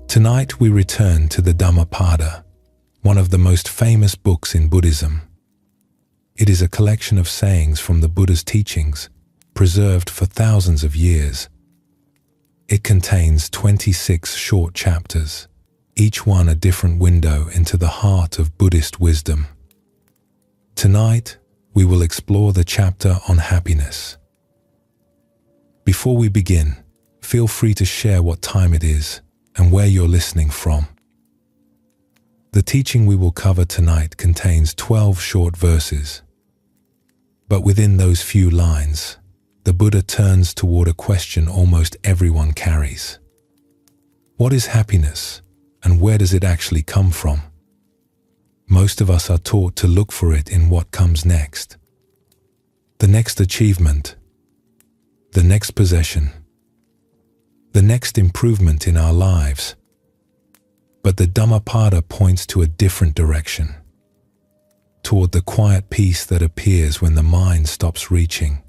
Tonight we return to the Dhammapada, one of the most famous books in Buddhism. It is a collection of sayings from the Buddha's teachings, preserved for thousands of years. It contains 26 short chapters, each one a different window into the heart of Buddhist wisdom. Tonight, we will explore the chapter on happiness. Before we begin, feel free to share what time it is and where you're listening from. The teaching we will cover tonight contains 12 short verses. But within those few lines, the Buddha turns toward a question almost everyone carries. What is happiness, and where does it actually come from? Most of us are taught to look for it in what comes next. The next achievement, the next possession, the next improvement in our lives. But the Dhammapada points to a different direction, toward the quiet peace that appears when the mind stops reaching.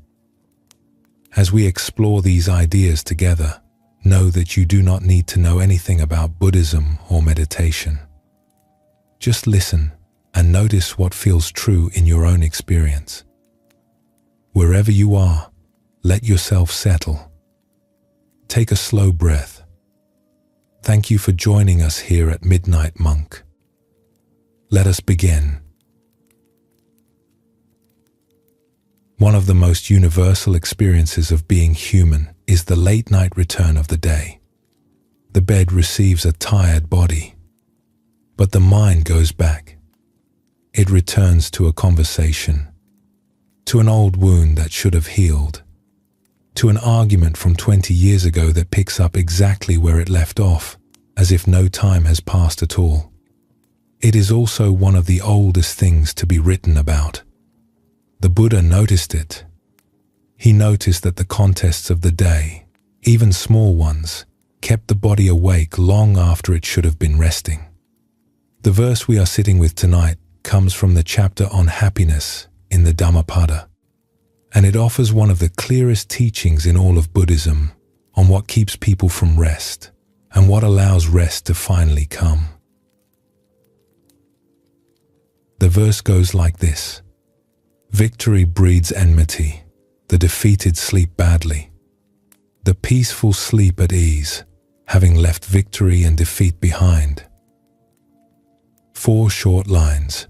As we explore these ideas together, know that you do not need to know anything about Buddhism or meditation. Just listen and notice what feels true in your own experience. Wherever you are, let yourself settle. Take a slow breath. Thank you for joining us here at Midnight Monk. Let us begin. One of the most universal experiences of being human is the late-night return of the day. The bed receives a tired body, but the mind goes back. It returns to a conversation, to an old wound that should have healed, to an argument from 20 years ago that picks up exactly where it left off, as if no time has passed at all. It is also one of the oldest things to be written about. The Buddha noticed it. He noticed that the contests of the day, even small ones, kept the body awake long after it should have been resting. The verse we are sitting with tonight comes from the chapter on happiness in the Dhammapada, and it offers one of the clearest teachings in all of Buddhism on what keeps people from rest and what allows rest to finally come. The verse goes like this: Victory breeds enmity, the defeated sleep badly. The peaceful sleep at ease, having left victory and defeat behind. 4 short lines.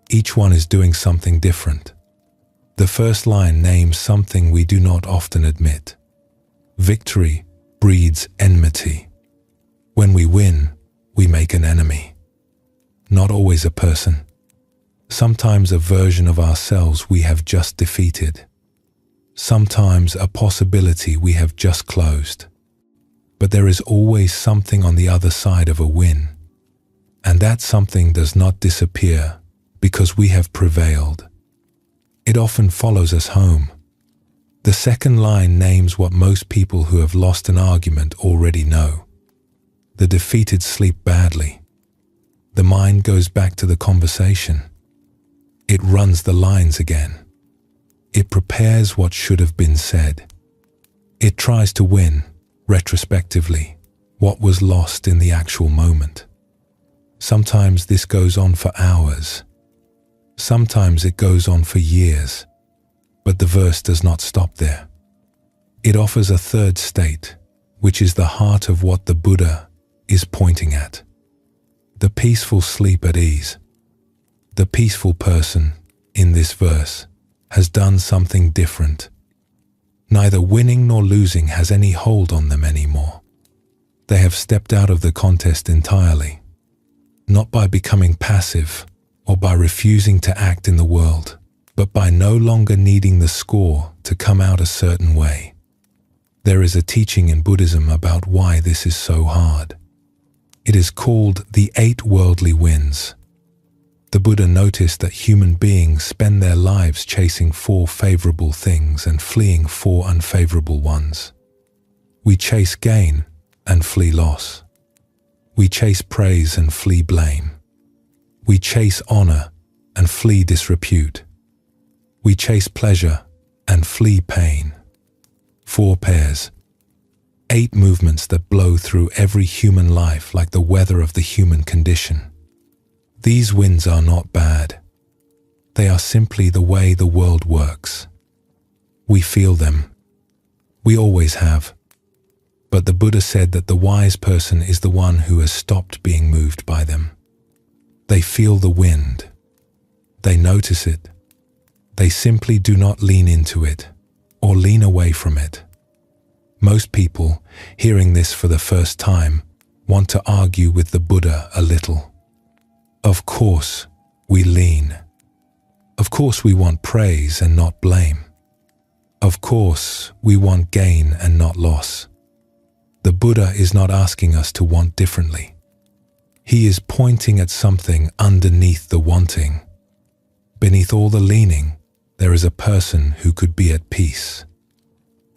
Each one is doing something different. The first line names something we do not often admit. Victory breeds enmity. When we win, we make an enemy. Not always a person. Sometimes a version of ourselves we have just defeated. Sometimes a possibility we have just closed. But there is always something on the other side of a win. And that something does not disappear because we have prevailed. It often follows us home. The second line names what most people who have lost an argument already know. The defeated sleep badly. The mind goes back to the conversation. It runs the lines again. It prepares what should have been said. It tries to win, retrospectively, what was lost in the actual moment. Sometimes this goes on for hours. Sometimes it goes on for years. But the verse does not stop there. It offers a third state, which is the heart of what the Buddha is pointing at. The peaceful sleep at ease. The peaceful person, in this verse, has done something different. Neither winning nor losing has any hold on them anymore. They have stepped out of the contest entirely, not by becoming passive or by refusing to act in the world, but by no longer needing the score to come out a certain way. There is a teaching in Buddhism about why this is so hard. It is called the 8 worldly winds. The Buddha noticed that human beings spend their lives chasing 4 favorable things and fleeing 4 unfavorable ones. We chase gain and flee loss. We chase praise and flee blame. We chase honor and flee disrepute. We chase pleasure and flee pain. 4 pairs. 8 movements that blow through every human life like the weather of the human condition. These winds are not bad. They are simply the way the world works. We feel them. We always have. But the Buddha said that the wise person is the one who has stopped being moved by them. They feel the wind. They notice it. They simply do not lean into it or lean away from it. Most people, hearing this for the first time, want to argue with the Buddha a little. Of course, we lean. Of course, we want praise and not blame. Of course, we want gain and not loss. The Buddha is not asking us to want differently. He is pointing at something underneath the wanting. Beneath all the leaning, there is a person who could be at peace.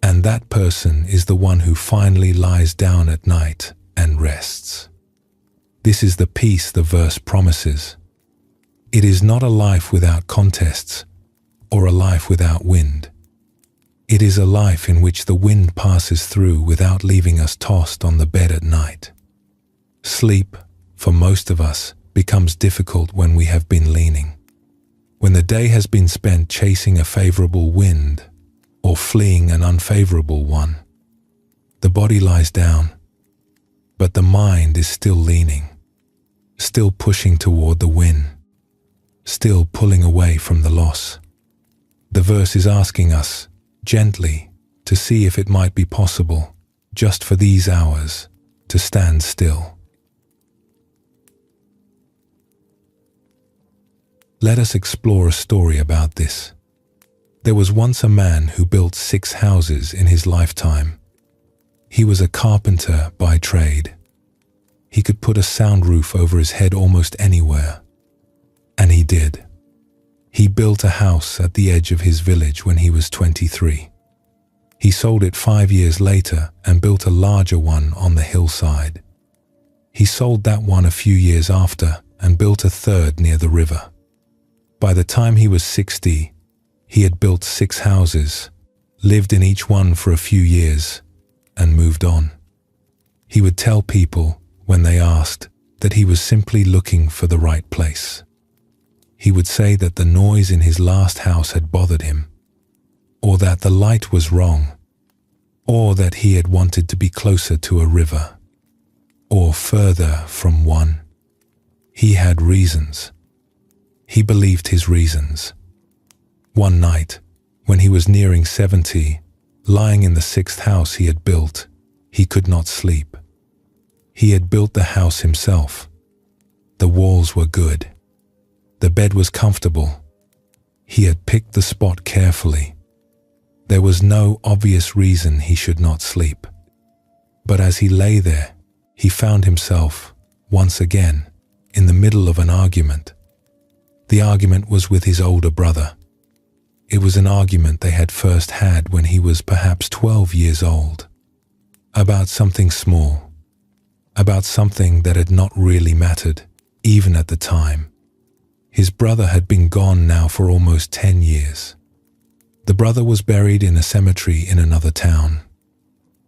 And that person is the one who finally lies down at night and rests. This is the peace the verse promises. It is not a life without contests or a life without wind. It is a life in which the wind passes through without leaving us tossed on the bed at night. Sleep, for most of us, becomes difficult when we have been leaning. When the day has been spent chasing a favorable wind or fleeing an unfavorable one, the body lies down, but the mind is still leaning, still pushing toward the win, still pulling away from the loss. The verse is asking us, gently, to see if it might be possible, just for these hours, to stand still. Let us explore a story about this. There was once a man who built 6 houses in his lifetime. He was a carpenter by trade. He could put a sound roof over his head almost anywhere. And he did. He built a house at the edge of his village when he was 23. He sold it 5 years later and built a larger one on the hillside. He sold that one a few years after and built a third near the river. By the time he was 60, he had built 6 houses, lived in each one for a few years, and moved on. He would tell people, when they asked, that he was simply looking for the right place. He would say that the noise in his last house had bothered him, or that the light was wrong, or that he had wanted to be closer to a river, or further from one. He had reasons. He believed his reasons. One night, when he was nearing 70, lying in the 6th house he had built, he could not sleep. He had built the house himself. The walls were good. The bed was comfortable. He had picked the spot carefully. There was no obvious reason he should not sleep. But as he lay there, he found himself, once again, in the middle of an argument. The argument was with his older brother. It was an argument they had first had when he was perhaps 12 years old, about something small, about something that had not really mattered, even at the time. His brother had been gone now for almost 10 years. The brother was buried in a cemetery in another town.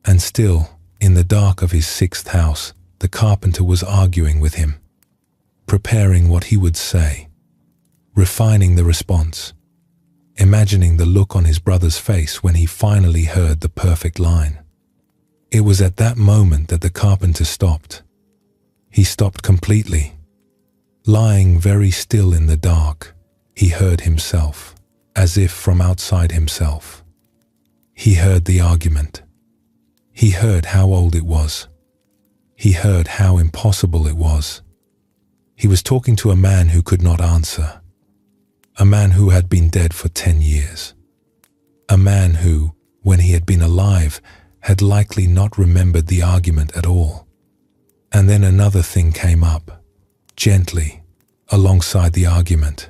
And still, in the dark of his 6th house, the carpenter was arguing with him, preparing what he would say, refining the response, imagining the look on his brother's face when he finally heard the perfect line. It was at that moment that the carpenter stopped. He stopped completely. Lying very still in the dark, he heard himself, as if from outside himself. He heard the argument. He heard how old it was. He heard how impossible it was. He was talking to a man who could not answer. A man who had been dead for 10 years. A man who, when he had been alive, had likely not remembered the argument at all. And then another thing came up, gently, alongside the argument.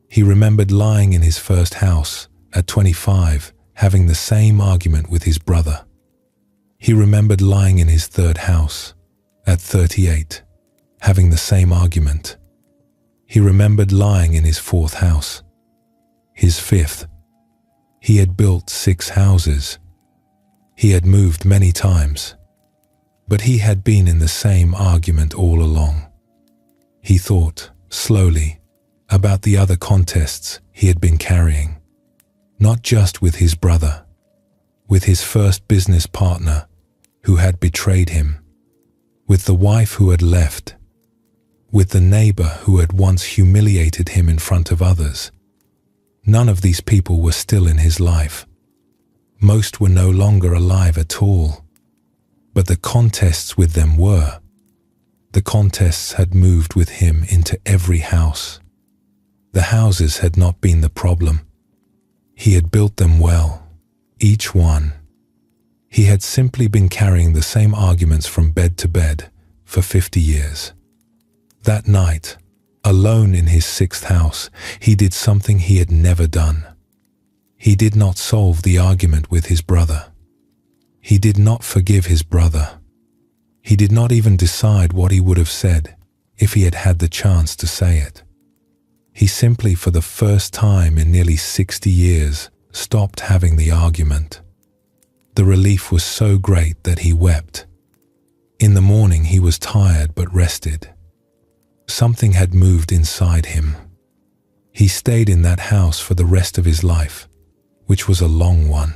He remembered lying in his first house, at 25, having the same argument with his brother. He remembered lying in his 3rd house, at 38, having the same argument. He remembered lying in his 4th house, his 5th. He had built 6 houses. He had moved many times, but he had been in the same argument all along. He thought, slowly, about the other contests he had been carrying, not just with his brother, with his first business partner who had betrayed him, with the wife who had left, with the neighbor who had once humiliated him in front of others. None of these people were still in his life. Most were no longer alive at all. But the contests with them were. The contests had moved with him into every house. The houses had not been the problem. He had built them well, each one. He had simply been carrying the same arguments from bed to bed for 50 years. That night, alone in his 6th house, he did something he had never done. He did not solve the argument with his brother. He did not forgive his brother. He did not even decide what he would have said if he had had the chance to say it. He simply, for the first time in nearly 60 years, stopped having the argument. The relief was so great that he wept. In the morning he was tired but rested. Something had moved inside him. He stayed in that house for the rest of his life, which was a long one.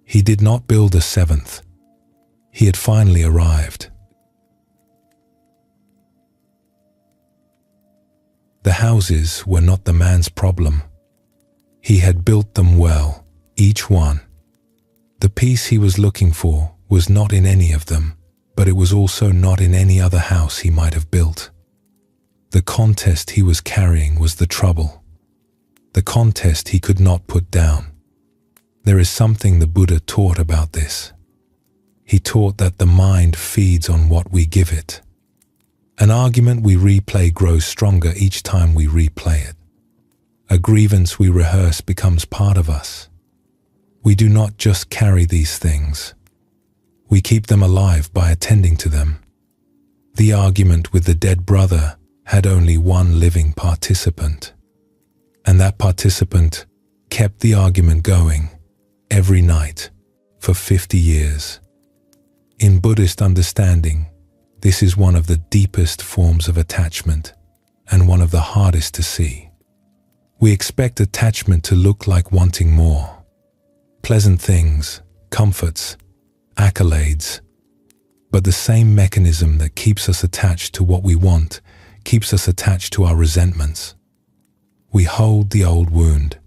He did not build a 7th. He had finally arrived. The houses were not the man's problem. He had built them well, each one. The peace he was looking for was not in any of them, but it was also not in any other house he might have built. The contest he was carrying was the trouble. The contest he could not put down. There is something the Buddha taught about this. He taught that the mind feeds on what we give it. An argument we replay grows stronger each time we replay it. A grievance we rehearse becomes part of us. We do not just carry these things. We keep them alive by attending to them. The argument with the dead brother had only one living participant, and that participant kept the argument going every night for 50 years. In Buddhist understanding, this is one of the deepest forms of attachment and one of the hardest to see. We expect attachment to look like wanting more. Pleasant things, comforts, accolades. But the same mechanism that keeps us attached to what we want keeps us attached to our resentments. We hold the old wound.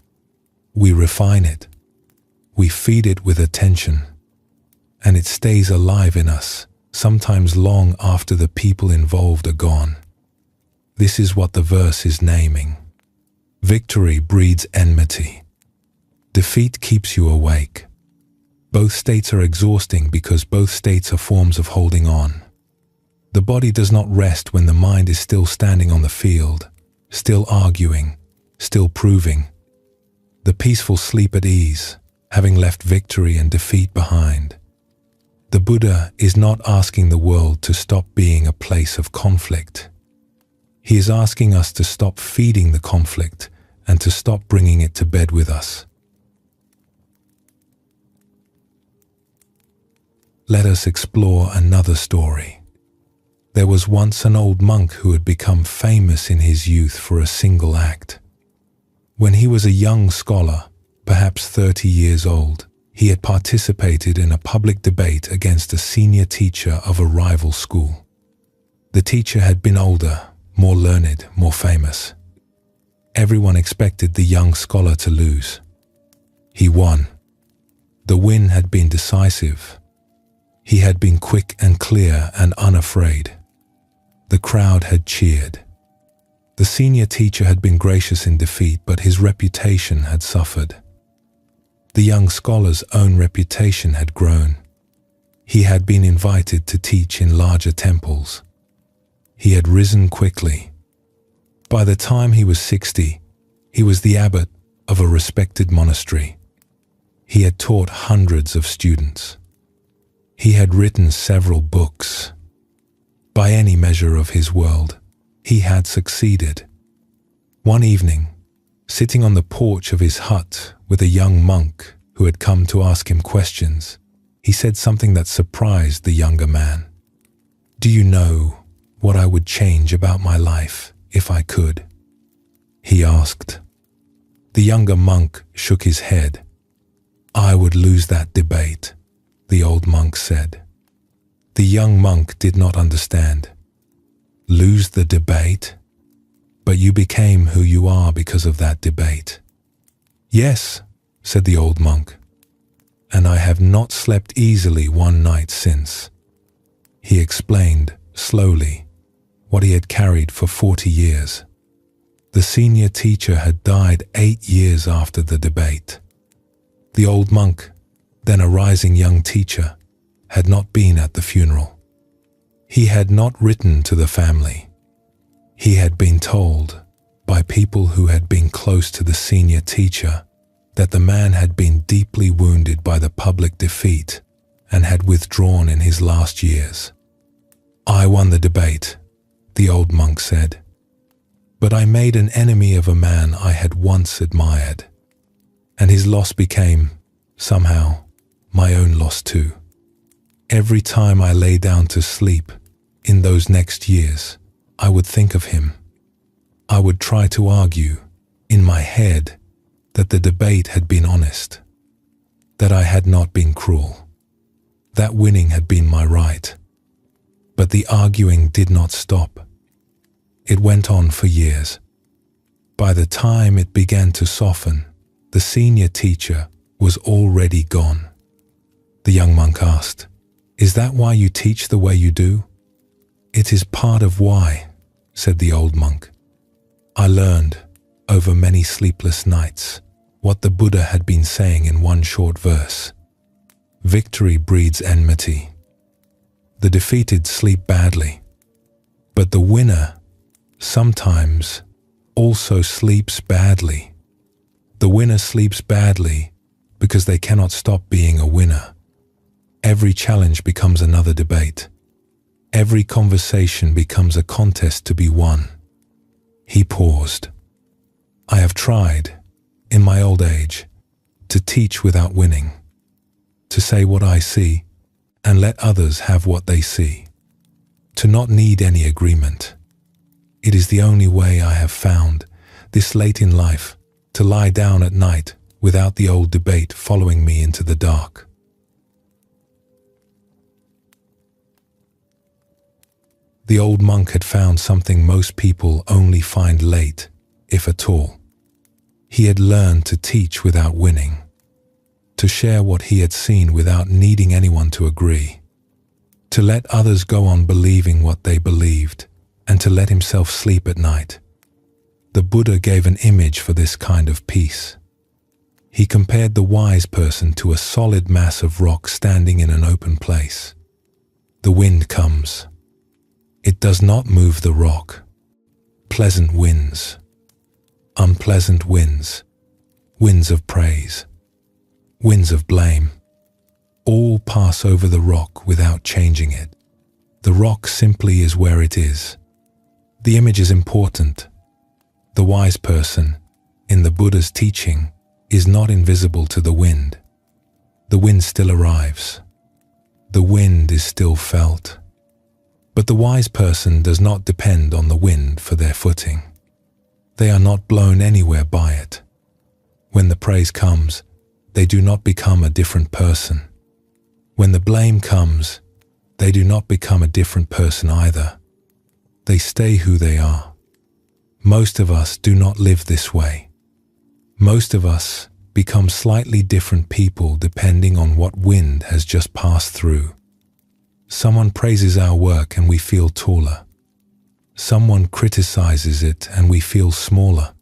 We refine it. We feed it with attention. And it stays alive in us, sometimes long after the people involved are gone. This is what the verse is naming. Victory breeds enmity. Defeat keeps you awake. Both states are exhausting because both states are forms of holding on. The body does not rest when the mind is still standing on the field, still arguing, still proving. The peaceful sleep at ease, having left victory and defeat behind. The Buddha is not asking the world to stop being a place of conflict. He is asking us to stop feeding the conflict and to stop bringing it to bed with us. Let us explore another story. There was once an old monk who had become famous in his youth for a single act. When he was a young scholar, perhaps 30 years old, he had participated in a public debate against a senior teacher of a rival school. The teacher had been older, more learned, more famous. Everyone expected the young scholar to lose. He won. The win had been decisive. He had been quick and clear and unafraid. The crowd had cheered. The senior teacher had been gracious in defeat, but his reputation had suffered. The young scholar's own reputation had grown. He had been invited to teach in larger temples. He had risen quickly. By the time he was 60, he was the abbot of a respected monastery. He had taught hundreds of students. He had written several books. By any measure of his world, he had succeeded. One evening, sitting on the porch of his hut with a young monk who had come to ask him questions, he said something that surprised the younger man. "Do you know what I would change about my life if I could?" he asked. The younger monk shook his head. "I would lose that debate," the old monk said. The young monk did not understand. "Lose the debate? But you became who you are because of that debate." "Yes," said the old monk, "and I have not slept easily one night since." He explained, slowly, what he had carried for 40 years. The senior teacher had died 8 years after the debate. The old monk, then a rising young teacher, had not been at the funeral. He had not written to the family. He had been told by people who had been close to the senior teacher that the man had been deeply wounded by the public defeat and had withdrawn in his last years. "I won the debate," the old monk said, "but I made an enemy of a man I had once admired, and his loss became, somehow, my own loss too. Every time I lay down to sleep in those next years, I would think of him. I would try to argue, in my head, that the debate had been honest, that I had not been cruel, that winning had been my right. But the arguing did not stop. It went on for years. By the time it began to soften, the senior teacher was already gone." The young monk asked, "Is that why you teach the way you do?" "It is part of why," said the old monk. "I learned, over many sleepless nights, what the Buddha had been saying in one short verse. Victory breeds enmity. The defeated sleep badly, but the winner sometimes also sleeps badly. The winner sleeps badly because they cannot stop being a winner. Every challenge becomes another debate. Every conversation becomes a contest to be won." He paused. "I have tried, in my old age, to teach without winning, to say what I see and let others have what they see, to not need any agreement. It is the only way I have found, this late in life, to lie down at night without the old debate following me into the dark." The old monk had found something most people only find late, if at all. He had learned to teach without winning, to share what he had seen without needing anyone to agree, to let others go on believing what they believed, and to let himself sleep at night. The Buddha gave an image for this kind of peace. He compared the wise person to a solid mass of rock standing in an open place. The wind comes. It does not move the rock. Pleasant winds, unpleasant winds, winds of praise, winds of blame, all pass over the rock without changing it. The rock simply is where it is. The image is important. The wise person, in the Buddha's teaching, is not invisible to the wind. The wind still arrives. The wind is still felt. But the wise person does not depend on the wind for their footing. They are not blown anywhere by it. When the praise comes, they do not become a different person. When the blame comes, they do not become a different person either. They stay who they are. Most of us do not live this way. Most of us become slightly different people depending on what wind has just passed through. Someone praises our work and we feel taller. Someone criticizes it and we feel smaller.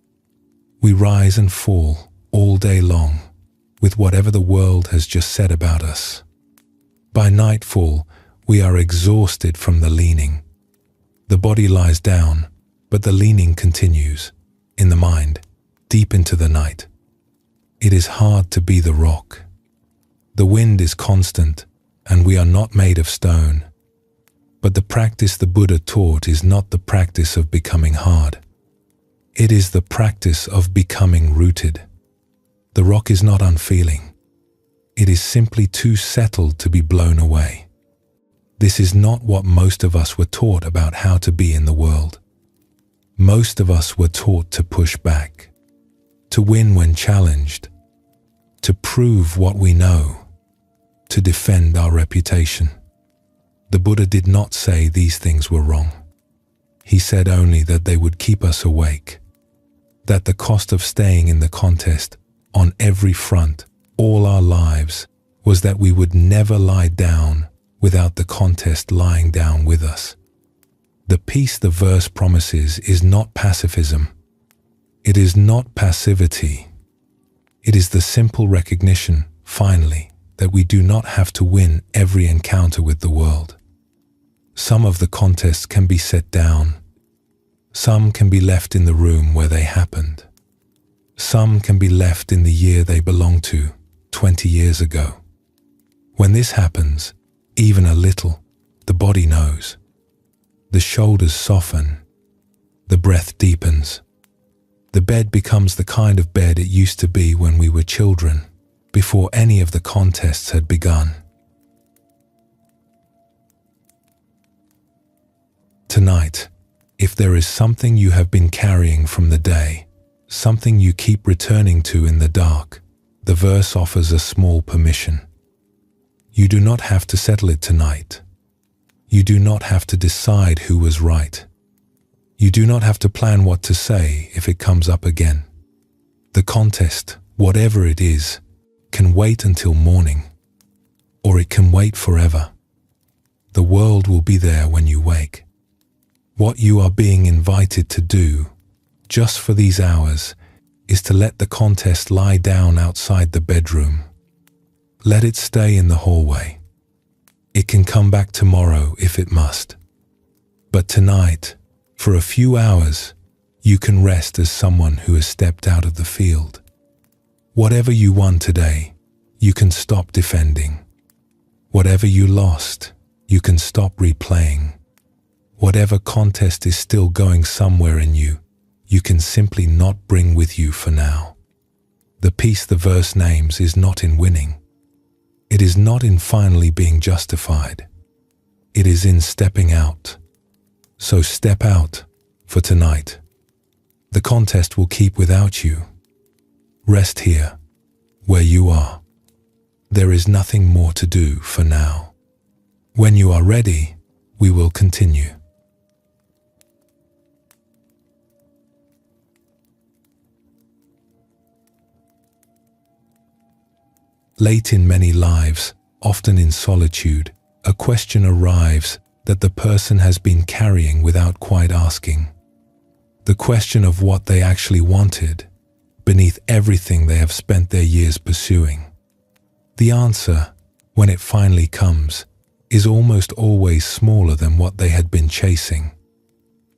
We rise and fall all day long with whatever the world has just said about us. By nightfall, we are exhausted from the leaning. The body lies down, but the leaning continues, in the mind, deep into the night. It is hard to be the rock. The wind is constant, and we are not made of stone. But the practice the Buddha taught is not the practice of becoming hard. It is the practice of becoming rooted. The rock is not unfeeling. It is simply too settled to be blown away. This is not what most of us were taught about how to be in the world. Most of us were taught to push back, to win when challenged, to prove what we know, to defend our reputation. The Buddha did not say these things were wrong. He said only that they would keep us awake, that the cost of staying in the contest on every front all our lives was that we would never lie down without the contest lying down with us. The peace the verse promises is not pacifism. It is not passivity. It is the simple recognition, finally, that we do not have to win every encounter with the world. Some of the contests can be set down. Some can be left in the room where they happened. Some can be left in the year they belong to, 20 years ago. When this happens, even a little, the body knows. The shoulders soften. The breath deepens. The bed becomes the kind of bed it used to be when we were children, before any of the contests had begun. Tonight, if there is something you have been carrying from the day, something you keep returning to in the dark, the verse offers a small permission. You do not have to settle it tonight. You do not have to decide who was right. You do not have to plan what to say if it comes up again. The contest, whatever it is, can wait until morning, or it can wait forever. The world will be there when you wake. What you are being invited to do, just for these hours, is to let the contest lie down outside the bedroom. Let it stay in the hallway. It can come back tomorrow if it must. But tonight, for a few hours, you can rest as someone who has stepped out of the field. Whatever you won today, you can stop defending. Whatever you lost, you can stop replaying. Whatever contest is still going somewhere in you, you can simply not bring with you for now. The peace the verse names is not in winning. It is not in finally being justified. It is in stepping out. So step out for tonight. The contest will keep without you. Rest here, where you are. There is nothing more to do for now. When you are ready, we will continue. Late in many lives, often in solitude, a question arrives that the person has been carrying without quite asking. The question of what they actually wanted, beneath everything they have spent their years pursuing. The answer, when it finally comes, is almost always smaller than what they had been chasing.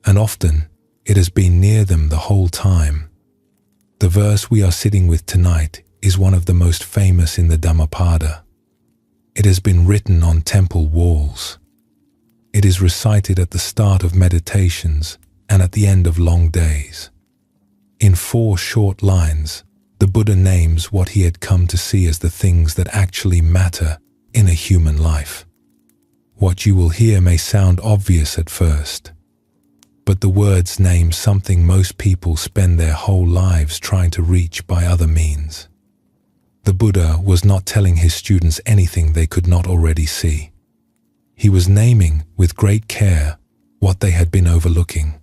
And often, it has been near them the whole time. The verse we are sitting with tonight is one of the most famous in the Dhammapada. It has been written on temple walls. It is recited at the start of meditations and at the end of long days. In 4 short lines, the Buddha names what he had come to see as the things that actually matter in a human life. What you will hear may sound obvious at first, but the words name something most people spend their whole lives trying to reach by other means. The Buddha was not telling his students anything they could not already see. He was naming with great care what they had been overlooking.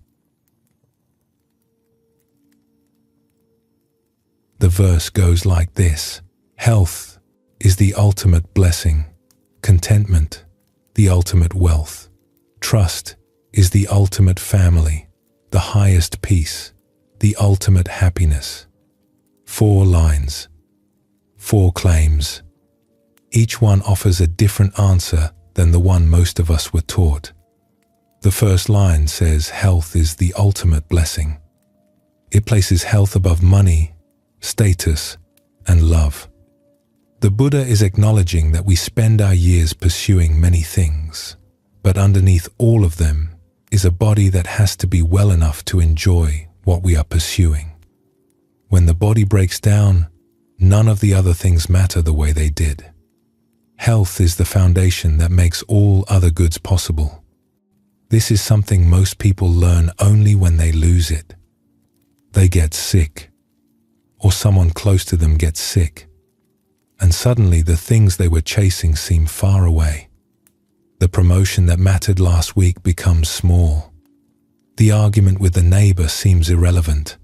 The verse goes like this: health is the ultimate blessing, contentment, the ultimate wealth, trust is the ultimate family, the highest peace, the ultimate happiness. 4 lines. 4 claims. Each one offers a different answer than the one most of us were taught. The first line says health is the ultimate blessing. It places health above money, status, and love. The Buddha is acknowledging that we spend our years pursuing many things, but underneath all of them is a body that has to be well enough to enjoy what we are pursuing. When the body breaks down, none of the other things matter the way they did. Health is the foundation that makes all other goods possible. This is something most people learn only when they lose it. They get sick, or someone close to them gets sick, and suddenly the things they were chasing seem far away. The promotion that mattered last week becomes small. The argument with the neighbor seems irrelevant.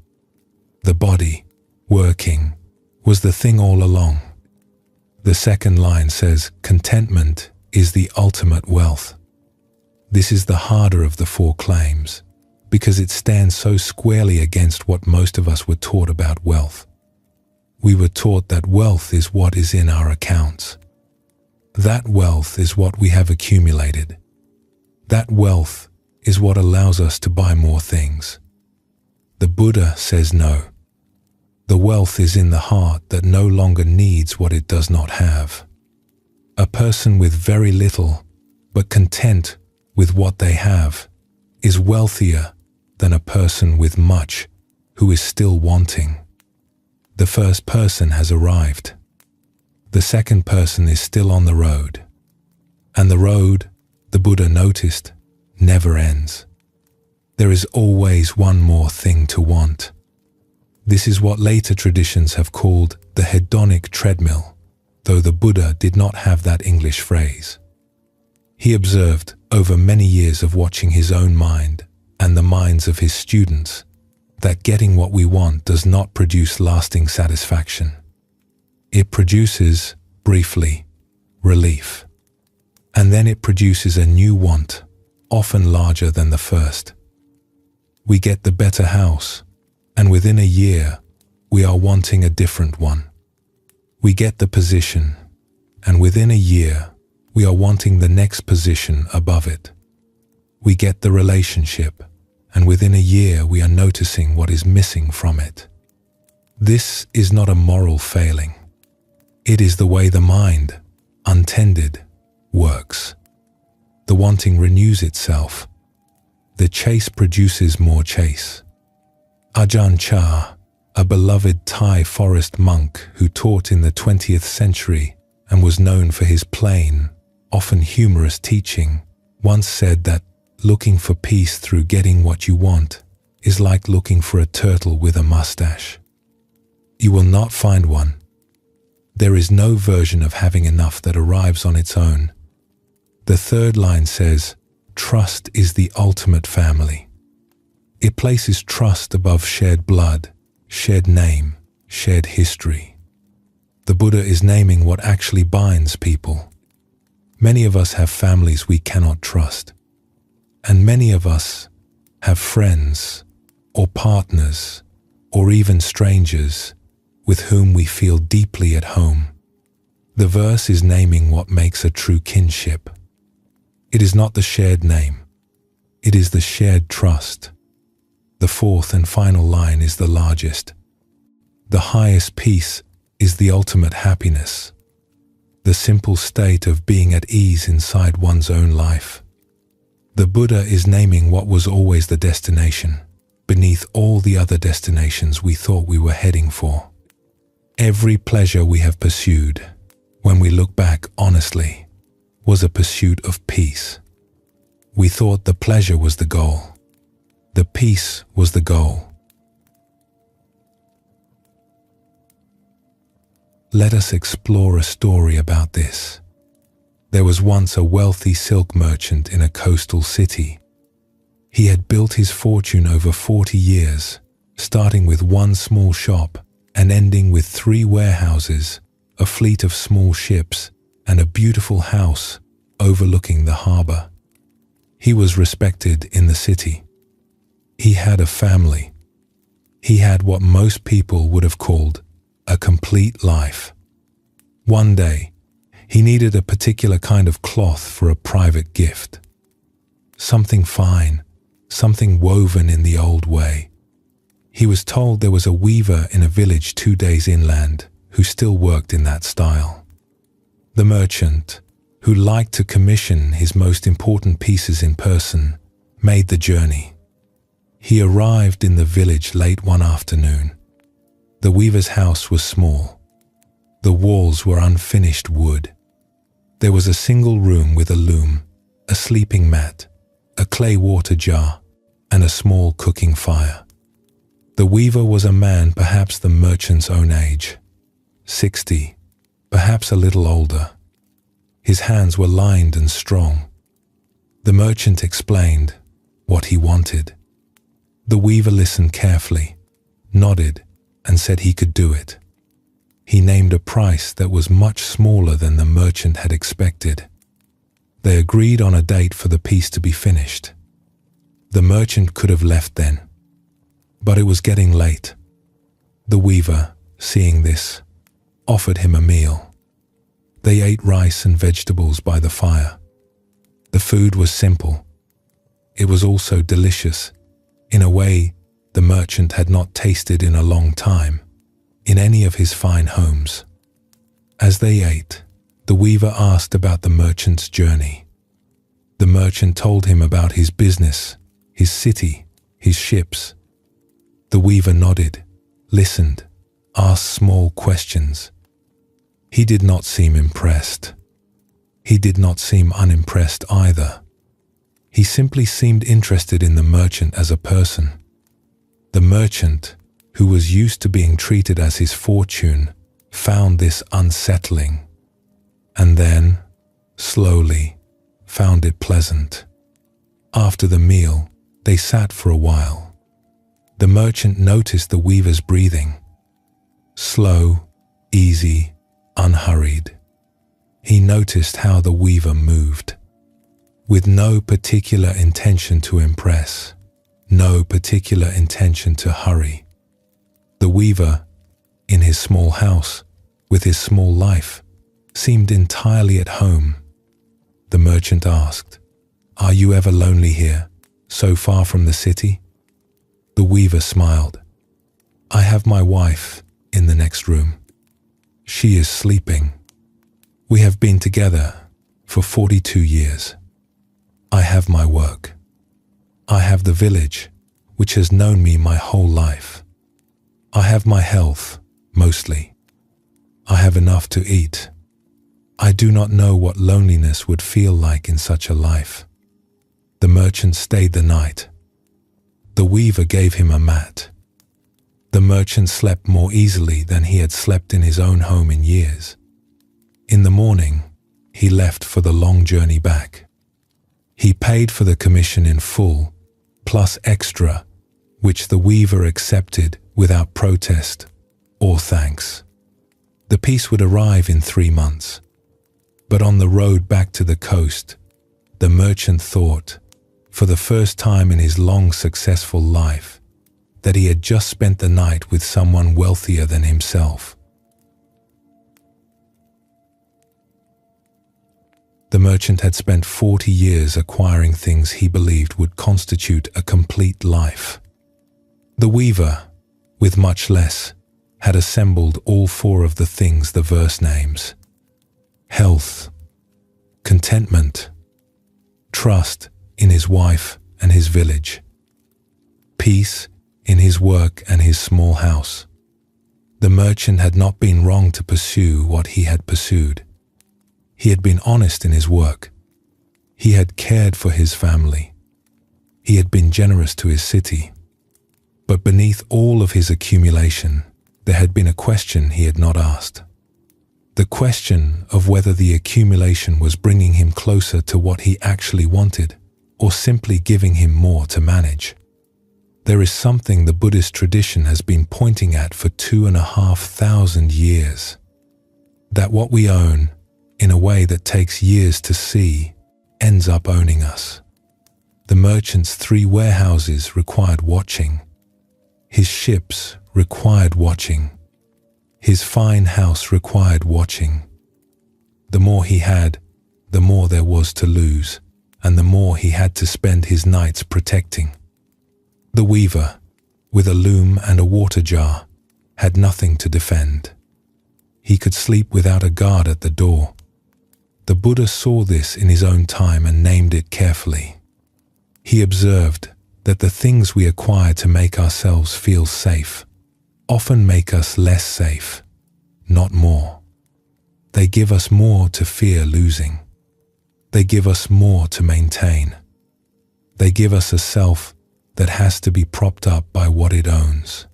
The body, working, was the thing all along. The second line says, contentment is the ultimate wealth. This is the harder of the four claims, because it stands so squarely against what most of us were taught about wealth. We were taught that wealth is what is in our accounts. That wealth is what we have accumulated. That wealth is what allows us to buy more things. The Buddha says no. The wealth is in the heart that no longer needs what it does not have. A person with very little, but content with what they have, is wealthier than a person with much who is still wanting. The first person has arrived. The second person is still on the road. And the road, the Buddha noticed, never ends. There is always one more thing to want. This is what later traditions have called the hedonic treadmill, though the Buddha did not have that English phrase. He observed, over many years of watching his own mind and the minds of his students, that getting what we want does not produce lasting satisfaction. It produces, briefly, relief. And then it produces a new want, often larger than the first. We get the better house, and within a year, we are wanting a different one. We get the position, and within a year, we are wanting the next position above it. We get the relationship, and within a year we are noticing what is missing from it. This is not a moral failing. It is the way the mind, untended, works. The wanting renews itself. The chase produces more chase. Ajahn Chah, a beloved Thai forest monk who taught in the 20th century and was known for his plain, often humorous teaching, once said that looking for peace through getting what you want is like looking for a turtle with a mustache. You will not find one. There is no version of having enough that arrives on its own. The third line says, trust is the ultimate family. It places trust above shared blood, shared name, shared history. The Buddha is naming what actually binds people. Many of us have families we cannot trust. And many of us have friends or partners or even strangers with whom we feel deeply at home. The verse is naming what makes a true kinship. It is not the shared name. It is the shared trust. The fourth and final line is the largest. The highest peace is the ultimate happiness. The simple state of being at ease inside one's own life. The Buddha is naming what was always the destination, beneath all the other destinations we thought we were heading for. Every pleasure we have pursued, when we look back honestly, was a pursuit of peace. We thought the pleasure was the goal. The peace was the goal. Let us explore a story about this. There was once a wealthy silk merchant in a coastal city. He had built his fortune over 40 years, starting with one small shop and ending with 3 warehouses, a fleet of small ships, and a beautiful house overlooking the harbor. He was respected in the city. He had a family. He had what most people would have called a complete life. One day, he needed a particular kind of cloth for a private gift. Something fine, something woven in the old way. He was told there was a weaver in a village 2 days inland who still worked in that style. The merchant, who liked to commission his most important pieces in person, made the journey. He arrived in the village late one afternoon. The weaver's house was small, The walls were unfinished wood. There was a single room with a loom, a sleeping mat, a clay water jar, and a small cooking fire. The weaver was a man perhaps the merchant's own age, 60, perhaps a little older. His hands were lined and strong. The merchant explained what he wanted. The weaver listened carefully, nodded, and said he could do it. He named a price that was much smaller than the merchant had expected. They agreed on a date for the piece to be finished. The merchant could have left then, but it was getting late. The weaver, seeing this, offered him a meal. They ate rice and vegetables by the fire. The food was simple. It was also delicious, in a way the merchant had not tasted in a long time, in any of his fine homes. As they ate, the weaver asked about the merchant's journey. The merchant told him about his business, his city, his ships. The weaver nodded, listened, asked small questions. He did not seem impressed. He did not seem unimpressed either. He simply seemed interested in the merchant as a person. The merchant, who was used to being treated as his fortune, found this unsettling, and then, slowly, found it pleasant. After the meal, they sat for a while. The merchant noticed the weaver's breathing. Slow, easy, unhurried. He noticed how the weaver moved, with no particular intention to impress, no particular intention to hurry. The weaver, in his small house, with his small life, seemed entirely at home. The merchant asked, "Are you ever lonely here, so far from the city?" The weaver smiled. "I have my wife in the next room. She is sleeping. We have been together for 42 years. I have my work. I have the village, which has known me my whole life. I have my health, mostly. I have enough to eat. I do not know what loneliness would feel like in such a life." The merchant stayed the night. The weaver gave him a mat. The merchant slept more easily than he had slept in his own home in years. In the morning, he left for the long journey back. He paid for the commission in full, plus extra, which the weaver accepted without protest or thanks. The piece would arrive in 3 months. But on the road back to the coast, the merchant thought, for the first time in his long successful life, that he had just spent the night with someone wealthier than himself. The merchant had spent 40 years acquiring things he believed would constitute a complete life. The weaver, with much less, had assembled all 4 of the things the verse names: health, contentment, trust in his wife and his village, peace in his work and his small house. The merchant had not been wrong to pursue what he had pursued. He had been honest in his work. He had cared for his family. He had been generous to his city. But beneath all of his accumulation, there had been a question he had not asked. The question of whether the accumulation was bringing him closer to what he actually wanted, or simply giving him more to manage. There is something the Buddhist tradition has been pointing at for 2,500 years. That what we own, in a way that takes years to see, ends up owning us. The merchant's 3 warehouses required watching. His ships required watching. His fine house required watching. The more he had, the more there was to lose, and the more he had to spend his nights protecting. The weaver, with a loom and a water jar, had nothing to defend. He could sleep without a guard at the door. The Buddha saw this in his own time and named it carefully. He observed that the things we acquire to make ourselves feel safe often make us less safe, not more. They give us more to fear losing. They give us more to maintain. They give us a self that has to be propped up by what it owns.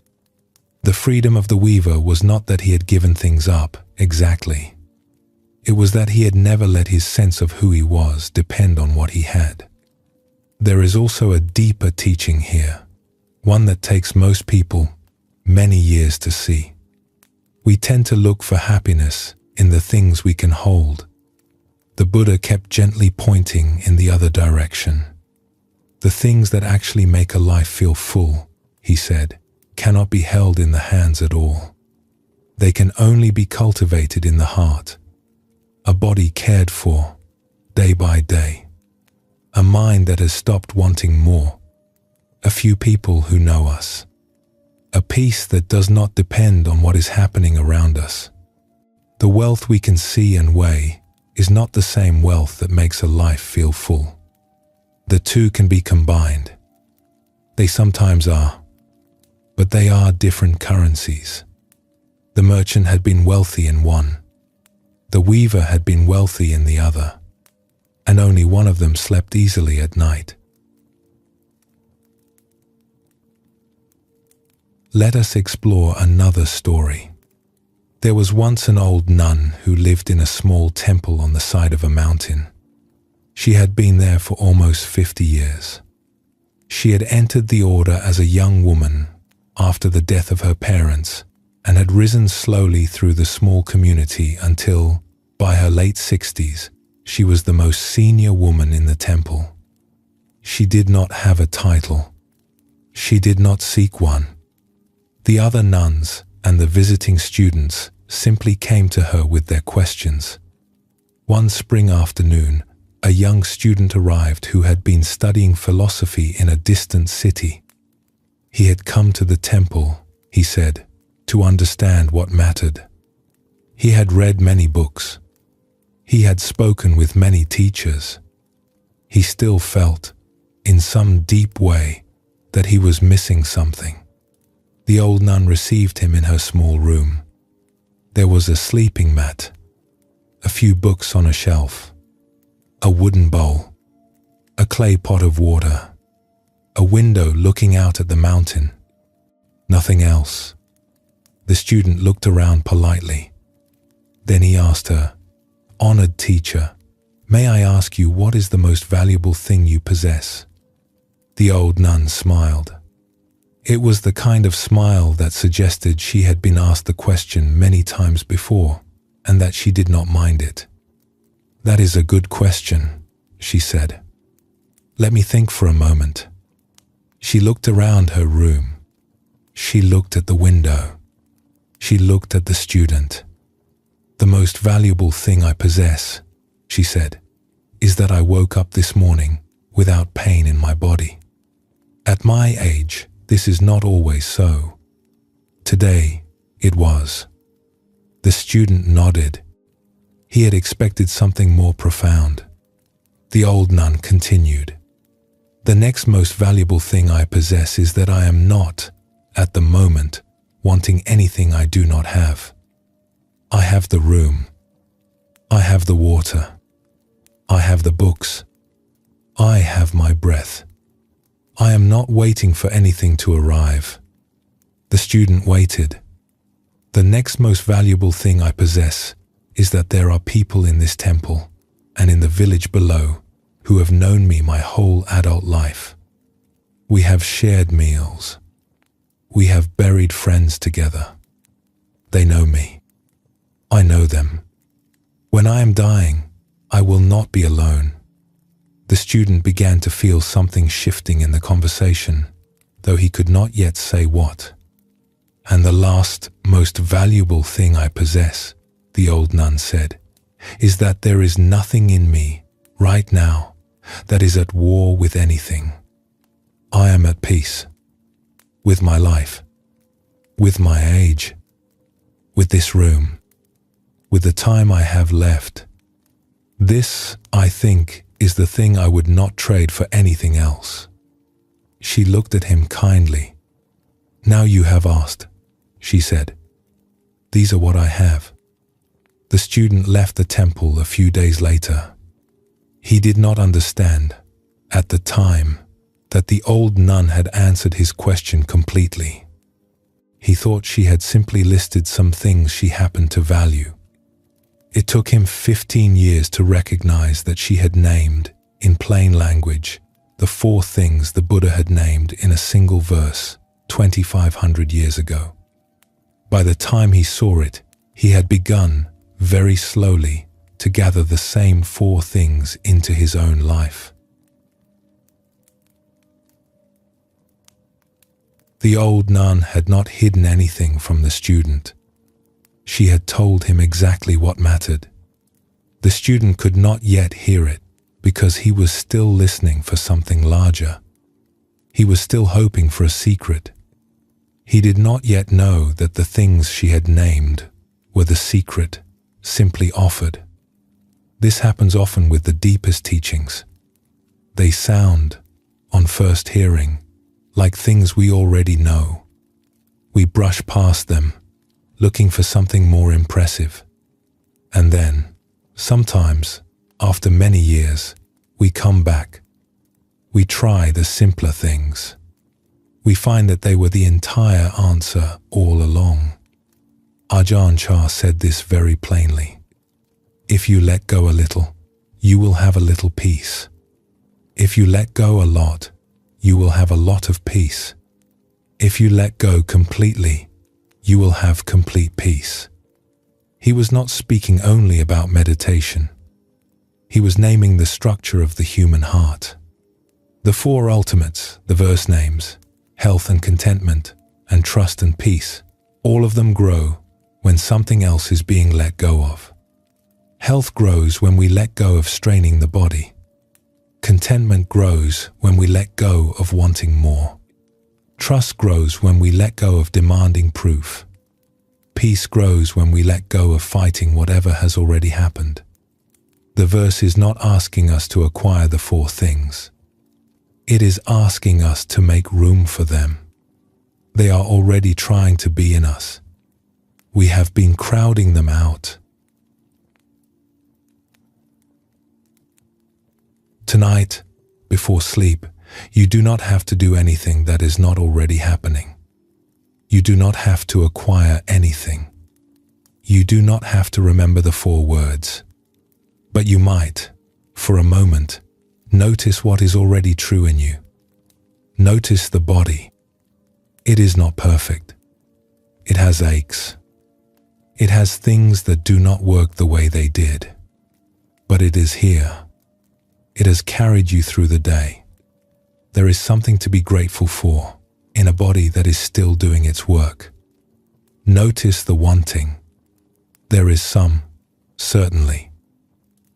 The freedom of the weaver was not that he had given things up exactly. It was that he had never let his sense of who he was depend on what he had. There is also a deeper teaching here, one that takes most people many years to see. We tend to look for happiness in the things we can hold. The Buddha kept gently pointing in the other direction. The things that actually make a life feel full, he said, cannot be held in the hands at all. They can only be cultivated in the heart. A body cared for, day by day. A mind that has stopped wanting more. A few people who know us. A peace that does not depend on what is happening around us. The wealth we can see and weigh is not the same wealth that makes a life feel full. The two can be combined. They sometimes are, but they are different currencies. The merchant had been wealthy in one. The weaver had been wealthy in the other, and only one of them slept easily at night. Let us explore another story. There was once an old nun who lived in a small temple on the side of a mountain. She had been there for almost 50 years. She had entered the order as a young woman after the death of her parents and had risen slowly through the small community until, by her late 60s, she was the most senior woman in the temple. She did not have a title. She did not seek one. The other nuns and the visiting students simply came to her with their questions. One spring afternoon, a young student arrived who had been studying philosophy in a distant city. He had come to the temple, he said, to understand what mattered. He had read many books. He had spoken with many teachers. He still felt, in some deep way, that he was missing something. The old nun received him in her small room. There was a sleeping mat, a few books on a shelf, a wooden bowl, a clay pot of water, a window looking out at the mountain. Nothing else. The student looked around politely. Then he asked her, "Honored teacher, may I ask you what is the most valuable thing you possess?" The old nun smiled. It was the kind of smile that suggested she had been asked the question many times before and that she did not mind it. "That is a good question," she said. "Let me think for a moment." She looked around her room. She looked at the window. She looked at the student. "The most valuable thing I possess," she said, "is that I woke up this morning without pain in my body. At my age, this is not always so. Today, it was." The student nodded. He had expected something more profound. The old nun continued, "The next most valuable thing I possess is that I am not, at the moment, wanting anything I do not have. I have the room. I have the water. I have the books. I have my breath. I am not waiting for anything to arrive." The student waited. "The next most valuable thing I possess is that there are people in this temple and in the village below who have known me my whole adult life. We have shared meals. We have buried friends together. They know me. I know them. When I am dying, I will not be alone." The student began to feel something shifting in the conversation, though he could not yet say what. "And the last, most valuable thing I possess," the old nun said, "is that there is nothing in me, right now, that is at war with anything. I am at peace. With my life. With my age. With this room. With the time I have left. This, I think, is the thing I would not trade for anything else." She looked at him kindly. "Now you have asked," she said. "These are what I have. The student left the temple a few days later. He did not understand, at the time, that the old nun had answered his question completely. He thought she had simply listed some things she happened to value. It took him 15 years to recognize that she had named, in plain language, the 4 things the Buddha had named in a single verse 2,500 years ago. By the time he saw it, he had begun, very slowly, to gather the same 4 things into his own life. The old nun had not hidden anything from the student. She had told him exactly what mattered. The student could not yet hear it because he was still listening for something larger. He was still hoping for a secret. He did not yet know that the things she had named were the secret simply offered. This happens often with the deepest teachings. They sound, on first hearing, like things we already know. We brush past them, looking for something more impressive. And then, sometimes, after many years, we come back. We try the simpler things. We find that they were the entire answer all along. Ajahn Chah said this very plainly. If you let go a little, you will have a little peace. If you let go a lot, you will have a lot of peace. If you let go completely, you will have complete peace. He was not speaking only about meditation. He was naming the structure of the human heart. The 4 ultimates, the verse names, health and contentment, and trust and peace, all of them grow when something else is being let go of. Health grows when we let go of straining the body. Contentment grows when we let go of wanting more. Trust grows when we let go of demanding proof. Peace grows when we let go of fighting whatever has already happened. The verse is not asking us to acquire the 4 things. It is asking us to make room for them. They are already trying to be in us. We have been crowding them out. Tonight, before sleep, you do not have to do anything that is not already happening. You do not have to acquire anything. You do not have to remember the 4 words. But you might, for a moment, notice what is already true in you. Notice the body. It is not perfect. It has aches. It has things that do not work the way they did. But it is here. It has carried you through the day. There is something to be grateful for in a body that is still doing its work. Notice the wanting. There is some, certainly.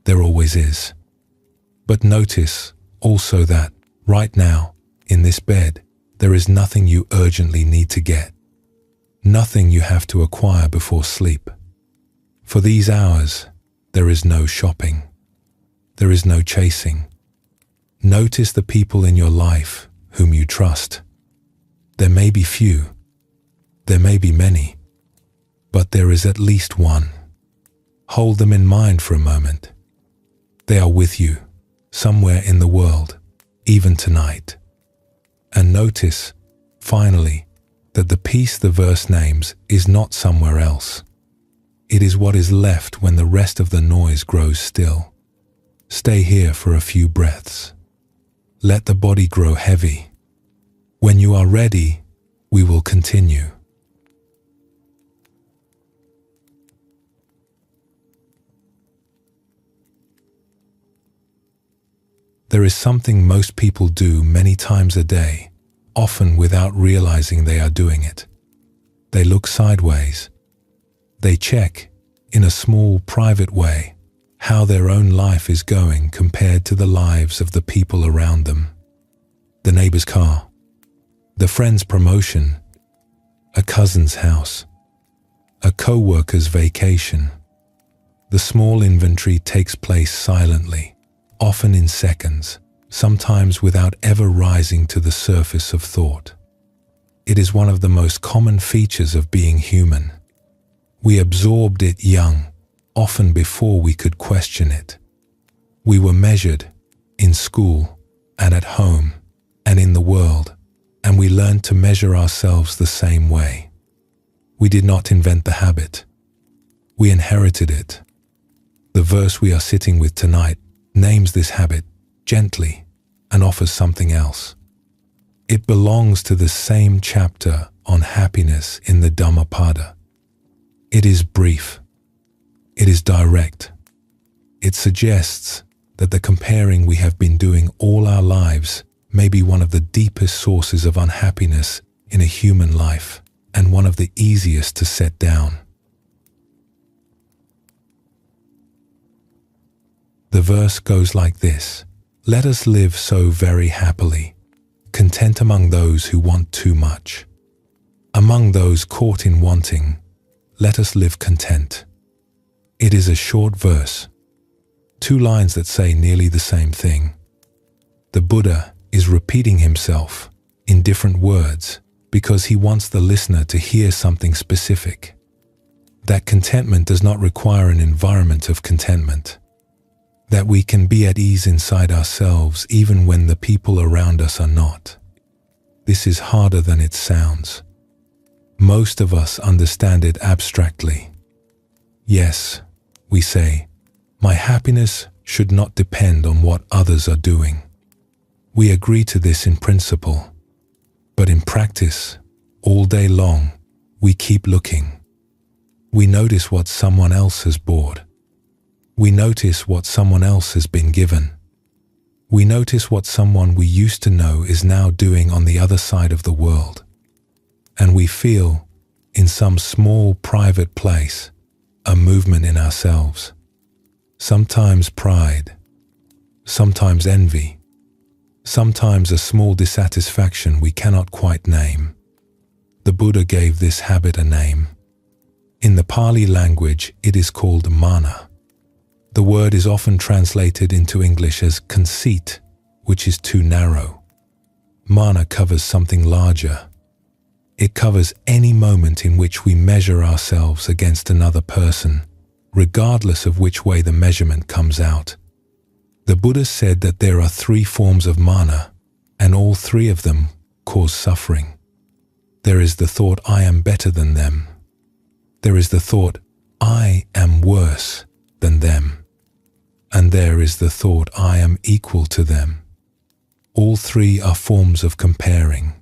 There always is. But notice also that, right now, in this bed, there is nothing you urgently need to get. Nothing you have to acquire before sleep. For these hours, there is no shopping. There is no chasing. Notice the people in your life whom you trust. There may be few. There may be many. But there is at least one. Hold them in mind for a moment. They are with you, somewhere in the world, even tonight. And notice, finally, that the peace the verse names is not somewhere else. It is what is left when the rest of the noise grows still. Stay here for a few breaths. Let the body grow heavy. When you are ready, we will continue. There is something most people do many times a day, often without realizing they are doing it. They look sideways. They check, in a small, private way, how their own life is going compared to the lives of the people around them. The neighbor's car, the friend's promotion, a cousin's house, a co-worker's vacation. The small inventory takes place silently, often in seconds, sometimes without ever rising to the surface of thought. It is one of the most common features of being human. We absorbed it young, often before we could question it. We were measured in school and at home and in the world, and we learned to measure ourselves the same way. We did not invent the habit. We inherited it. The verse we are sitting with tonight names this habit gently and offers something else. It belongs to the same chapter on happiness in the Dhammapada. It is brief. It is direct. It suggests that the comparing we have been doing all our lives may be one of the deepest sources of unhappiness in a human life and one of the easiest to set down. The verse goes like this: "Let us live so very happily, content among those who want too much. Among those caught in wanting, let us live content." It is a short verse, 2 lines that say nearly the same thing. The Buddha is repeating himself in different words because he wants the listener to hear something specific. That contentment does not require an environment of contentment. That we can be at ease inside ourselves even when the people around us are not. This is harder than it sounds. Most of us understand it abstractly. Yes, we say, my happiness should not depend on what others are doing. We agree to this in principle, but in practice, all day long, we keep looking. We notice what someone else has bought. We notice what someone else has been given. We notice what someone we used to know is now doing on the other side of the world. And we feel, in some small private place, a movement in ourselves. Sometimes pride, sometimes envy, sometimes a small dissatisfaction we cannot quite name. The Buddha gave this habit a name. In the Pali language, it is called mana. The word is often translated into English as conceit, which is too narrow. Mana covers something larger. It covers any moment in which we measure ourselves against another person, regardless of which way the measurement comes out. The Buddha said that there are 3 forms of mana, and all 3 of them cause suffering. There is the thought, I am better than them. There is the thought, I am worse than them. And there is the thought, I am equal to them. All 3 are forms of comparing.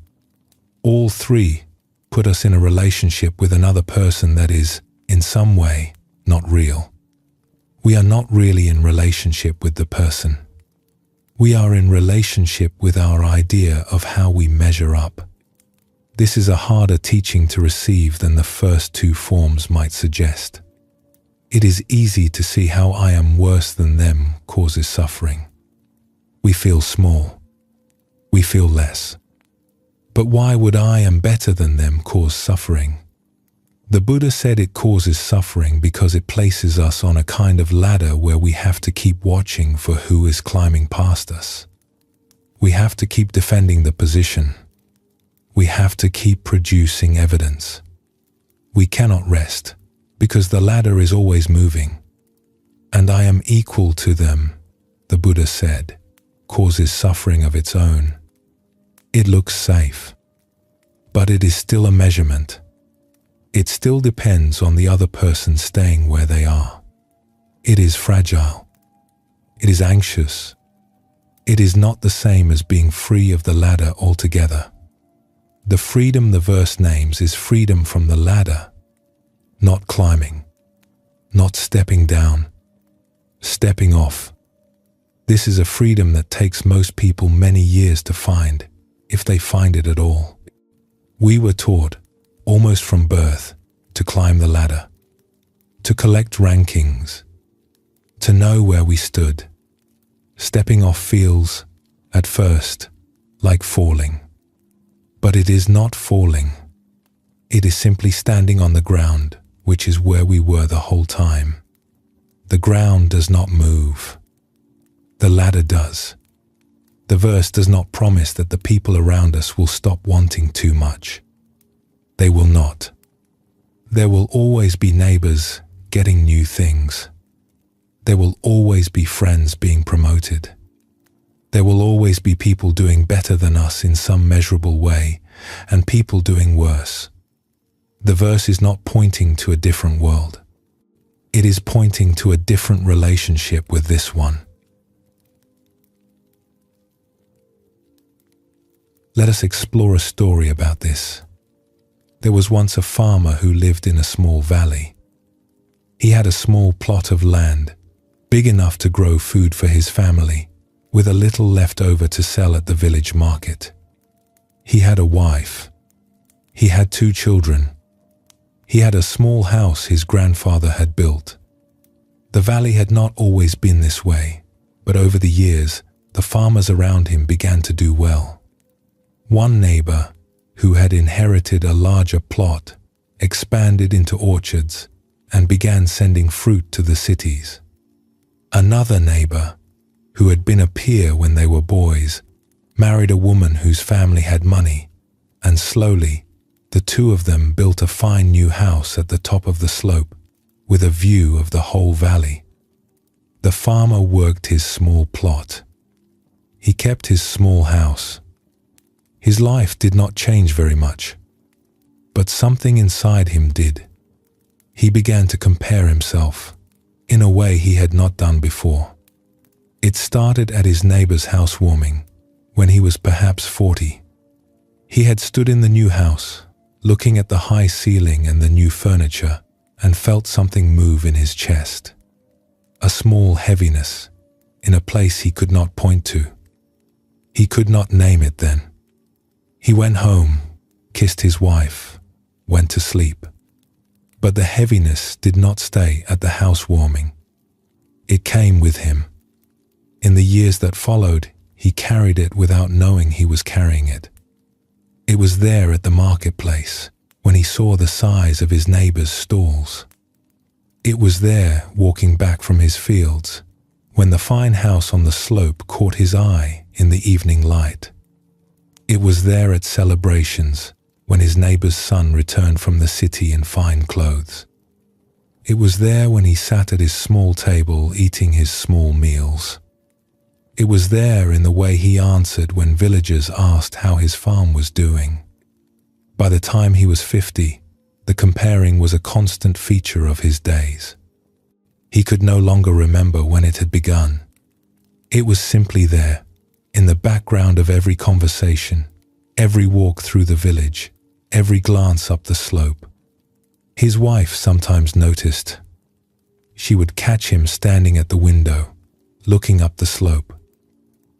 All 3 put us in a relationship with another person that is, in some way, not real. We are not really in relationship with the person. We are in relationship with our idea of how we measure up. This is a harder teaching to receive than the first 2 forms might suggest. It is easy to see how I am worse than them causes suffering. We feel small. We feel less. But why would I am better than them cause suffering? The Buddha said it causes suffering because it places us on a kind of ladder where we have to keep watching for who is climbing past us. We have to keep defending the position. We have to keep producing evidence. We cannot rest because the ladder is always moving. And I am equal to them, the Buddha said, causes suffering of its own. It looks safe, but it is still a measurement. It still depends on the other person staying where they are. It is fragile. It is anxious. It is not the same as being free of the ladder altogether. The freedom the verse names is freedom from the ladder, not climbing, not stepping down, stepping off. This is a freedom that takes most people many years to find, if they find it at all. We were taught, almost from birth, to climb the ladder, to collect rankings, to know where we stood. Stepping off feels, at first, like falling. But it is not falling. It is simply standing on the ground, which is where we were the whole time. The ground does not move. The ladder does. The verse does not promise that the people around us will stop wanting too much. They will not. There will always be neighbors getting new things. There will always be friends being promoted. There will always be people doing better than us in some measurable way, and people doing worse. The verse is not pointing to a different world. It is pointing to a different relationship with this one. Let us explore a story about this. There was once a farmer who lived in a small valley. He had a small plot of land, big enough to grow food for his family, with a little left over to sell at the village market. He had a wife. He had 2 children. He had a small house his grandfather had built. The valley had not always been this way, but over the years, the farmers around him began to do well. One neighbor, who had inherited a larger plot, expanded into orchards and began sending fruit to the cities. Another neighbor, who had been a peer when they were boys, married a woman whose family had money, and slowly, the 2 of them built a fine new house at the top of the slope, with a view of the whole valley. The farmer worked his small plot. He kept his small house. His life did not change very much, but something inside him did. He began to compare himself in a way he had not done before. It started at his neighbor's housewarming, when he was perhaps 40. He had stood in the new house, looking at the high ceiling and the new furniture, and felt something move in his chest. A small heaviness, in a place he could not point to. He could not name it then. He went home, kissed his wife, went to sleep. But the heaviness did not stay at the housewarming. It came with him. In the years that followed, he carried it without knowing he was carrying it. It was there at the marketplace, when he saw the size of his neighbor's stalls. It was there, walking back from his fields, when the fine house on the slope caught his eye in the evening light. It was there at celebrations, when his neighbor's son returned from the city in fine clothes. It was there when he sat at his small table eating his small meals. It was there in the way he answered when villagers asked how his farm was doing. By the time he was 50, the comparing was a constant feature of his days. He could no longer remember when it had begun. It was simply there, in the background of every conversation, every walk through the village, every glance up the slope. His wife sometimes noticed. She would catch him standing at the window, looking up the slope.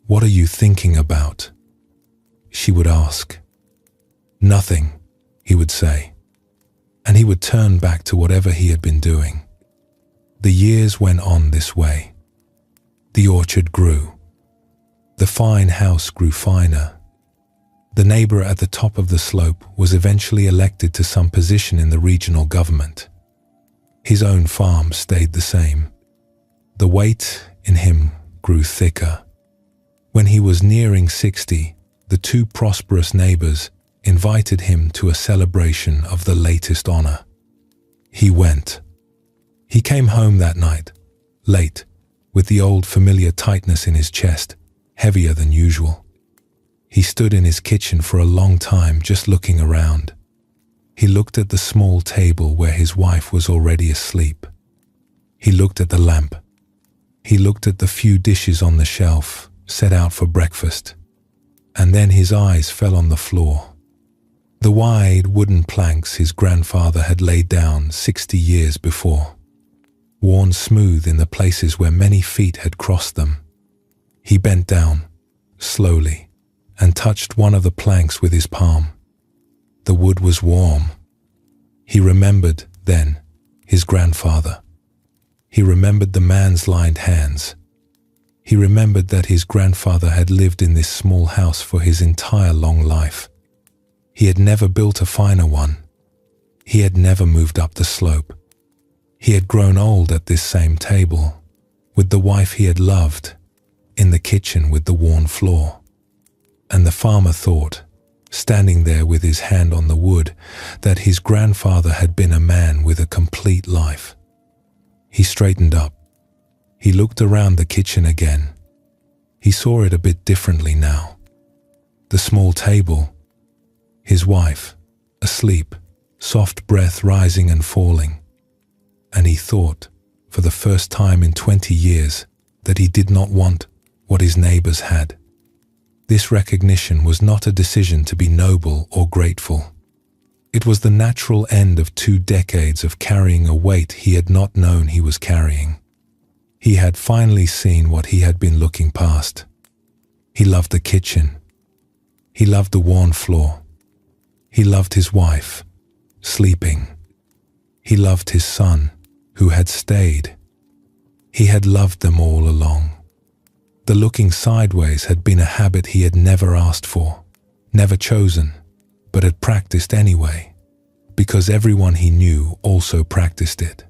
"What are you thinking about?" she would ask. "Nothing," he would say, and he would turn back to whatever he had been doing. The years went on this way. The orchard grew. The fine house grew finer. The neighbor at the top of the slope was eventually elected to some position in the regional government. His own farm stayed the same. The weight in him grew thicker. When he was nearing 60, the 2 prosperous neighbors invited him to a celebration of the latest honor. He went. He came home that night, late, with the old familiar tightness in his chest, heavier than usual. He stood in his kitchen for a long time just looking around. He looked at the small table where his wife was already asleep. He looked at the lamp. He looked at the few dishes on the shelf, set out for breakfast. And then his eyes fell on the floor. The wide wooden planks his grandfather had laid down 60 years before, worn smooth in the places where many feet had crossed them. He bent down, slowly, and touched one of the planks with his palm. The wood was warm. He remembered, then, his grandfather. He remembered the man's lined hands. He remembered that his grandfather had lived in this small house for his entire long life. He had never built a finer one. He had never moved up the slope. He had grown old at this same table, with the wife he had loved, in the kitchen with the worn floor. And the farmer thought, standing there with his hand on the wood, that his grandfather had been a man with a complete life. He straightened up. He looked around the kitchen again. He saw it a bit differently now. The small table, his wife, asleep, soft breath rising and falling. And he thought, for the first time in 20 years, that he did not want what his neighbors had. This recognition was not a decision to be noble or grateful. It was the natural end of 2 decades of carrying a weight he had not known he was carrying. He had finally seen what he had been looking past. He loved the kitchen. He loved the worn floor. He loved his wife, sleeping. He loved his son, who had stayed. He had loved them all along. The looking sideways had been a habit he had never asked for, never chosen, but had practiced anyway, because everyone he knew also practiced it.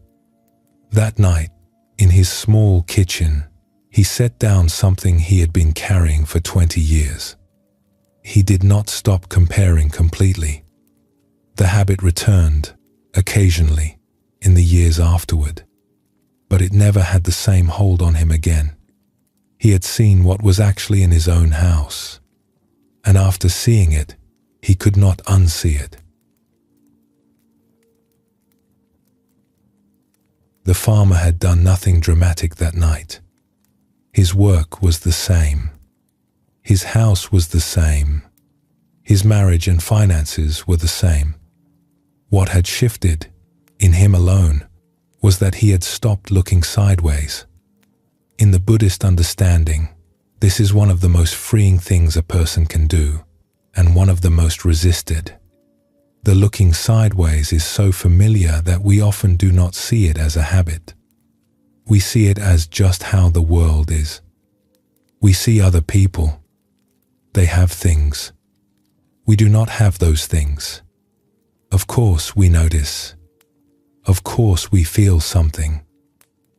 That night, in his small kitchen, he set down something he had been carrying for 20 years. He did not stop comparing completely. The habit returned, occasionally, in the years afterward, but it never had the same hold on him again. He had seen what was actually in his own house, and after seeing it, he could not unsee it. The farmer had done nothing dramatic that night. His work was the same. His house was the same. His marriage and finances were the same. What had shifted, in him alone, was that he had stopped looking sideways. In the Buddhist understanding, this is one of the most freeing things a person can do, and one of the most resisted. The looking sideways is so familiar that we often do not see it as a habit. We see it as just how the world is. We see other people. They have things. We do not have those things. Of course we notice. Of course we feel something.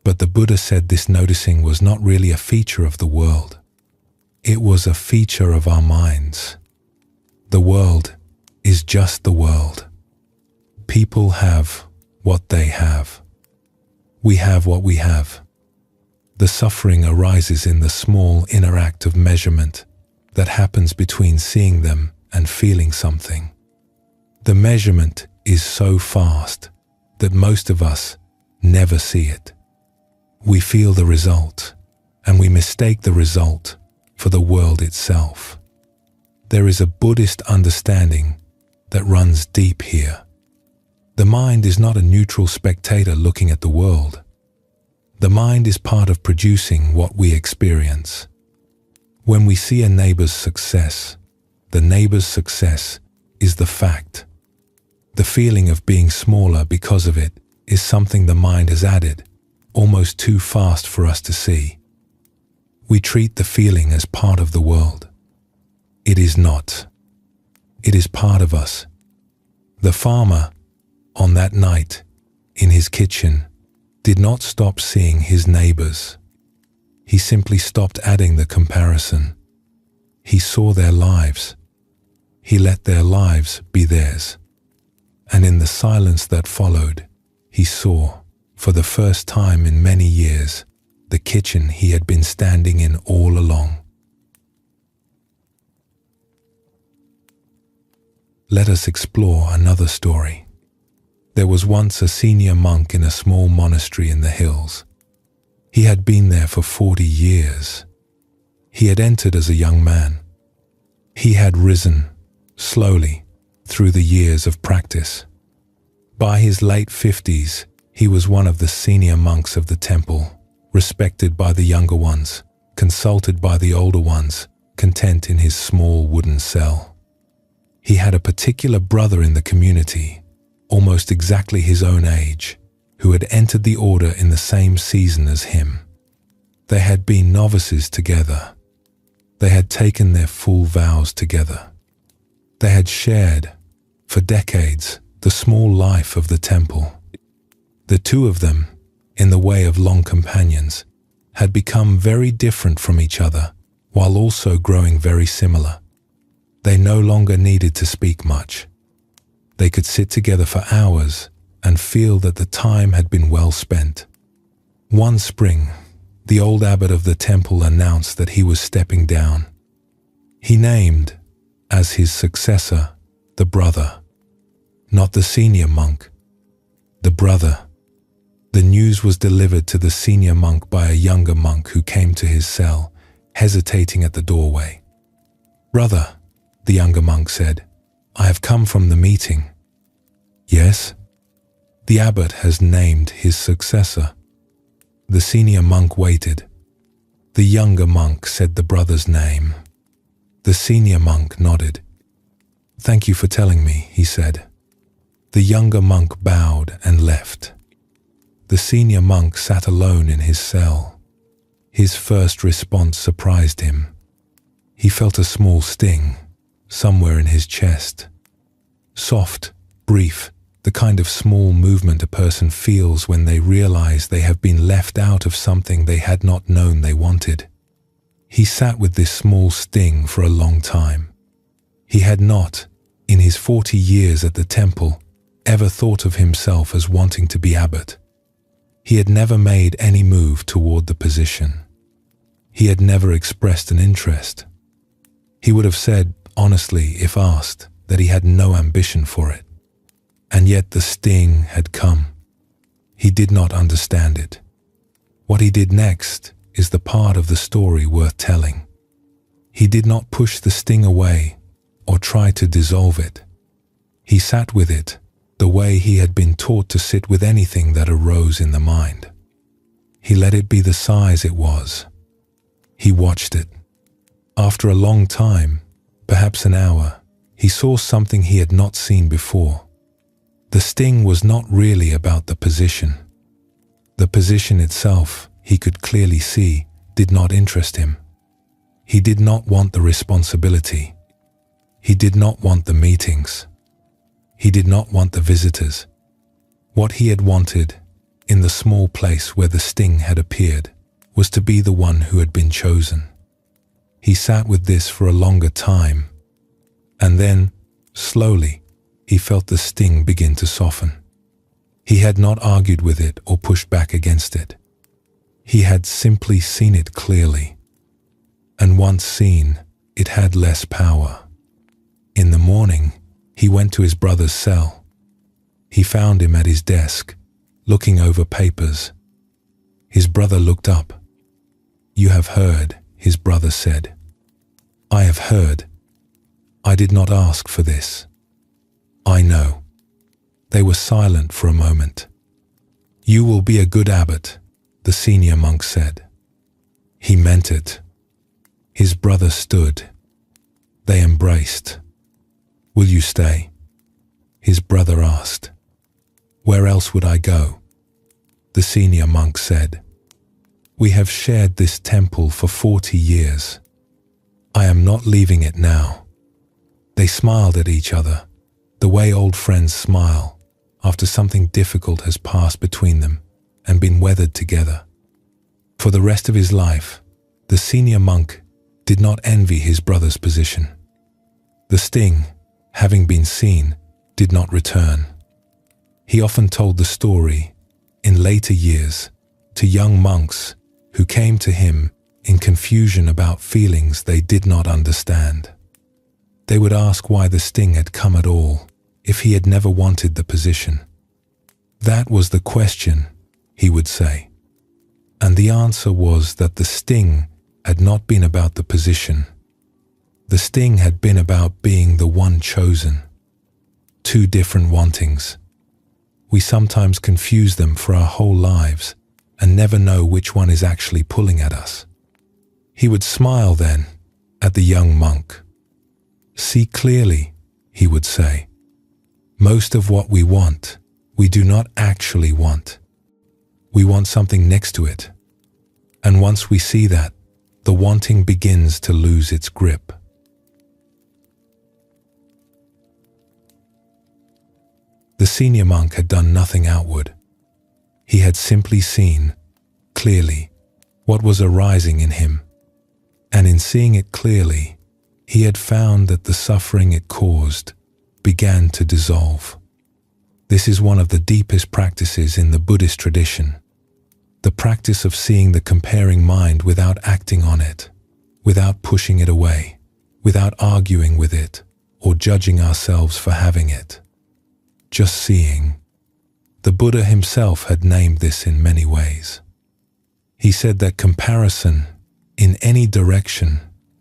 But the Buddha said this noticing was not really a feature of the world. It was a feature of our minds. The world is just the world. People have what they have. We have what we have. The suffering arises in the small inner act of measurement that happens between seeing them and feeling something. The measurement is so fast that most of us never see it. We feel the result, and we mistake the result for the world itself. There is a Buddhist understanding that runs deep here. The mind is not a neutral spectator looking at the world. The mind is part of producing what we experience. When we see a neighbor's success, the neighbor's success is the fact. The feeling of being smaller because of it is something the mind has added, almost too fast for us to see. We treat the feeling as part of the world. It is not. It is part of us. The farmer, on that night, in his kitchen, did not stop seeing his neighbors. He simply stopped adding the comparison. He saw their lives. He let their lives be theirs. And in the silence that followed, he saw, for the first time in many years, the kitchen he had been standing in all along. Let us explore another story. There was once a senior monk in a small monastery in the hills. He had been there for 40 years. He had entered as a young man. He had risen, slowly, through the years of practice. By his late 50s, he was one of the senior monks of the temple, respected by the younger ones, consulted by the older ones, content in his small wooden cell. He had a particular brother in the community, almost exactly his own age, who had entered the order in the same season as him. They had been novices together. They had taken their full vows together. They had shared, for decades, the small life of the temple. The two of them, in the way of long companions, had become very different from each other, while also growing very similar. They no longer needed to speak much. They could sit together for hours and feel that the time had been well spent. One spring, the old abbot of the temple announced that he was stepping down. He named, as his successor, the brother, not the senior monk, the brother. The news was delivered to the senior monk by a younger monk who came to his cell, hesitating at the doorway. "Brother," the younger monk said, "I have come from the meeting." "Yes?" "The abbot has named his successor." The senior monk waited. The younger monk said the brother's name. The senior monk nodded. "Thank you for telling me," he said. The younger monk bowed and left. The senior monk sat alone in his cell. His first response surprised him. He felt a small sting, somewhere in his chest. Soft, brief, the kind of small movement a person feels when they realize they have been left out of something they had not known they wanted. He sat with this small sting for a long time. He had not, in his 40 years at the temple, ever thought of himself as wanting to be abbot. He had never made any move toward the position. He had never expressed an interest. He would have said, honestly, if asked, that he had no ambition for it. And yet the sting had come. He did not understand it. What he did next is the part of the story worth telling. He did not push the sting away or try to dissolve it. He sat with it the way he had been taught to sit with anything that arose in the mind. He let it be the size it was. He watched it. After a long time, perhaps an hour, he saw something he had not seen before. The sting was not really about the position. The position itself, he could clearly see, did not interest him. He did not want the responsibility. He did not want the meetings. He did not want the visitors. What he had wanted, in the small place where the sting had appeared, was to be the one who had been chosen. He sat with this for a longer time, and then, slowly, he felt the sting begin to soften. He had not argued with it or pushed back against it. He had simply seen it clearly. And once seen, it had less power. In the morning, he went to his brother's cell. He found him at his desk, looking over papers. His brother looked up. "You have heard," his brother said. "I have heard. I did not ask for this. I know." They were silent for a moment. "You will be a good abbot," the senior monk said. He meant it. His brother stood. They embraced. "Will you stay?" his brother asked. "Where else would I go?" the senior monk said. "We have shared this temple for 40 years. I am not leaving it now." They smiled at each other, the way old friends smile after something difficult has passed between them and been weathered together. For the rest of his life, the senior monk did not envy his brother's position. The sting, having been seen, did not return. He often told the story, in later years, to young monks who came to him in confusion about feelings they did not understand. They would ask why the sting had come at all, if he had never wanted the position. "That was the question," he would say. And the answer was that the sting had not been about the position. The sting had been about being the one chosen. Two different wantings. We sometimes confuse them for our whole lives and never know which one is actually pulling at us. He would smile then at the young monk. "See clearly," he would say. "Most of what we want, we do not actually want. We want something next to it. And once we see that, the wanting begins to lose its grip." The senior monk had done nothing outward. He had simply seen, clearly, what was arising in him. And in seeing it clearly, he had found that the suffering it caused began to dissolve. This is one of the deepest practices in the Buddhist tradition. the practice of seeing the comparing mind without acting on it, without pushing it away, without arguing with it or judging ourselves for having it. Just seeing. The Buddha himself had named this in many ways. He said that comparison in any direction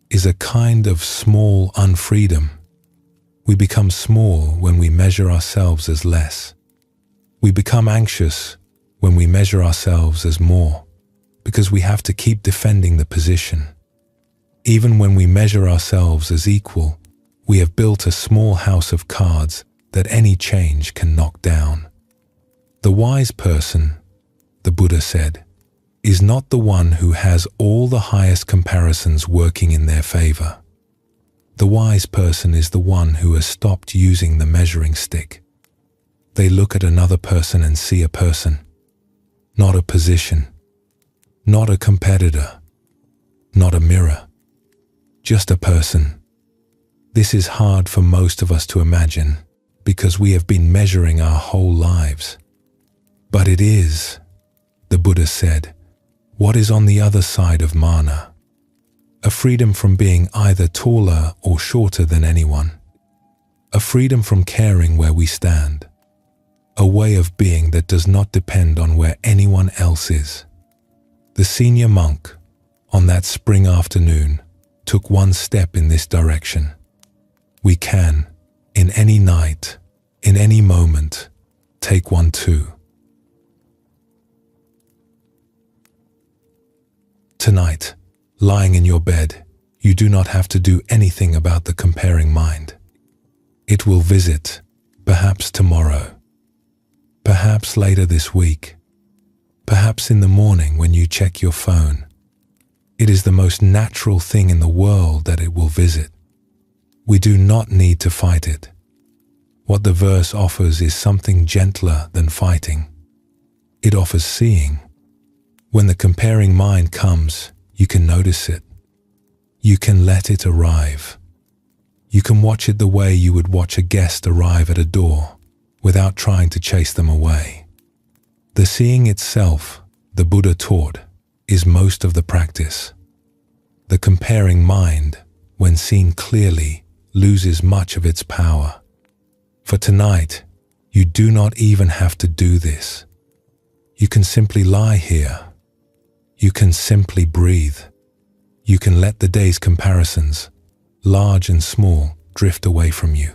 is a kind of small unfreedom. We become small when we measure ourselves as less. We become anxious when we measure ourselves as more, because we have to keep defending the position. Even when we measure ourselves as equal, we have built a small house of cards that any change can knock down. The wise person, the Buddha said, is not the one who has all the highest comparisons working in their favor. The wise person is the one who has stopped using the measuring stick. They look at another person and see a person, not a position, not a competitor, not a mirror, just a person. This is hard for most of us to imagine because we have been measuring our whole lives. But it is, the Buddha said, what is on the other side of mana. A freedom from being either taller or shorter than anyone. A freedom from caring where we stand. A way of being that does not depend on where anyone else is. The senior monk, on that spring afternoon, took one step in this direction. We can, in any night, in any moment, take one too. Tonight, lying in your bed, you do not have to do anything about the comparing mind. It will visit, perhaps tomorrow, perhaps later this week, perhaps in the morning when you check your phone. It is the most natural thing in the world that it will visit. We do not need to fight it. What the verse offers is something gentler than fighting. It offers seeing. When the comparing mind comes, you can notice it. You can let it arrive. You can watch it the way you would watch a guest arrive at a door, without trying to chase them away. The seeing itself, the Buddha taught, is most of the practice. The comparing mind, when seen clearly, loses much of its power. For tonight, you do not even have to do this. You can simply lie here. You can simply breathe. You can let the day's comparisons, large and small, drift away from you.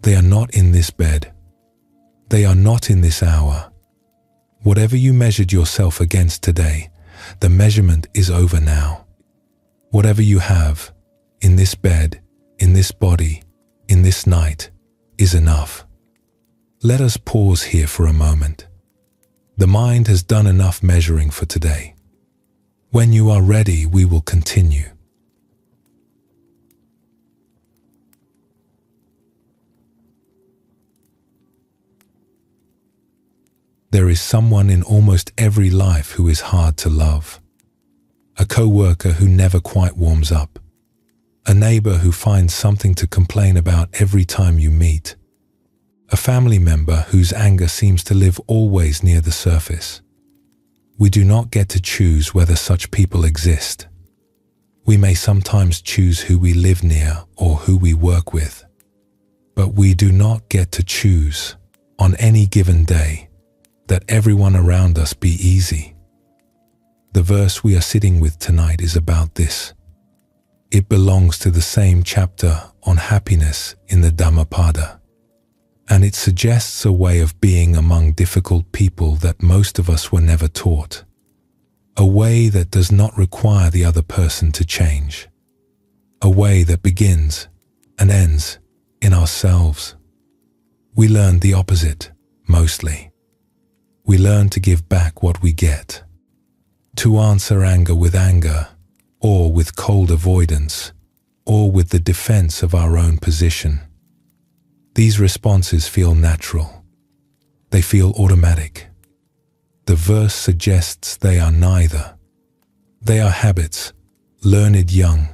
They are not in this bed. They are not in this hour. Whatever you measured yourself against today, the measurement is over now. Whatever you have, in this bed, in this body, in this night, is enough. Let us pause here for a moment. The mind has done enough measuring for today. When you are ready, we will continue. There is someone in almost every life who is hard to love. A co-worker who never quite warms up. A neighbor who finds something to complain about every time you meet. A family member whose anger seems to live always near the surface. We do not get to choose whether such people exist. We may sometimes choose who we live near or who we work with. But we do not get to choose, on any given day, that everyone around us be easy. The verse we are sitting with tonight is about this. It belongs to the same chapter on happiness in the Dhammapada, and it suggests a way of being among difficult people that most of us were never taught. A way that does not require the other person to change. A way that begins and ends in ourselves. We learn the opposite, mostly. We learn to give back what we get. To answer anger with anger, or with cold avoidance, or with the defense of our own position. These responses feel natural. They feel automatic. The verse suggests they are neither. They are habits, learned young,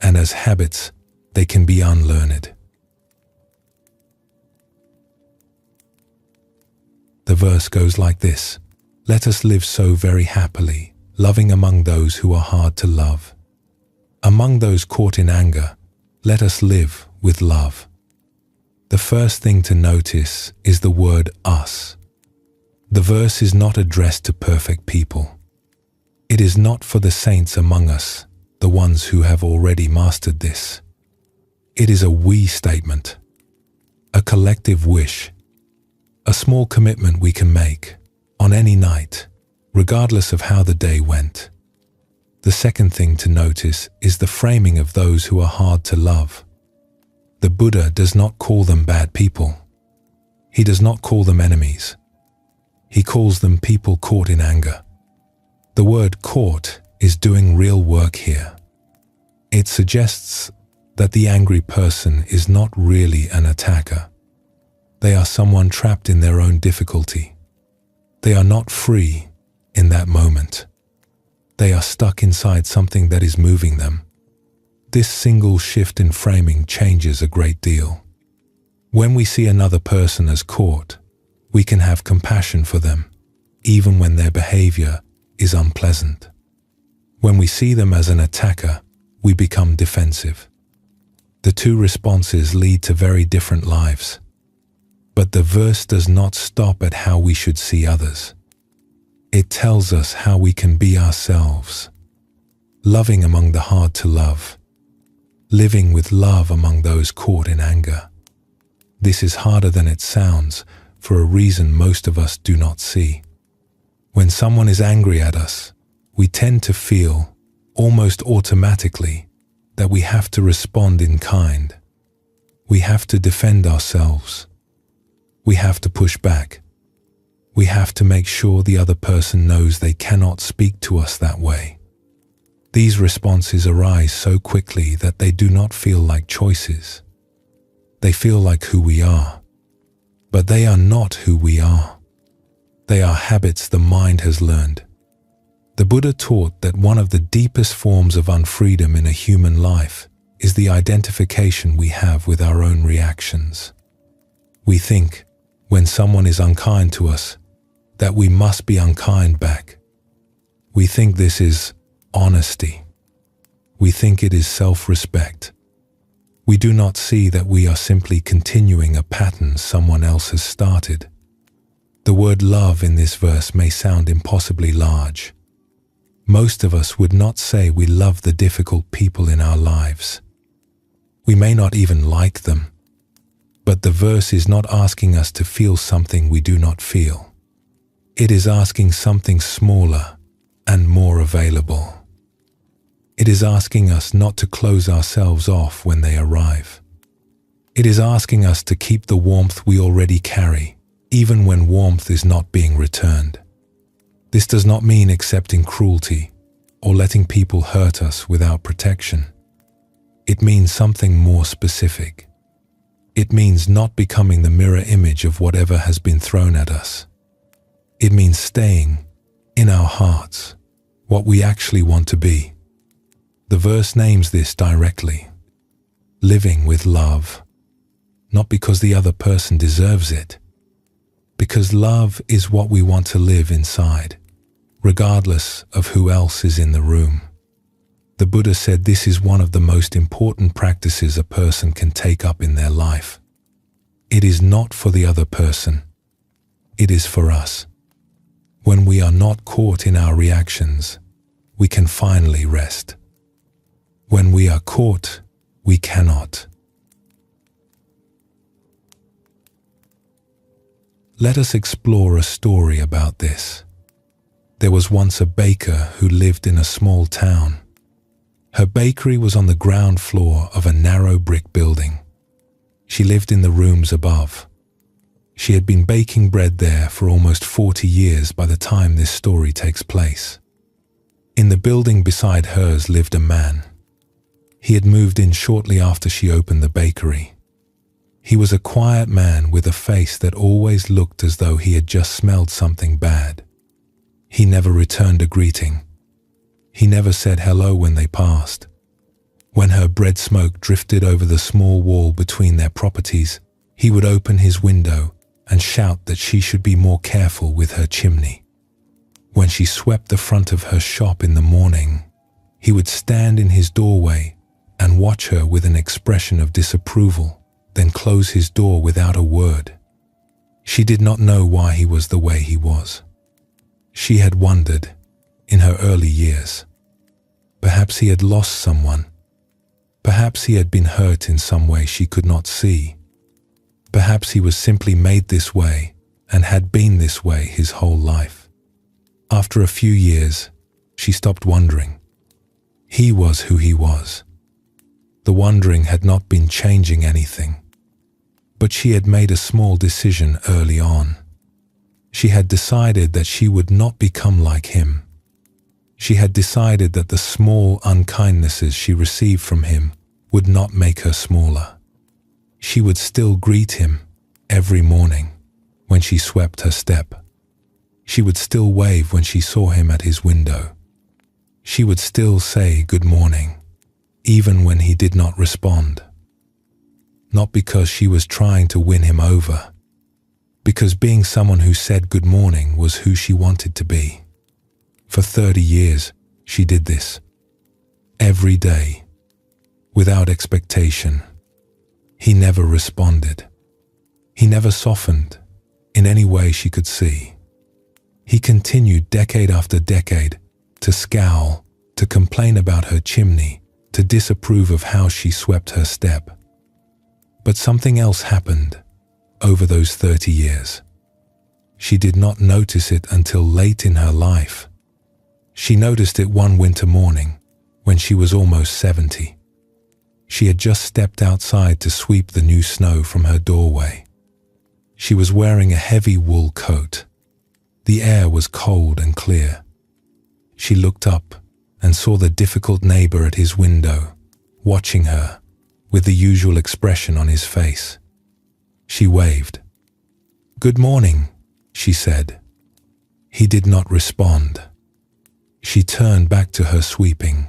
and as habits, they can be unlearned. The verse goes like this. Let us live so very happily, loving among those who are hard to love. Among those caught in anger, let us live with love. The first thing to notice is the word us. The verse is not addressed to perfect people. It is not for the saints among us, the ones who have already mastered this. It is a we statement, a collective wish, a small commitment we can make on any night, regardless of how the day went. The second thing to notice is the framing of those who are hard to love. The Buddha does not call them bad people. He does not call them enemies. He calls them people caught in anger. The word caught is doing real work here. It suggests that the angry person is not really an attacker. They are someone trapped in their own difficulty. They are not free in that moment. They are stuck inside something that is moving them. This single shift in framing changes a great deal. When we see another person as caught, we can have compassion for them, even when their behavior is unpleasant. When we see them as an attacker, we become defensive. The two responses lead to very different lives. But the verse does not stop at how we should see others. It tells us how we can be ourselves, loving among the hard to love, living with love among those caught in anger. This is harder than it sounds for a reason most of us do not see. When someone is angry at us, we tend to feel, almost automatically, that we have to respond in kind. We have to defend ourselves. We have to push back. We have to make sure the other person knows they cannot speak to us that way. These responses arise so quickly that they do not feel like choices. They feel like who we are. But they are not who we are. They are habits the mind has learned. The Buddha taught that one of the deepest forms of unfreedom in a human life is the identification we have with our own reactions. We think, when someone is unkind to us, that we must be unkind back. We think this is honesty. We think it is self-respect. We do not see that we are simply continuing a pattern someone else has started. The word love in this verse may sound impossibly large. Most of us would not say we love the difficult people in our lives. We may not even like them. But the verse is not asking us to feel something we do not feel. It is asking something smaller and more available. It is asking us not to close ourselves off when they arrive. It is asking us to keep the warmth we already carry, even when warmth is not being returned. This does not mean accepting cruelty or letting people hurt us without protection. It means something more specific. It means not becoming the mirror image of whatever has been thrown at us. It means staying in our hearts what we actually want to be. The verse names this directly. Living with love, not because the other person deserves it, because love is what we want to live inside, regardless of who else is in the room. The Buddha said this is one of the most important practices a person can take up in their life. It is not for the other person. It is for us. When we are not caught in our reactions, we can finally rest. When we are caught, we cannot. Let us explore a story about this. There was once a baker who lived in a small town. Her bakery was on the ground floor of a narrow brick building. She lived in the rooms above. She had been baking bread there for almost 40 years by the time this story takes place. In the building beside hers lived a man. He had moved in shortly after she opened the bakery. He was a quiet man with a face that always looked as though he had just smelled something bad. He never returned a greeting. He never said hello when they passed. When her bread smoke drifted over the small wall between their properties, he would open his window and shout that she should be more careful with her chimney. When she swept the front of her shop in the morning, he would stand in his doorway and watch her with an expression of disapproval, then close his door without a word. She did not know why he was the way he was. She had wondered, in her early years. Perhaps he had lost someone. Perhaps he had been hurt in some way she could not see. Perhaps he was simply made this way and had been this way his whole life. After a few years, she stopped wondering. He was who he was. The wondering had not been changing anything. But she had made a small decision early on. She had decided that she would not become like him. She had decided that the small unkindnesses she received from him would not make her smaller. She would still greet him every morning when she swept her step. She would still wave when she saw him at his window. She would still say good morning, even when he did not respond. Not because she was trying to win him over, because being someone who said good morning was who she wanted to be. For 30 years, she did this. Every day, without expectation. He never responded. He never softened in any way she could see. He continued decade after decade to scowl, to complain about her chimney, to disapprove of how she swept her step. But something else happened over those 30 years. She did not notice it until late in her life. She noticed it one winter morning when she was almost 70. She had just stepped outside to sweep the new snow from her doorway. She was wearing a heavy wool coat. The air was cold and clear. She looked up and saw the difficult neighbor at his window, watching her with the usual expression on his face. She waved. "Good morning," she said. He did not respond. She turned back to her sweeping,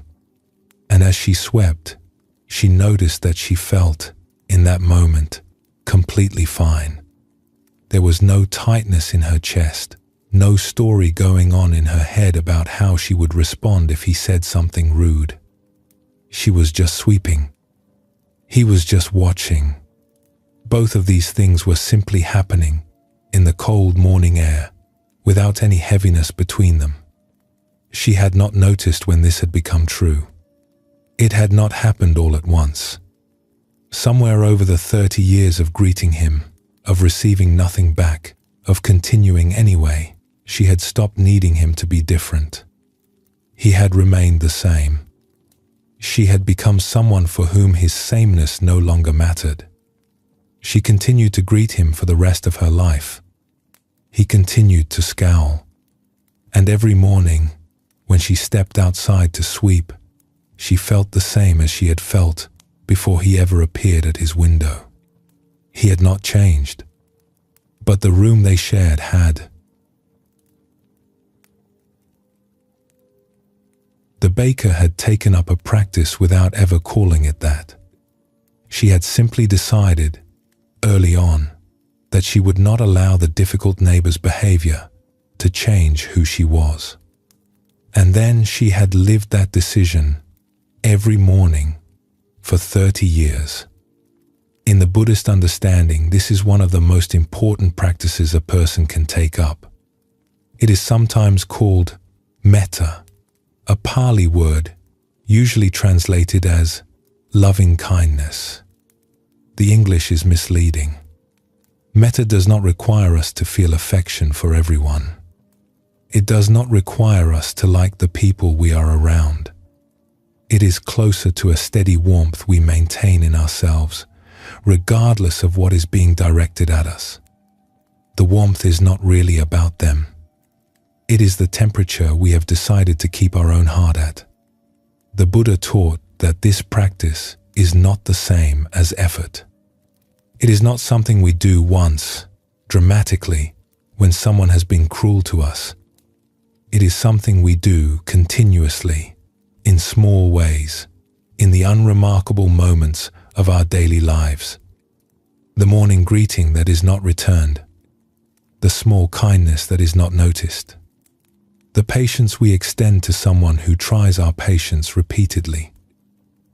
and as she swept, she noticed that she felt, in that moment, completely fine. There was no tightness in her chest, no story going on in her head about how she would respond if he said something rude. She was just sweeping. He was just watching. Both of these things were simply happening in the cold morning air, without any heaviness between them. She had not noticed when this had become true. It had not happened all at once. Somewhere over the 30 years of greeting him, of receiving nothing back, of continuing anyway, she had stopped needing him to be different. He had remained the same. She had become someone for whom his sameness no longer mattered. She continued to greet him for the rest of her life. He continued to scowl. And every morning, when she stepped outside to sweep, she felt the same as she had felt before he ever appeared at his window. He had not changed, but the room they shared had. The baker had taken up a practice without ever calling it that. She had simply decided, early on, that she would not allow the difficult neighbor's behavior to change who she was. And then she had lived that decision every morning for 30 years. In the Buddhist understanding, this is one of the most important practices a person can take up. It is sometimes called metta, a Pali word usually translated as loving kindness. The English is misleading. Metta does not require us to feel affection for everyone. It does not require us to like the people we are around. It is closer to a steady warmth we maintain in ourselves, regardless of what is being directed at us. The warmth is not really about them. It is the temperature we have decided to keep our own heart at. The Buddha taught that this practice is not the same as effort. It is not something we do once, dramatically, when someone has been cruel to us. It is something we do continuously, in small ways, in the unremarkable moments of our daily lives. The morning greeting that is not returned, the small kindness that is not noticed, the patience we extend to someone who tries our patience repeatedly.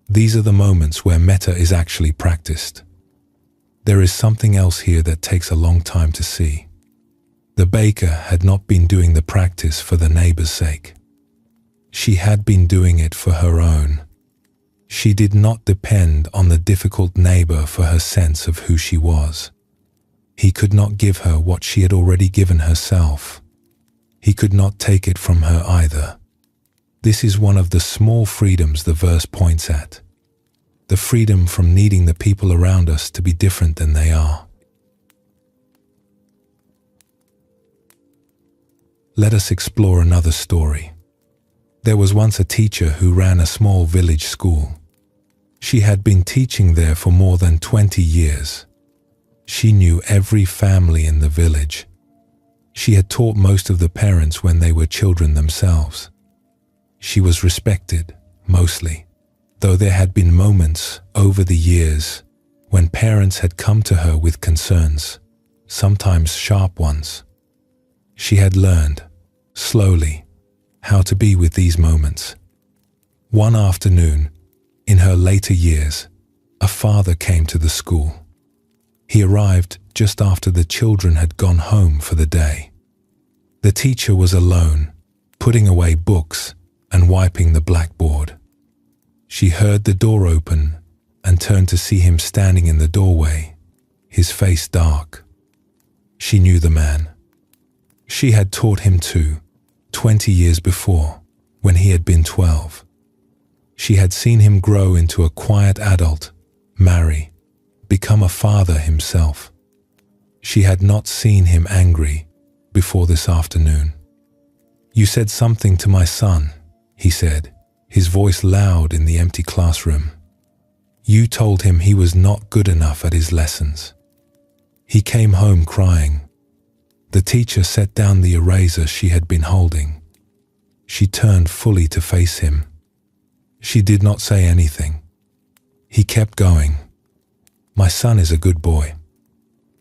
These are the moments where metta is actually practiced. There is something else here that takes a long time to see. The baker had not been doing the practice for the neighbor's sake. She had been doing it for her own. She did not depend on the difficult neighbor for her sense of who she was. He could not give her what she had already given herself. He could not take it from her either. This is one of the small freedoms the verse points at. The freedom from needing the people around us to be different than they are. Let us explore another story. There was once a teacher who ran a small village school. She had been teaching there for more than 20 years. She knew every family in the village. She had taught most of the parents when they were children themselves. She was respected, mostly, though there had been moments over the years when parents had come to her with concerns, sometimes sharp ones. She had learned, slowly, how to be with these moments. One afternoon, in her later years, a father came to the school. He arrived just after the children had gone home for the day. The teacher was alone, putting away books and wiping the blackboard. She heard the door open and turned to see him standing in the doorway, his face dark. She knew the man. She had taught him too, 20 years before, when he had been 12. She had seen him grow into a quiet adult, marry, become a father himself. She had not seen him angry before this afternoon. "You said something to my son," he said, his voice loud in the empty classroom. "You told him he was not good enough at his lessons. He came home crying." The teacher set down the eraser she had been holding. She turned fully to face him. She did not say anything. He kept going. "My son is a good boy.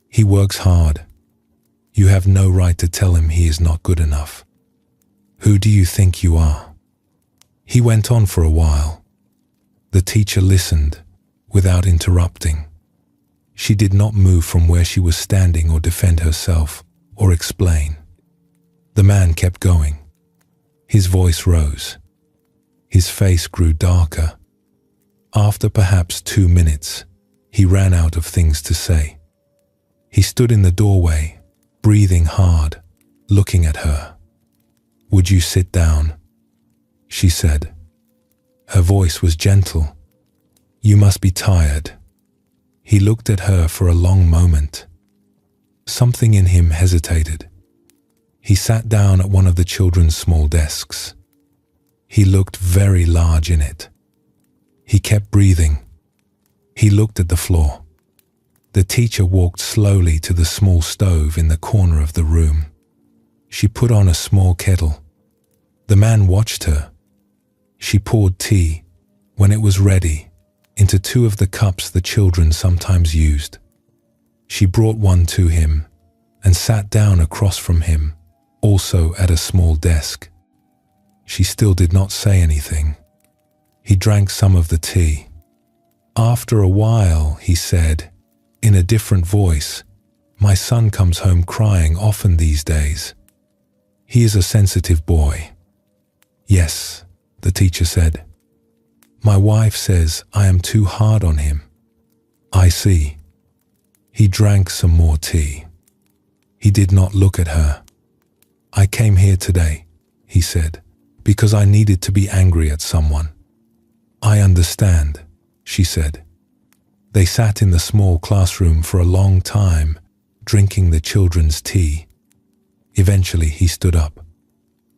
He works hard. You have no right to tell him he is not good enough. Who do you think you are?" He went on for a while. The teacher listened, without interrupting. She did not move from where she was standing or defend herself or explain. The man kept going. His voice rose. His face grew darker. After perhaps 2 minutes, he ran out of things to say. He stood in the doorway, breathing hard, looking at her. "Would you sit down?" she said. Her voice was gentle. "You must be tired." He looked at her for a long moment. Something in him hesitated. He sat down at one of the children's small desks. He looked very large in it. He kept breathing. He looked at the floor. The teacher walked slowly to the small stove in the corner of the room. She put on a small kettle. The man watched her. She poured tea, when it was ready, into 2 of the cups the children sometimes used. She brought one to him and sat down across from him, also at a small desk. She still did not say anything. He drank some of the tea. After a while, he said, in a different voice, "My son comes home crying often these days. He is a sensitive boy." "Yes," the teacher said. "My wife says I am too hard on him." "I see." He drank some more tea. He did not look at her. "I came here today," he said, "because I needed to be angry at someone." "I understand," she said. They sat in the small classroom for a long time, drinking the children's tea. Eventually he stood up.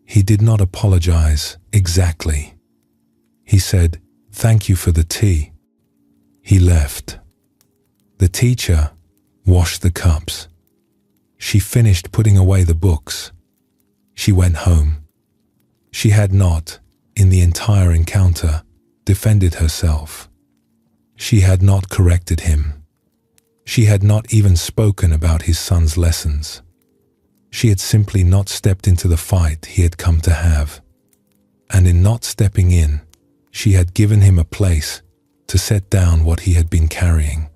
He did not apologize exactly. He said, "Thank you for the tea." He left. The teacher washed the cups. She finished putting away the books. She went home. She had not, in the entire encounter, defended herself. She had not corrected him. She had not even spoken about his son's lessons. She had simply not stepped into the fight he had come to have. And in not stepping in, she had given him a place to set down what he had been carrying.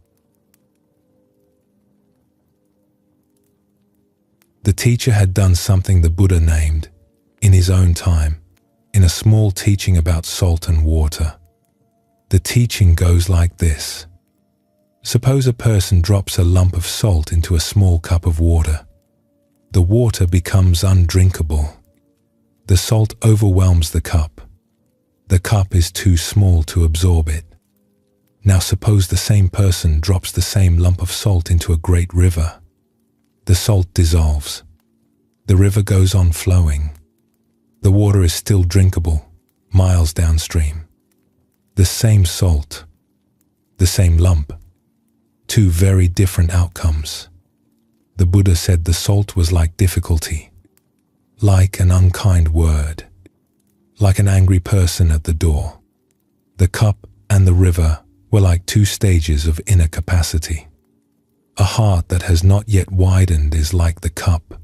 The teacher had done something the Buddha named, in his own time, in a small teaching about salt and water. The teaching goes like this. Suppose a person drops a lump of salt into a small cup of water. The water becomes undrinkable. The salt overwhelms the cup. The cup is too small to absorb it. Now suppose the same person drops the same lump of salt into a great river. The salt dissolves. The river goes on flowing. The water is still drinkable, miles downstream. The same salt, the same lump, two very different outcomes. The Buddha said the salt was like difficulty, like an unkind word, like an angry person at the door. The cup and the river were like two stages of inner capacity. A heart that has not yet widened is like the cup.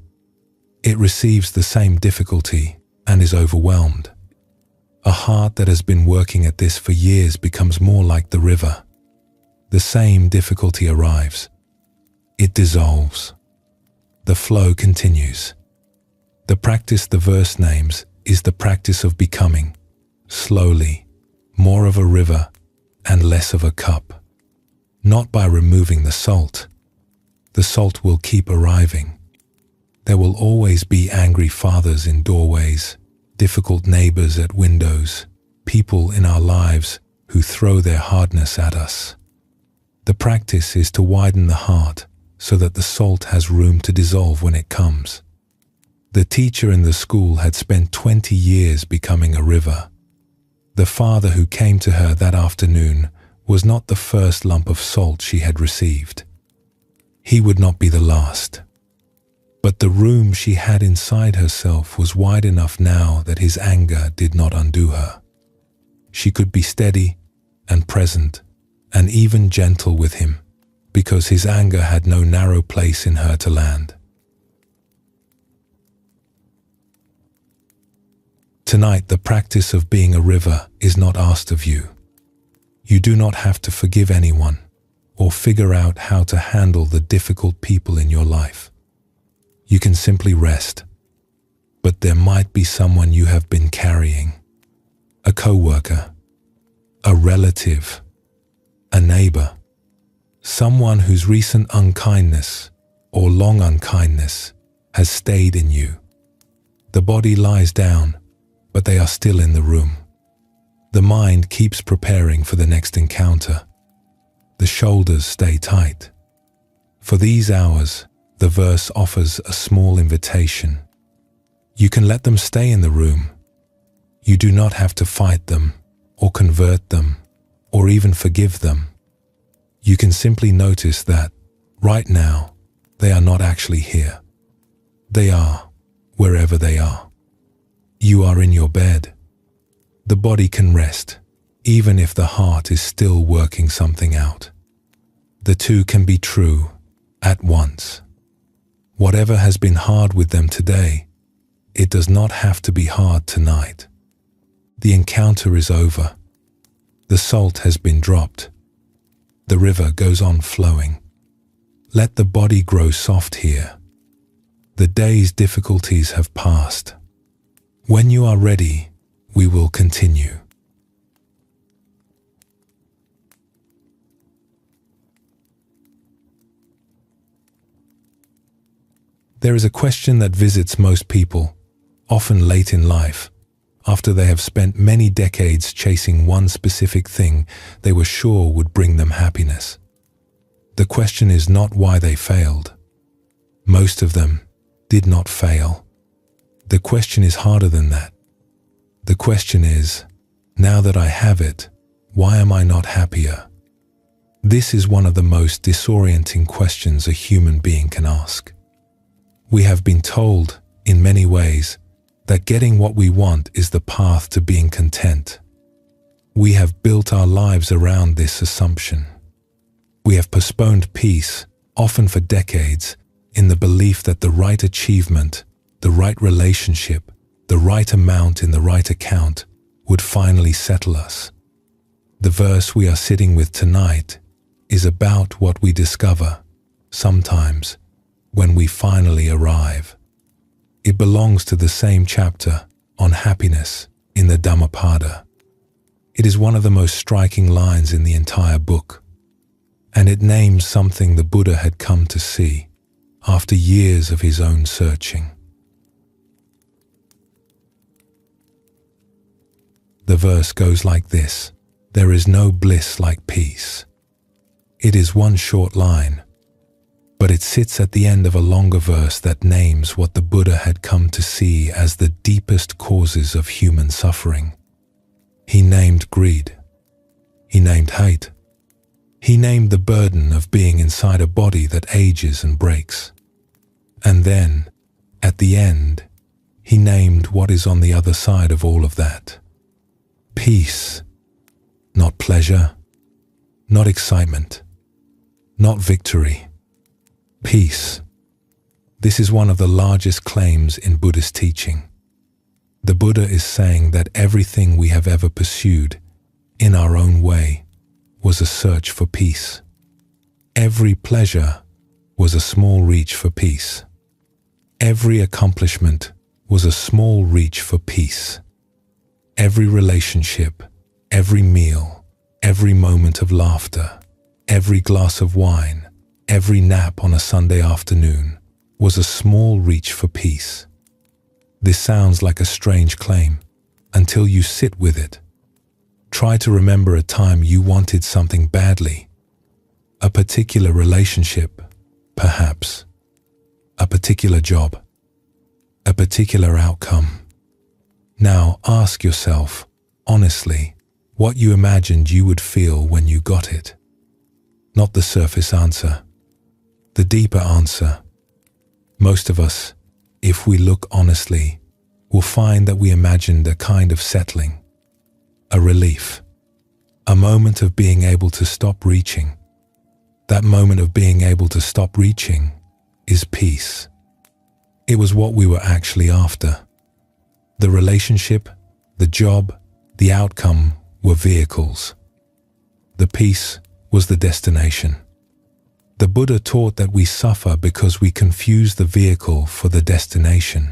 It receives the same difficulty and is overwhelmed. A heart that has been working at this for years becomes more like the river. The same difficulty arrives. It dissolves. The flow continues. The practice the verse names is the practice of becoming, slowly, more of a river and less of a cup. Not by removing the salt. The salt will keep arriving. There will always be angry fathers in doorways, difficult neighbors at windows, people in our lives who throw their hardness at us. The practice is to widen the heart so that the salt has room to dissolve when it comes. The teacher in the school had spent 20 years becoming a river. The father who came to her that afternoon was not the first lump of salt she had received. He would not be the last. But the room she had inside herself was wide enough now that his anger did not undo her. She could be steady and present and even gentle with him because his anger had no narrow place in her to land. Tonight, the practice of being a river is not asked of you. You do not have to forgive anyone or figure out how to handle the difficult people in your life. You can simply rest. But there might be someone you have been carrying. A coworker, a relative, a neighbor, someone whose recent unkindness or long unkindness has stayed in you. The body lies down, but they are still in the room. The mind keeps preparing for the next encounter. The shoulders stay tight. For these hours, the verse offers a small invitation. You can let them stay in the room. You do not have to fight them, or convert them, or even forgive them. You can simply notice that, right now, they are not actually here. They are, wherever they are. You are in your bed. The body can rest, even if the heart is still working something out. The two can be true at once. Whatever has been hard with them today, it does not have to be hard tonight. The encounter is over. The salt has been dropped. The river goes on flowing. Let the body grow soft here. The day's difficulties have passed. When you are ready, we will continue. There is a question that visits most people, often late in life, after they have spent many decades chasing one specific thing they were sure would bring them happiness. The question is not why they failed. Most of them did not fail. The question is harder than that. The question is, now that I have it, why am I not happier? This is one of the most disorienting questions a human being can ask. We have been told, in many ways, that getting what we want is the path to being content. We have built our lives around this assumption. We have postponed peace, often for decades, in the belief that the right achievement, the right relationship, the right amount in the right account would finally settle us. The verse we are sitting with tonight is about what we discover, sometimes, when we finally arrive. It belongs to the same chapter on happiness in the Dhammapada. It is one of the most striking lines in the entire book, and it names something the Buddha had come to see after years of his own searching. The verse goes like this: "There is no bliss like peace." It is one short line, but it sits at the end of a longer verse that names what the Buddha had come to see as the deepest causes of human suffering. He named greed. He named hate. He named the burden of being inside a body that ages and breaks. And then, at the end, he named what is on the other side of all of that. Peace, not pleasure, not excitement, not victory. Peace. This is one of the largest claims in Buddhist teaching. The Buddha is saying that everything we have ever pursued, in our own way, was a search for peace. Every pleasure was a small reach for peace. Every accomplishment was a small reach for peace. Every relationship, every meal, every moment of laughter, every glass of wine, every nap on a Sunday afternoon was a small reach for peace. This sounds like a strange claim until you sit with it. Try to remember a time you wanted something badly. A particular relationship, perhaps. A particular job. A particular outcome. Now ask yourself, honestly, what you imagined you would feel when you got it. Not the surface answer. The deeper answer. Most of us, if we look honestly, will find that we imagined a kind of settling, a relief, a moment of being able to stop reaching. That moment of being able to stop reaching is peace. It was what we were actually after. The relationship, the job, the outcome were vehicles. The peace was the destination. The Buddha taught that we suffer because we confuse the vehicle for the destination.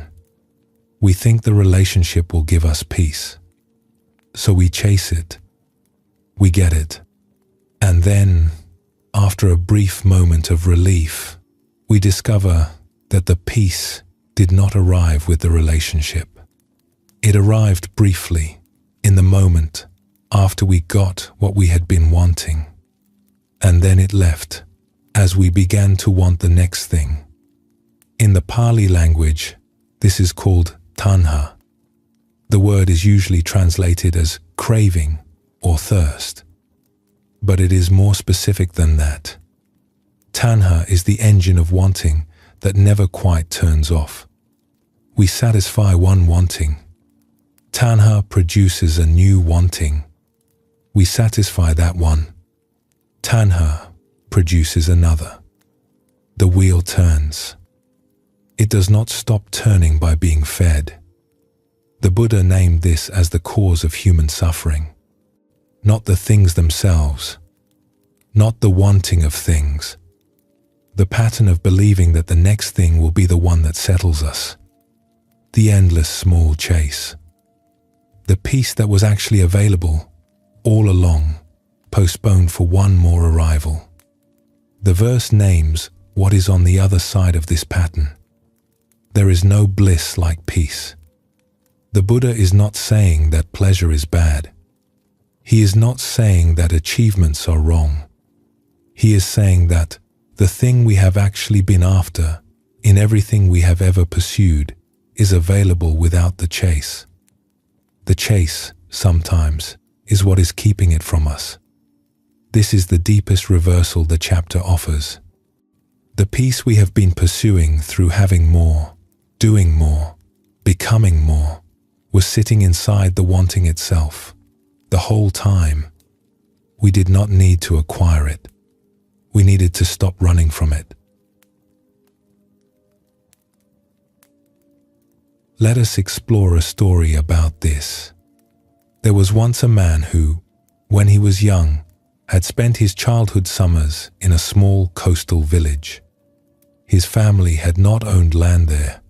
We think the relationship will give us peace. So we chase it. We get it. And then, after a brief moment of relief, we discover that the peace did not arrive with the relationship. It arrived briefly, in the moment, after we got what we had been wanting. And then it left, as we began to want the next thing. In the Pali language, this is called tanha. The word is usually translated as craving or thirst, but it is more specific than that. Tanha is the engine of wanting that never quite turns off. We satisfy one wanting. Tanha produces a new wanting. We satisfy that one. Tanha produces another. The wheel turns. It does not stop turning by being fed. The Buddha named this as the cause of human suffering. Not the things themselves. Not the wanting of things. The pattern of believing that the next thing will be the one that settles us. The endless small chase. The peace that was actually available, all along, postponed for one more arrival. The verse names what is on the other side of this pattern. There is no bliss like peace. The Buddha is not saying that pleasure is bad. He is not saying that achievements are wrong. He is saying that the thing we have actually been after, in everything we have ever pursued, is available without the chase. The chase, sometimes, is what is keeping it from us. This is the deepest reversal the chapter offers. The peace we have been pursuing through having more, doing more, becoming more, was sitting inside the wanting itself, the whole time. We did not need to acquire it. We needed to stop running from it. Let us explore a story about this. There was once a man who, when he was young, had spent his childhood summers in a small coastal village. His family had not owned land there.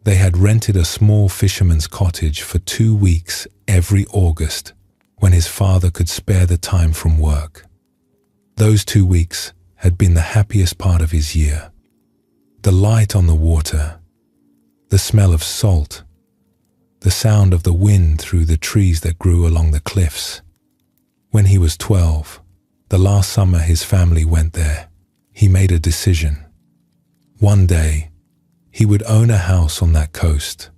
They had rented a small fisherman's cottage for 2 weeks every August, when his father could spare the time from work. Those 2 weeks had been the happiest part of his year. The light on the water, the smell of salt, the sound of the wind through the trees that grew along the cliffs. When he was 12, the last summer his family went there, he made a decision. One day, he would own a house on that coast.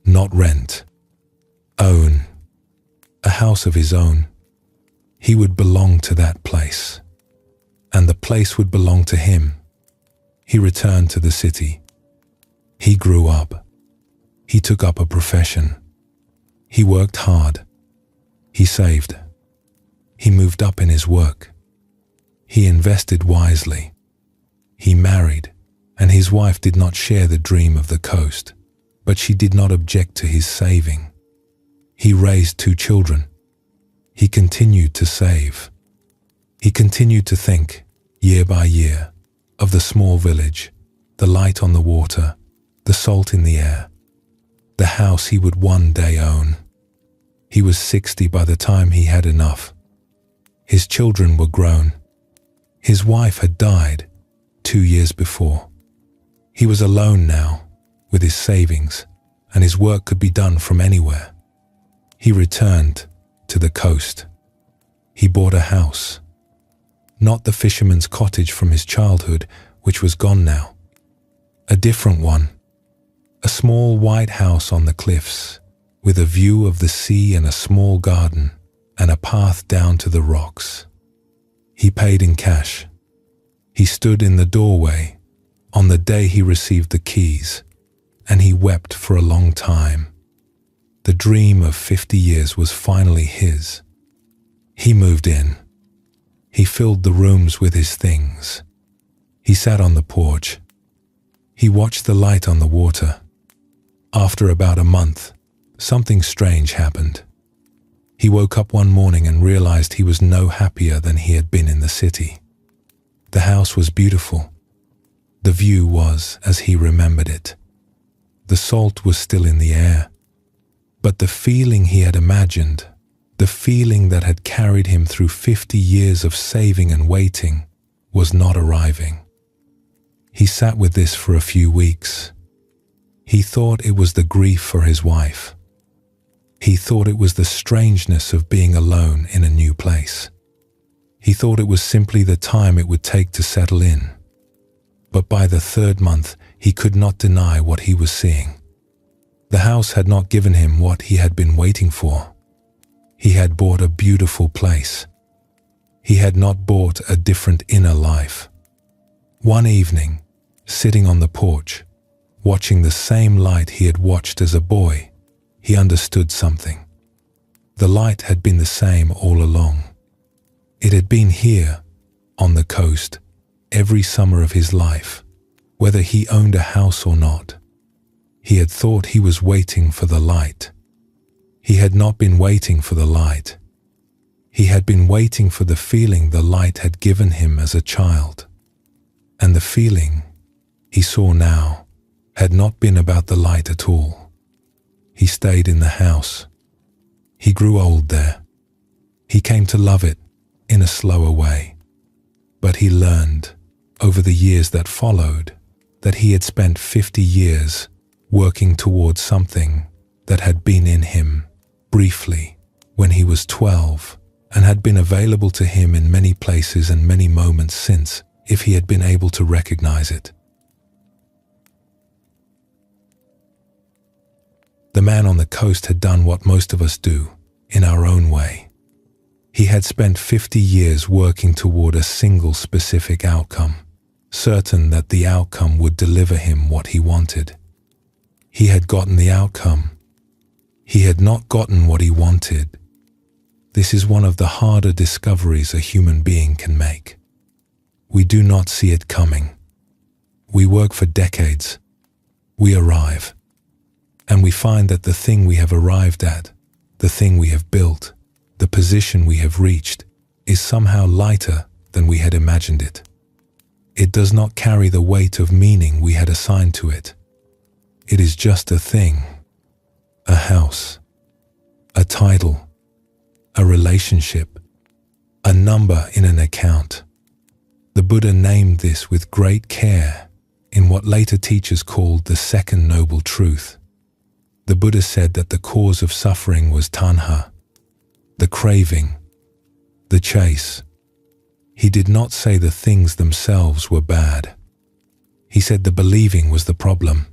Not rent. Own. A house of his own. He would belong to that place. And the place would belong to him. He returned to the city. He grew up. He took up a profession. He worked hard. He saved. He moved up in his work. He invested wisely. He married, and his wife did not share the dream of the coast, but she did not object to his saving. He raised 2 children. He continued to save. He continued to think, year by year, of the small village, the light on the water, the salt in the air, the house he would one day own. He was 60 by the time he had enough. His children were grown. His wife had died 2 years before. He was alone now, with his savings, and his work could be done from anywhere. He returned to the coast. He bought a house. Not the fisherman's cottage from his childhood, which was gone now. A different one. A small white house on the cliffs, with a view of the sea and a small garden, and a path down to the rocks. He paid in cash. He stood in the doorway on the day he received the keys, and he wept for a long time. The dream of 50 years was finally his. He moved in. He filled the rooms with his things. He sat on the porch. He watched the light on the water. After about a month, something strange happened. He woke up one morning and realized he was no happier than he had been in the city. The house was beautiful. The view was as he remembered it. The salt was still in the air. But the feeling he had imagined, the feeling that had carried him through 50 years of saving and waiting, was not arriving. He sat with this for a few weeks. He thought it was the grief for his wife. He thought it was the strangeness of being alone in a new place. He thought it was simply the time it would take to settle in. But by the 3rd month, he could not deny what he was seeing. The house had not given him what he had been waiting for. He had bought a beautiful place. He had not bought a different inner life. One evening, sitting on the porch, watching the same light he had watched as a boy, he understood something. The light had been the same all along. It had been here, on the coast, every summer of his life, whether he owned a house or not. He had thought he was waiting for the light. He had not been waiting for the light. He had been waiting for the feeling the light had given him as a child. And the feeling he saw now had not been about the light at all. He stayed in the house. He grew old there. He came to love it in a slower way. But he learned, over the years that followed, that he had spent 50 years working towards something that had been in him briefly when he was 12 and had been available to him in many places and many moments since, if he had been able to recognize it. The man on the coast had done what most of us do, in our own way. He had spent 50 years working toward a single specific outcome, certain that the outcome would deliver him what he wanted. He had gotten the outcome. He had not gotten what he wanted. This is one of the harder discoveries a human being can make. We do not see it coming. We work for decades. We arrive. And we find that the thing we have arrived at, the thing we have built, the position we have reached, is somehow lighter than we had imagined it. It does not carry the weight of meaning we had assigned to it. It is just a thing, a house, a title, a relationship, a number in an account. The Buddha named this with great care in what later teachers called the second noble truth. The Buddha said that the cause of suffering was tanha, the craving, the chase. He did not say the things themselves were bad. He said the believing was the problem.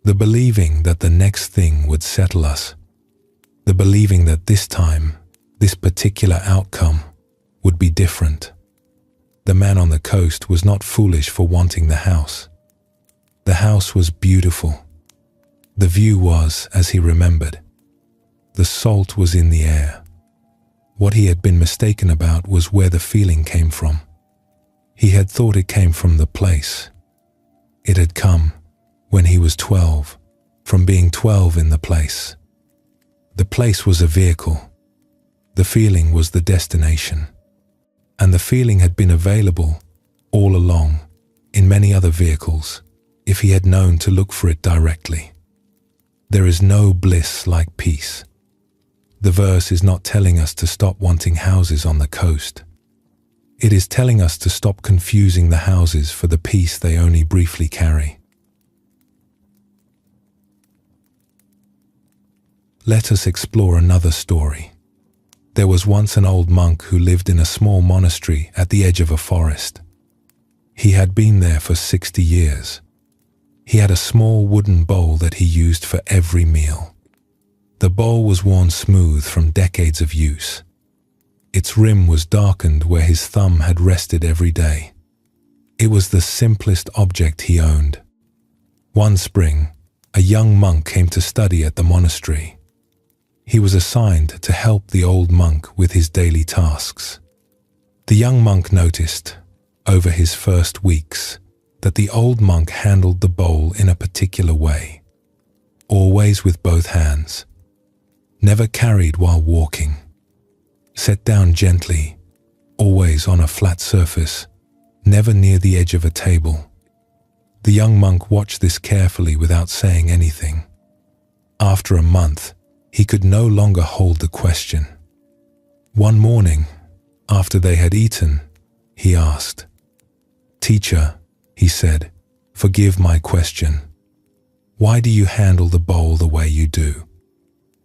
The believing that the next thing would settle us. The believing that this time, this particular outcome, would be different. The man on the coast was not foolish for wanting the house. The house was beautiful. The view was as he remembered. The salt was in the air. What he had been mistaken about was where the feeling came from. He had thought it came from the place. It had come when he was 12, from being 12 in the place. The place was a vehicle. The feeling was the destination. And the feeling had been available all along in many other vehicles if he had known to look for it directly. There is no bliss like peace. The verse is not telling us to stop wanting houses on the coast. It is telling us to stop confusing the houses for the peace they only briefly carry. Let us explore another story. There was once an old monk who lived in a small monastery at the edge of a forest. He had been there for 60 years. He had a small wooden bowl that he used for every meal. The bowl was worn smooth from decades of use. Its rim was darkened where his thumb had rested every day. It was the simplest object he owned. One spring, a young monk came to study at the monastery. He was assigned to help the old monk with his daily tasks. The young monk noticed, over his first weeks, that the old monk handled the bowl in a particular way, always with both hands, never carried while walking, set down gently, always on a flat surface, never near the edge of a table. The young monk watched this carefully without saying anything. After a month, he could no longer hold the question. One morning, after they had eaten, he asked, "Teacher," he said, "forgive my question. Why do you handle the bowl the way you do?"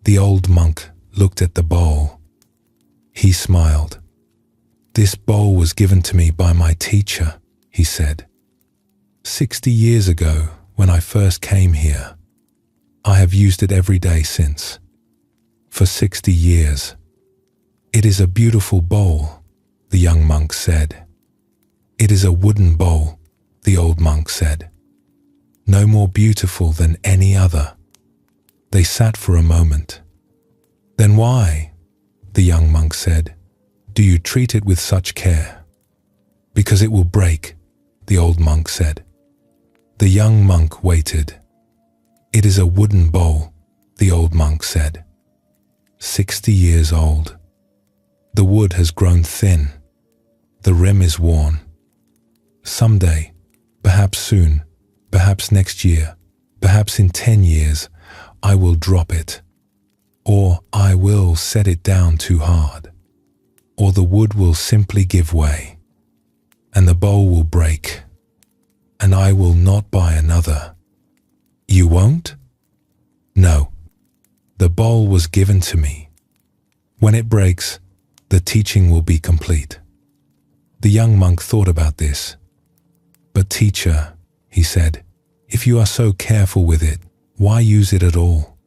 The old monk looked at the bowl. He smiled. "This bowl was given to me by my teacher," he said. 60 years ago, when I first came here. I have used it every day since. For 60 years. It is a beautiful bowl," the young monk said. "It is a wooden bowl," the old monk said. "No more beautiful than any other." They sat for a moment. "Then why," the young monk said, "do you treat it with such care?" "Because it will break," the old monk said. The young monk waited. "It is a wooden bowl," the old monk said. 60 years old. The wood has grown thin. The rim is worn. Someday, perhaps soon, perhaps next year, perhaps in 10 years, I will drop it. Or I will set it down too hard. Or the wood will simply give way. And the bowl will break. And I will not buy another. You won't? No. The bowl was given to me. When it breaks, the teaching will be complete. The young monk thought about this. "But teacher," he said, "if you are so careful with it, why use it at all?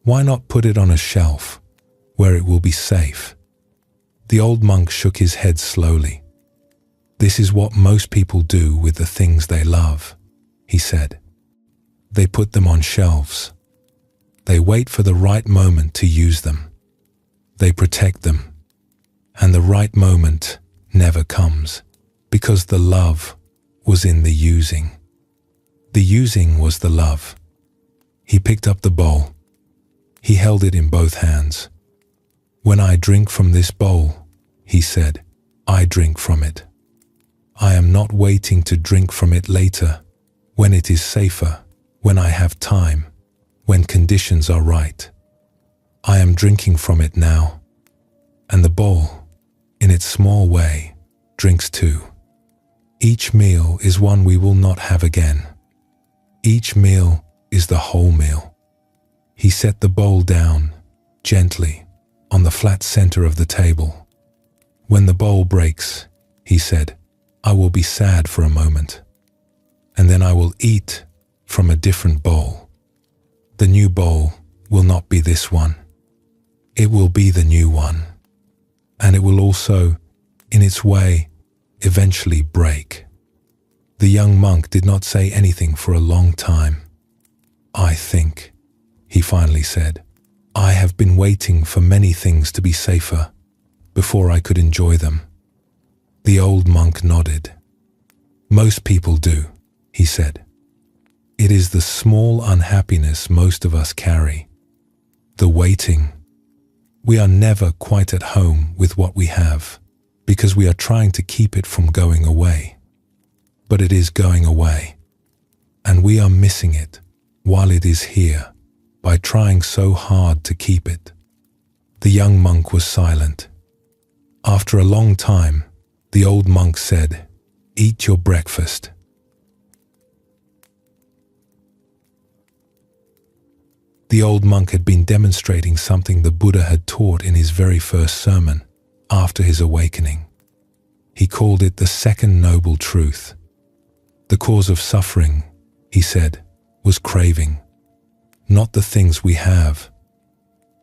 Why not put it on a shelf where it will be safe?" The old monk shook his head slowly. "This is what most people do with the things they love," he said. "They put them on shelves. They wait for the right moment to use them. They protect them. And the right moment never comes because the love was in the using. The using was the love." He picked up the bowl. He held it in both hands. "When I drink from this bowl," he said, "I drink from it. I am not waiting to drink from it later, when it is safer, when I have time, when conditions are right. I am drinking from it now." And the bowl, in its small way, drinks too. Each meal is one we will not have again. Each meal is the whole meal. He set the bowl down, gently, on the flat center of the table. "When the bowl breaks," he said, "I will be sad for a moment. And then I will eat from a different bowl. The new bowl will not be this one. It will be the new one. And it will also, in its way, eventually break." The young monk did not say anything for a long time. "I think," he finally said, "I have been waiting for many things to be safer before I could enjoy them." The old monk nodded. "Most people do," he said. "It is the small unhappiness most of us carry. The waiting. We are never quite at home with what we have because we are trying to keep it from going away. But it is going away, and we are missing it while it is here by trying so hard to keep it." The young monk was silent. After a long time, the old monk said, "Eat your breakfast." The old monk had been demonstrating something the Buddha had taught in his very first sermon after his awakening. He called it the second noble truth. The cause of suffering, he said, was craving. Not the things we have,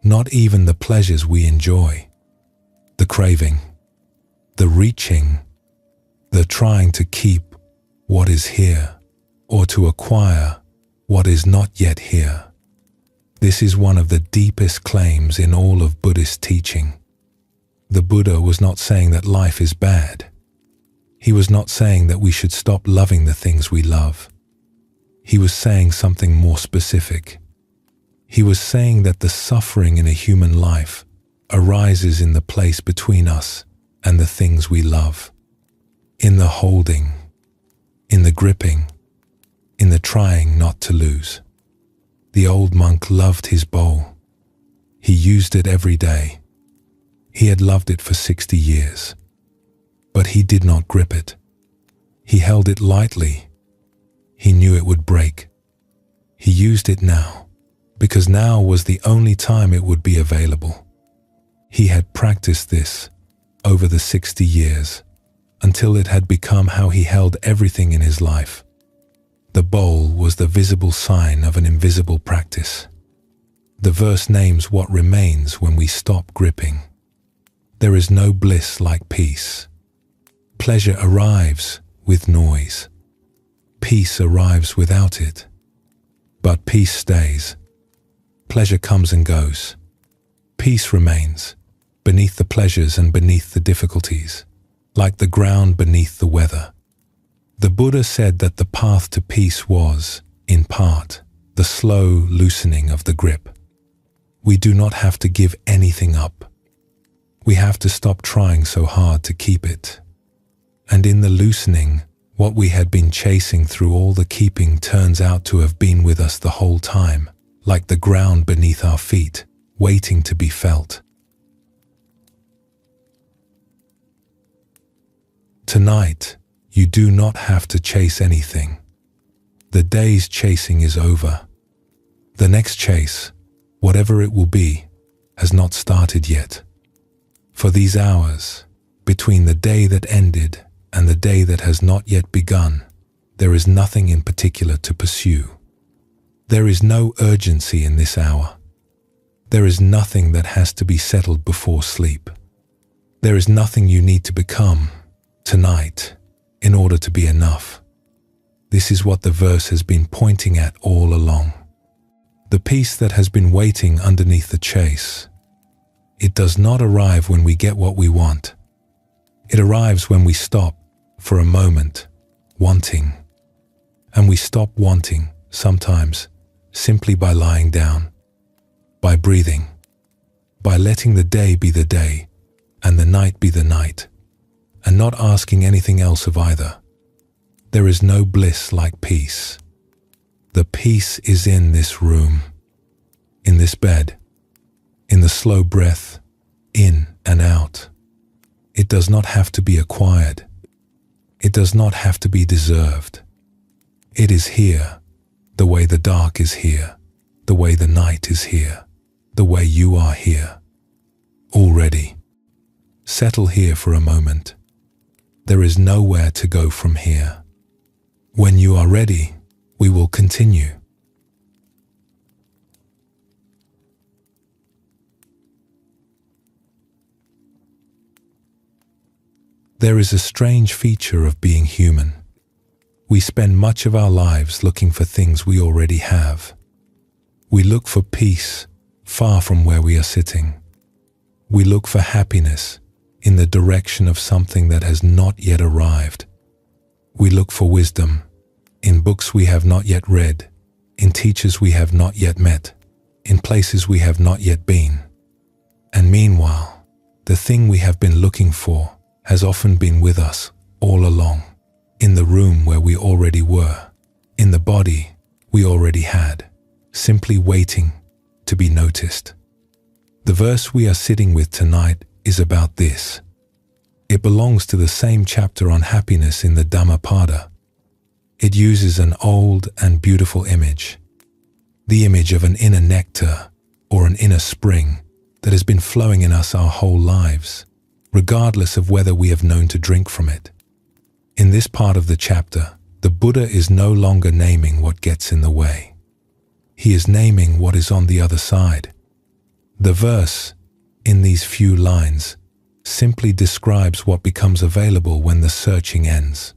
not even the pleasures we enjoy. The craving, the reaching, the trying to keep what is here or to acquire what is not yet here. This is one of the deepest claims in all of Buddhist teaching. The Buddha was not saying that life is bad. He was not saying that we should stop loving the things we love. He was saying something more specific. He was saying that the suffering in a human life arises in the place between us and the things we love. In the holding, in the gripping, in the trying not to lose. The old monk loved his bowl. He used it every day. He had loved it for 60 years. But he did not grip it. He held it lightly. He knew it would break. He used it now, because now was the only time it would be available. He had practiced this over the 60 years, until it had become how he held everything in his life. The bowl was the visible sign of an invisible practice. The verse names what remains when we stop gripping. There is no bliss like peace. Pleasure arrives with noise. Peace arrives without it. But peace stays. Pleasure comes and goes. Peace remains, beneath the pleasures and beneath the difficulties, like the ground beneath the weather. The Buddha said that the path to peace was, in part, the slow loosening of the grip. We do not have to give anything up. We have to stop trying so hard to keep it. And in the loosening, what we had been chasing through all the keeping turns out to have been with us the whole time, like the ground beneath our feet, waiting to be felt. Tonight, you do not have to chase anything. The day's chasing is over. The next chase, whatever it will be, has not started yet. For these hours, between the day that ended and the day that has not yet begun, there is nothing in particular to pursue. There is no urgency in this hour. There is nothing that has to be settled before sleep. There is nothing you need to become tonight in order to be enough. This is what the verse has been pointing at all along. The peace that has been waiting underneath the chase. It does not arrive when we get what we want. It arrives when we stop, for a moment, wanting. And we stop wanting, sometimes, simply by lying down, by breathing, by letting the day be the day and the night be the night, and not asking anything else of either. There is no bliss like peace. The peace is in this room, in this bed, in the slow breath in and out. It does not have to be acquired. It does not have to be deserved. It is here, the way the dark is here, the way the night is here, the way you are here. Already. Settle here for a moment. There is nowhere to go from here. When you are ready, we will continue. There is a strange feature of being human. We spend much of our lives looking for things we already have. We look for peace far from where we are sitting. We look for happiness in the direction of something that has not yet arrived. We look for wisdom in books we have not yet read, in teachers we have not yet met, in places we have not yet been. And meanwhile, the thing we have been looking for has often been with us all along, in the room where we already were, in the body we already had, simply waiting to be noticed. The verse we are sitting with tonight is about this. It belongs to the same chapter on happiness in the Dhammapada. It uses an old and beautiful image, the image of an inner nectar or an inner spring that has been flowing in us our whole lives, regardless of whether we have known to drink from it. In this part of the chapter, the Buddha is no longer naming what gets in the way. He is naming what is on the other side. The verse, in these few lines, simply describes what becomes available when the searching ends.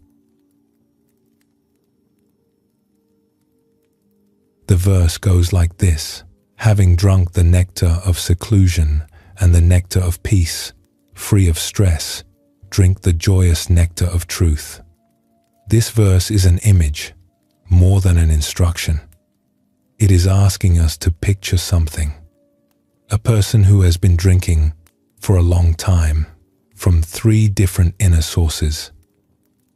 The verse goes like this: having drunk the nectar of seclusion and the nectar of peace, free of stress, drink the joyous nectar of truth. This verse is an image, more than an instruction. It is asking us to picture something. A person who has been drinking for a long time from 3 different inner sources: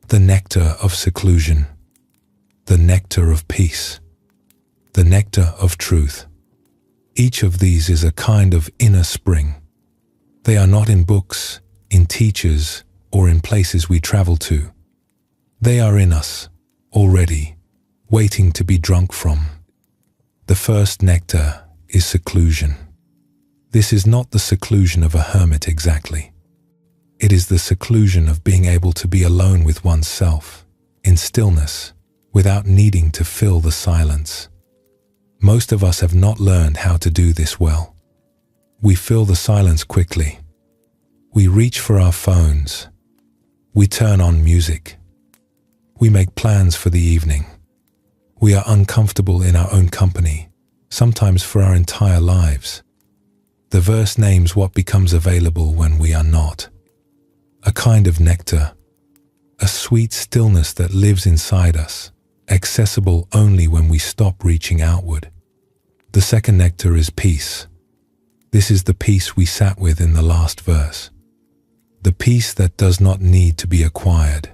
the nectar of seclusion, the nectar of peace, the nectar of truth. Each of these is a kind of inner spring. They are not in books, in teachers, or in places we travel to. They are in us, already, waiting to be drunk from. The first nectar is seclusion. This is not the seclusion of a hermit exactly. It is the seclusion of being able to be alone with oneself, in stillness, without needing to fill the silence. Most of us have not learned how to do this well. We fill the silence quickly. We reach for our phones. We turn on music. We make plans for the evening. We are uncomfortable in our own company, sometimes for our entire lives. The verse names what becomes available when we are not. A kind of nectar, a sweet stillness that lives inside us, accessible only when we stop reaching outward. The second nectar is peace. This is the peace we sat with in the last verse. The peace that does not need to be acquired.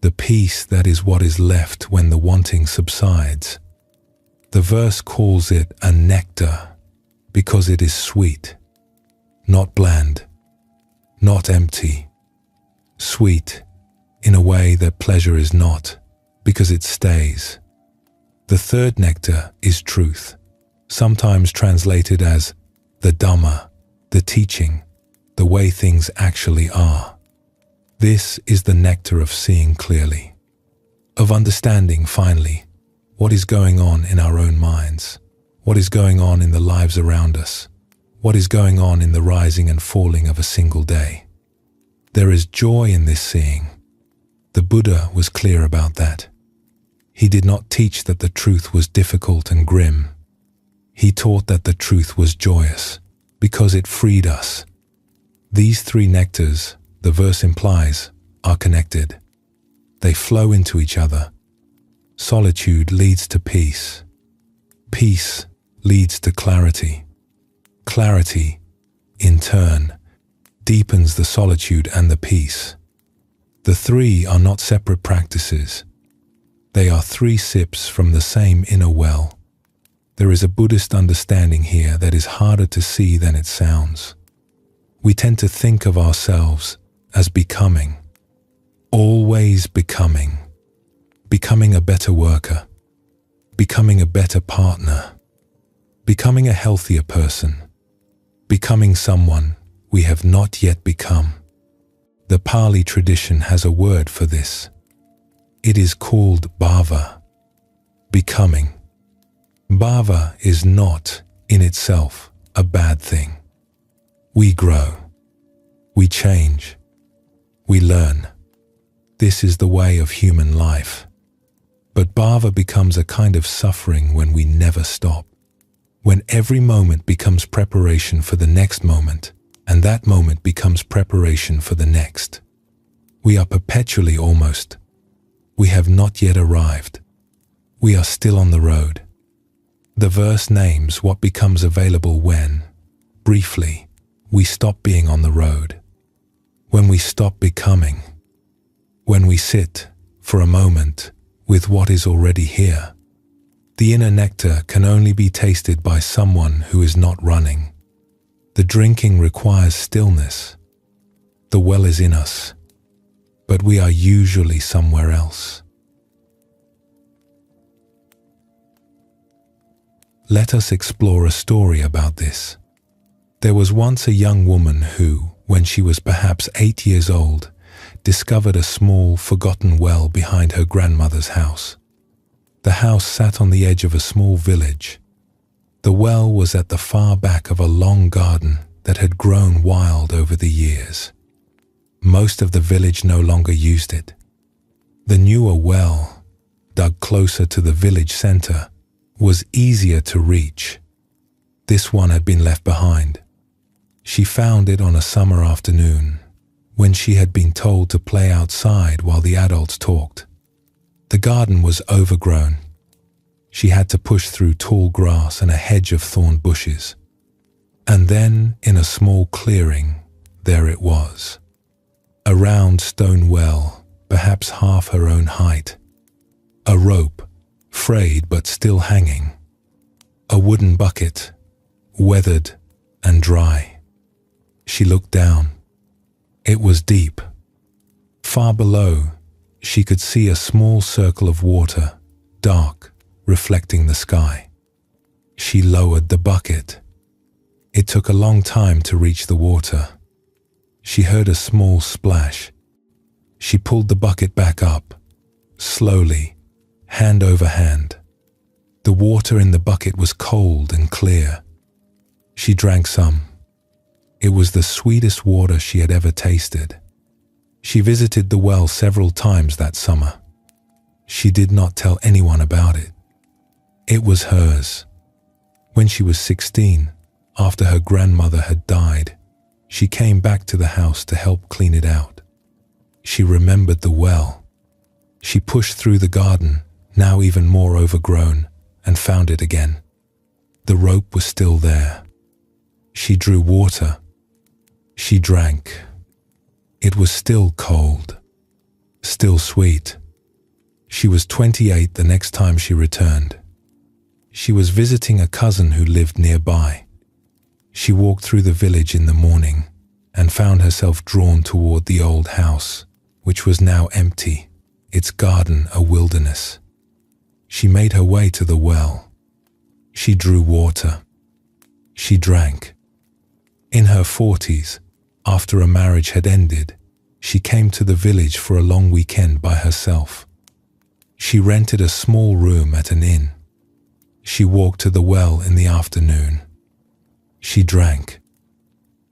The peace that is what is left when the wanting subsides. The verse calls it a nectar because it is sweet, not bland, not empty. Sweet in a way that pleasure is not, because it stays. The third nectar is truth, sometimes translated as the Dhamma, the teaching, the way things actually are. This is the nectar of seeing clearly, of understanding finally what is going on in our own minds, what is going on in the lives around us, what is going on in the rising and falling of a single day. There is joy in this seeing. The Buddha was clear about that. He did not teach that the truth was difficult and grim. He taught that the truth was joyous, because it freed us. These 3 nectars, the verse implies, are connected. They flow into each other. Solitude leads to peace. Peace leads to clarity. Clarity, in turn, deepens the solitude and the peace. The three are not separate practices. They are three sips from the same inner well. There is a Buddhist understanding here that is harder to see than it sounds. We tend to think of ourselves as becoming, always becoming, becoming a better worker, becoming a better partner, becoming a healthier person, becoming someone we have not yet become. The Pali tradition has a word for this. It is called bhava, becoming. Bhava is not, in itself, a bad thing. We grow. We change. We learn. This is the way of human life. But bhava becomes a kind of suffering when we never stop. When every moment becomes preparation for the next moment, and that moment becomes preparation for the next. We are perpetually almost. We have not yet arrived. We are still on the road. The verse names what becomes available when, briefly, we stop being on the road. When we stop becoming. When we sit, for a moment, with what is already here. The inner nectar can only be tasted by someone who is not running. The drinking requires stillness. The well is in us, but we are usually somewhere else. Let us explore a story about this. There was once a young woman who, when she was perhaps 8 years old, discovered a small, forgotten well behind her grandmother's house. The house sat on the edge of a small village. The well was at the far back of a long garden that had grown wild over the years. Most of the village no longer used it. The newer well, dug closer to the village center, was easier to reach. This one had been left behind. She found it on a summer afternoon, when she had been told to play outside while the adults talked. The garden was overgrown. She had to push through tall grass and a hedge of thorn bushes. And then, in a small clearing, there it was. A round stone well, perhaps half her own height. A rope, frayed but still hanging. A wooden bucket, weathered and dry. She looked down. It was deep. Far below, she could see a small circle of water, dark, reflecting the sky. She lowered the bucket. It took a long time to reach the water. She heard a small splash. She pulled the bucket back up, slowly, hand over hand. The water in the bucket was cold and clear. She drank some. It was the sweetest water she had ever tasted. She visited the well several times that summer. She did not tell anyone about it. It was hers. When she was 16, after her grandmother had died, she came back to the house to help clean it out. She remembered the well. She pushed through the garden, now even more overgrown, and found it again. The rope was still there. She drew water. She drank. It was still cold, still sweet. She was 28 the next time she returned. She was visiting a cousin who lived nearby. She walked through the village in the morning and found herself drawn toward the old house, which was now empty, its garden a wilderness. She made her way to the well. She drew water. She drank. In her 40s, after a marriage had ended, she came to the village for a long weekend by herself. She rented a small room at an inn. She walked to the well in the afternoon. She drank.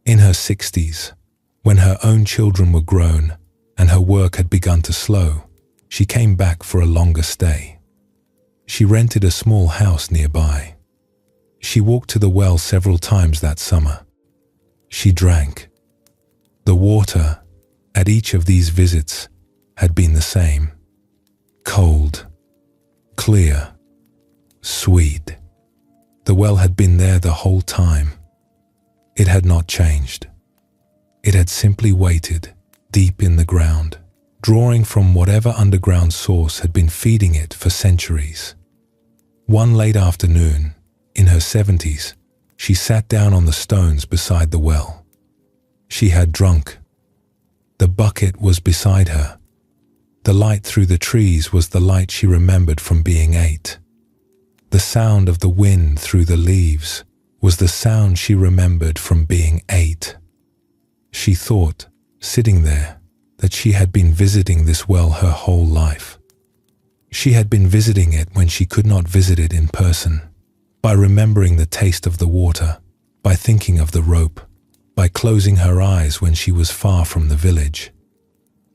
In her 60s, when her own children were grown and her work had begun to slow, she came back for a longer stay. She rented a small house nearby. She walked to the well several times that summer. She drank. The water at each of these visits had been the same. Cold, clear, sweet. The well had been there the whole time. It had not changed. It had simply waited, deep in the ground, drawing from whatever underground source had been feeding it for centuries. One late afternoon, in her 70s, she sat down on the stones beside the well. She had drunk. The bucket was beside her. The light through the trees was the light she remembered from being 8. The sound of the wind through the leaves was the sound she remembered from being 8. She thought, sitting there, that she had been visiting this well her whole life. She had been visiting it when she could not visit it in person, by remembering the taste of the water, by thinking of the rope, by closing her eyes when she was far from the village.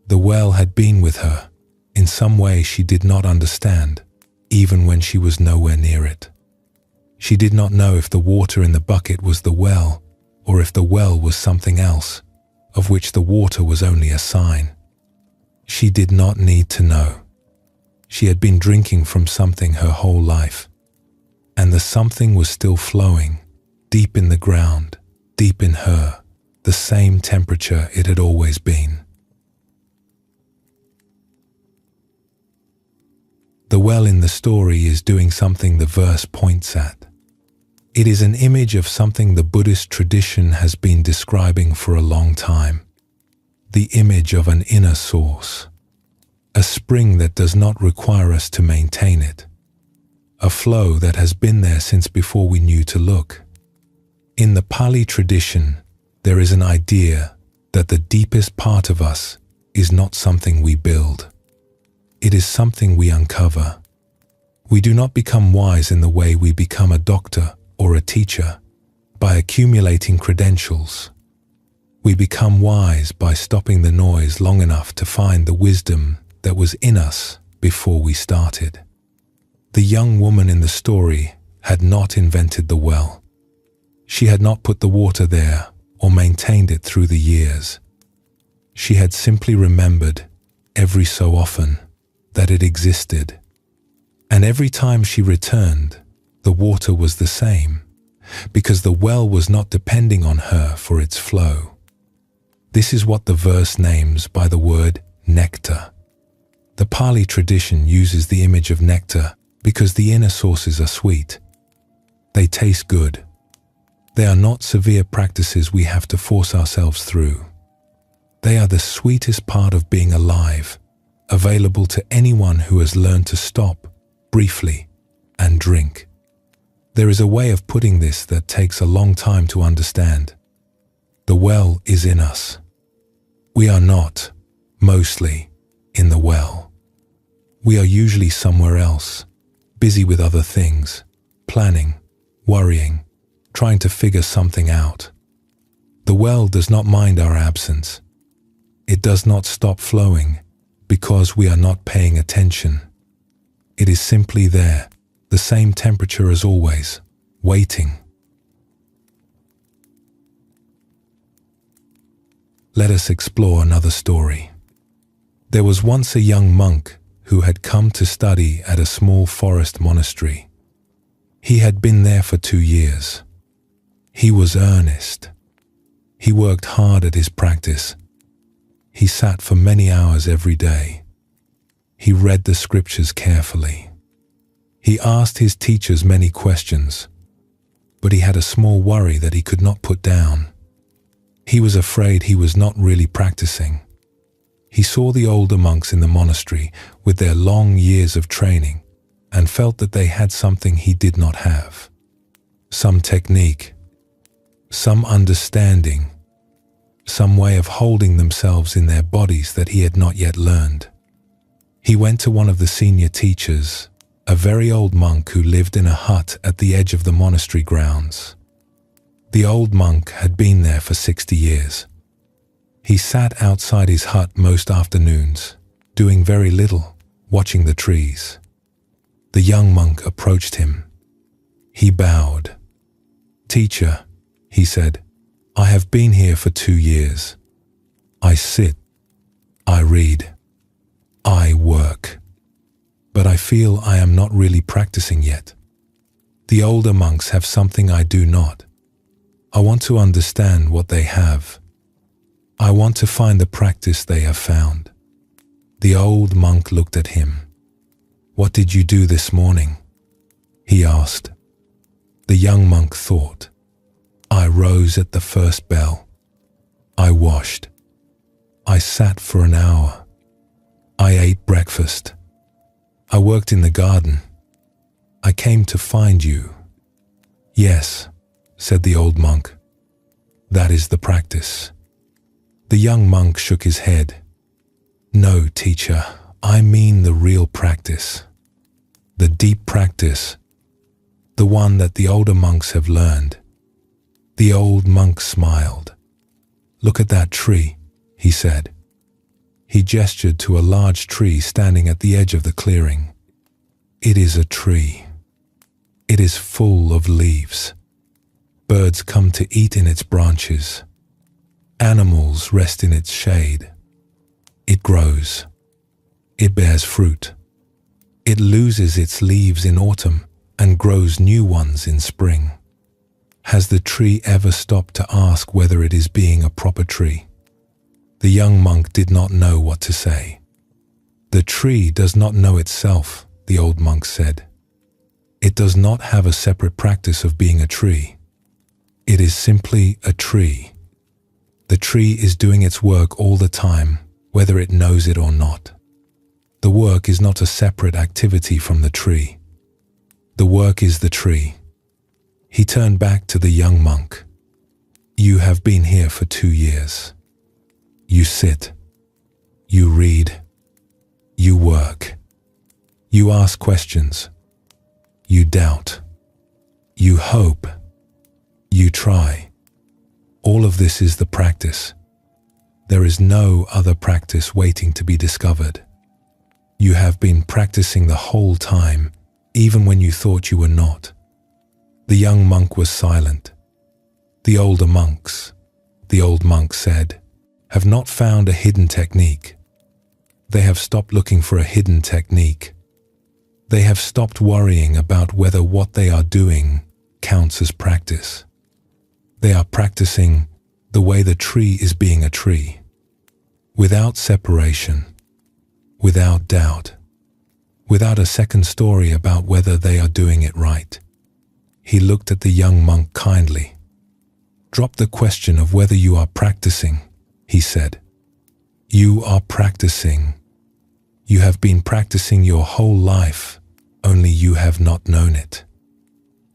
The well had been with her, in some way she did not understand, even when she was nowhere near it. She did not know if the water in the bucket was the well, or if the well was something else, of which the water was only a sign. She did not need to know. She had been drinking from something her whole life, and the something was still flowing, deep in the ground, deep in her, the same temperature it had always been. The well in the story is doing something the verse points at. It is an image of something the Buddhist tradition has been describing for a long time. The image of an inner source. A spring that does not require us to maintain it. A flow that has been there since before we knew to look. In the Pali tradition, there is an idea that the deepest part of us is not something we build. It is something we uncover. We do not become wise in the way we become a doctor or a teacher, by accumulating credentials. We become wise by stopping the noise long enough to find the wisdom that was in us before we started. The young woman in the story had not invented the well. She had not put the water there or maintained it through the years. She had simply remembered, every so often, that it existed. And every time she returned, the water was the same, because the well was not depending on her for its flow. This is what the verse names by the word nectar. The Pali tradition uses the image of nectar because the inner sources are sweet. They taste good. They are not severe practices we have to force ourselves through. They are the sweetest part of being alive, available to anyone who has learned to stop, briefly, and drink. There is a way of putting this that takes a long time to understand. The well is in us. We are not, mostly, in the well. We are usually somewhere else, busy with other things, planning, worrying, trying to figure something out. The well does not mind our absence. It does not stop flowing because we are not paying attention. It is simply there, the same temperature as always, waiting. Let us explore another story. There was once a young monk who had come to study at a small forest monastery. He had been there for 2 years. He was earnest. He worked hard at his practice. He sat for many hours every day. He read the scriptures carefully. He asked his teachers many questions, but he had a small worry that he could not put down. He was afraid he was not really practicing. He saw the older monks in the monastery with their long years of training and felt that they had something he did not have. Some technique, some understanding, some way of holding themselves in their bodies that he had not yet learned. He went to one of the senior teachers, a very old monk who lived in a hut at the edge of the monastery grounds. The old monk had been there for 60 years. He sat outside his hut most afternoons, doing very little, watching the trees. The young monk approached him. He bowed. "Teacher," he said, "I have been here for 2 years. I sit, I read, I work, but I feel I am not really practicing yet." The older monks have something I do not. I want to understand what they have. I want to find the practice they have found. The old monk looked at him. What did you do this morning? He asked. The young monk thought. I rose at the first bell. I washed. I sat for an hour. I ate breakfast. I worked in the garden. I came to find you. Yes, said the old monk. That is the practice. The young monk shook his head. No, teacher, I mean the real practice. The deep practice. The one that the older monks have learned. The old monk smiled. Look at that tree, he said. He gestured to a large tree standing at the edge of the clearing. It is a tree. It is full of leaves. Birds come to eat in its branches. Animals rest in its shade. It grows. It bears fruit. It loses its leaves in autumn and grows new ones in spring. Has the tree ever stopped to ask whether it is being a proper tree? The young monk did not know what to say. The tree does not know itself, the old monk said. It does not have a separate practice of being a tree. It is simply a tree. The tree is doing its work all the time, whether it knows it or not. The work is not a separate activity from the tree. The work is the tree. He turned back to the young monk. You have been here for 2 years. You sit. You read. You work. You ask questions. You doubt. You hope. You try. All of this is the practice. There is no other practice waiting to be discovered. You have been practicing the whole time, even when you thought you were not. The young monk was silent. The older monks, the old monk said, have not found a hidden technique. They have stopped looking for a hidden technique. They have stopped worrying about whether what they are doing counts as practice. They are practicing the way the tree is being a tree, without separation, without doubt, without a second story about whether they are doing it right. He looked at the young monk kindly. Drop the question of whether you are practicing, he said. You are practicing. You have been practicing your whole life, only you have not known it.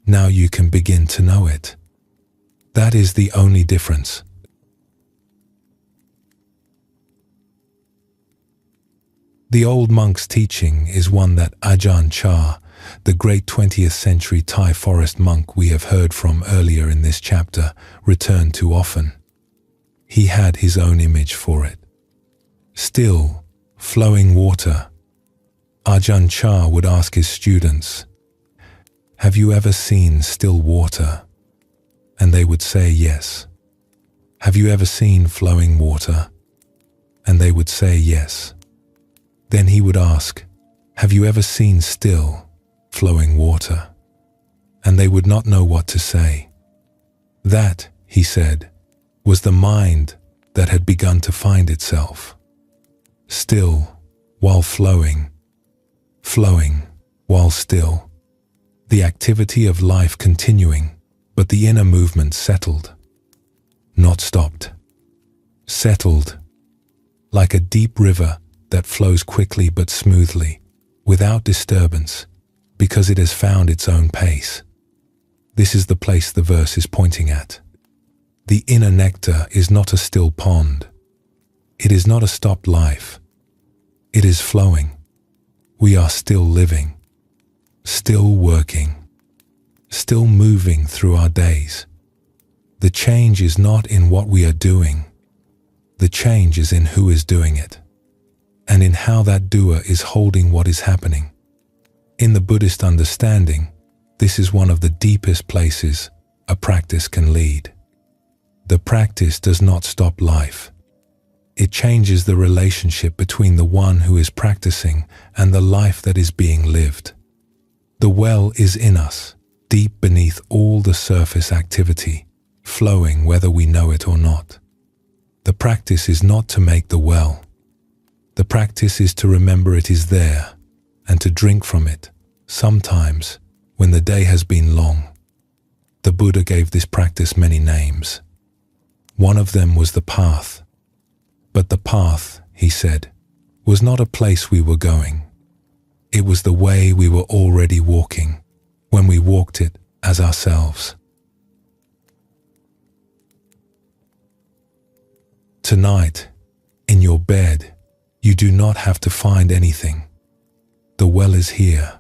Now you can begin to know it. That is the only difference. The old monk's teaching is one that Ajahn Chah, the great 20th century Thai forest monk we have heard from earlier in this chapter, returned to often. He had his own image for it. Still, flowing water. Ajahn Chah would ask his students, have you ever seen still water? And they would say yes. Have you ever seen flowing water? And they would say yes. Then he would ask, have you ever seen still, flowing water? And they would not know what to say. That, he said, was the mind that had begun to find itself. Still, while flowing. Flowing, while still. The activity of life continuing, but the inner movement settled. Not stopped. Settled. Like a deep river that flows quickly but smoothly, without disturbance, because it has found its own pace. This is the place the verse is pointing at. The inner nectar is not a still pond. It is not a stopped life. It is flowing. We are still living, still working, still moving through our days. The change is not in what we are doing. The change is in who is doing it, and in how that doer is holding what is happening. In the Buddhist understanding, this is one of the deepest places a practice can lead. The practice does not stop life. It changes the relationship between the one who is practicing and the life that is being lived. The well is in us, deep beneath all the surface activity, flowing whether we know it or not. The practice is not to make the well. The practice is to remember it is there and to drink from it, sometimes when the day has been long. The Buddha gave this practice many names. One of them was the path. But the path, he said, was not a place we were going. It was the way we were already walking, when we walked it as ourselves. Tonight, in your bed, you do not have to find anything. The well is here.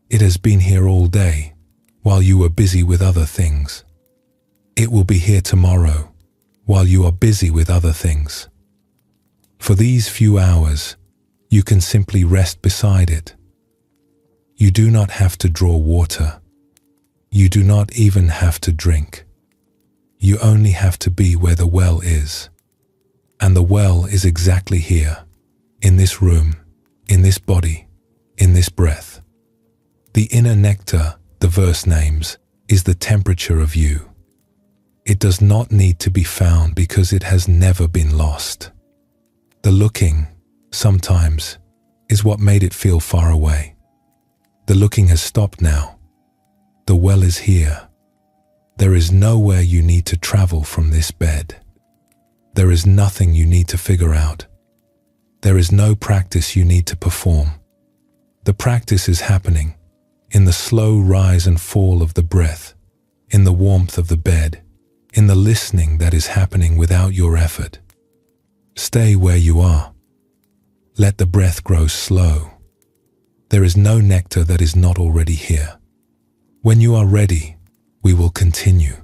It has been here all day, while you were busy with other things. It will be here tomorrow, while you are busy with other things. For these few hours, you can simply rest beside it. You do not have to draw water. You do not even have to drink. You only have to be where the well is. And the well is exactly here, in this room, in this body, in this breath. The inner nectar, the verse names, is the temperature of you. It does not need to be found because it has never been lost. The looking, sometimes, is what made it feel far away. The looking has stopped now. The well is here. There is nowhere you need to travel from this bed. There is nothing you need to figure out. There is no practice you need to perform. The practice is happening in the slow rise and fall of the breath, in the warmth of the bed, in the listening that is happening without your effort. Stay where you are. Let the breath grow slow. There is no nectar that is not already here. When you are ready, we will continue.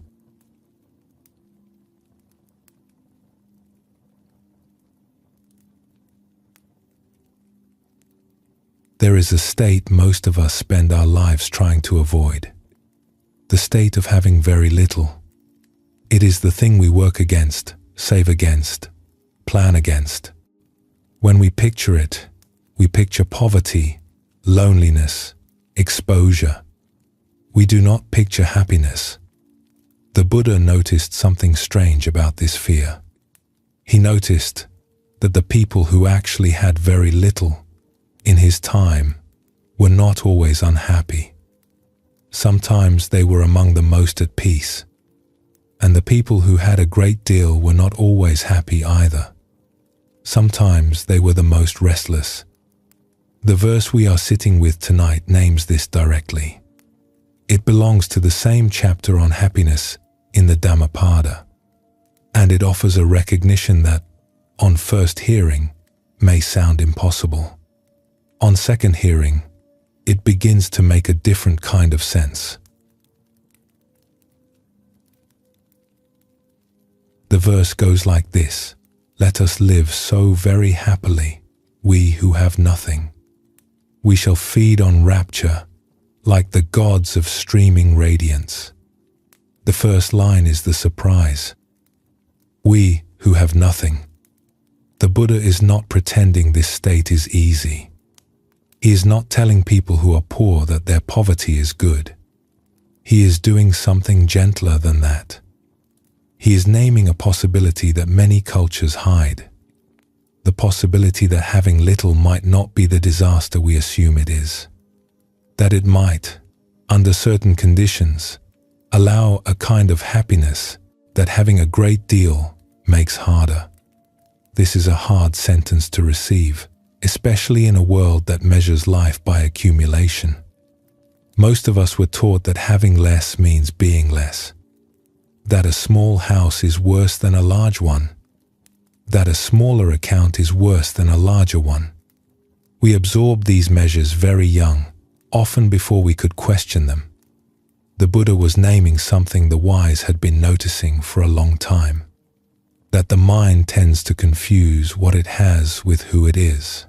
There is a state most of us spend our lives trying to avoid. The state of having very little. It is the thing we work against, save against, plan against. When we picture it, we picture poverty, loneliness, exposure. We do not picture happiness. The Buddha noticed something strange about this fear. He noticed that the people who actually had very little in his time were not always unhappy. Sometimes they were among the most at peace. And the people who had a great deal were not always happy either. Sometimes they were the most restless. The verse we are sitting with tonight names this directly. It belongs to the same chapter on happiness in the Dhammapada, and it offers a recognition that, on first hearing, may sound impossible. On second hearing, it begins to make a different kind of sense. The verse goes like this: "Let us live so very happily, we who have nothing. We shall feed on rapture, like the gods of streaming radiance." The first line is the surprise. We who have nothing. The Buddha is not pretending this state is easy. He is not telling people who are poor that their poverty is good. He is doing something gentler than that. He is naming a possibility that many cultures hide. The possibility that having little might not be the disaster we assume it is. That it might, under certain conditions, allow a kind of happiness that having a great deal makes harder. This is a hard sentence to receive, especially in a world that measures life by accumulation. Most of us were taught that having less means being less. That a small house is worse than a large one. That a smaller account is worse than a larger one. We absorbed these measures very young, often before we could question them. The Buddha was naming something the wise had been noticing for a long time. That the mind tends to confuse what it has with who it is.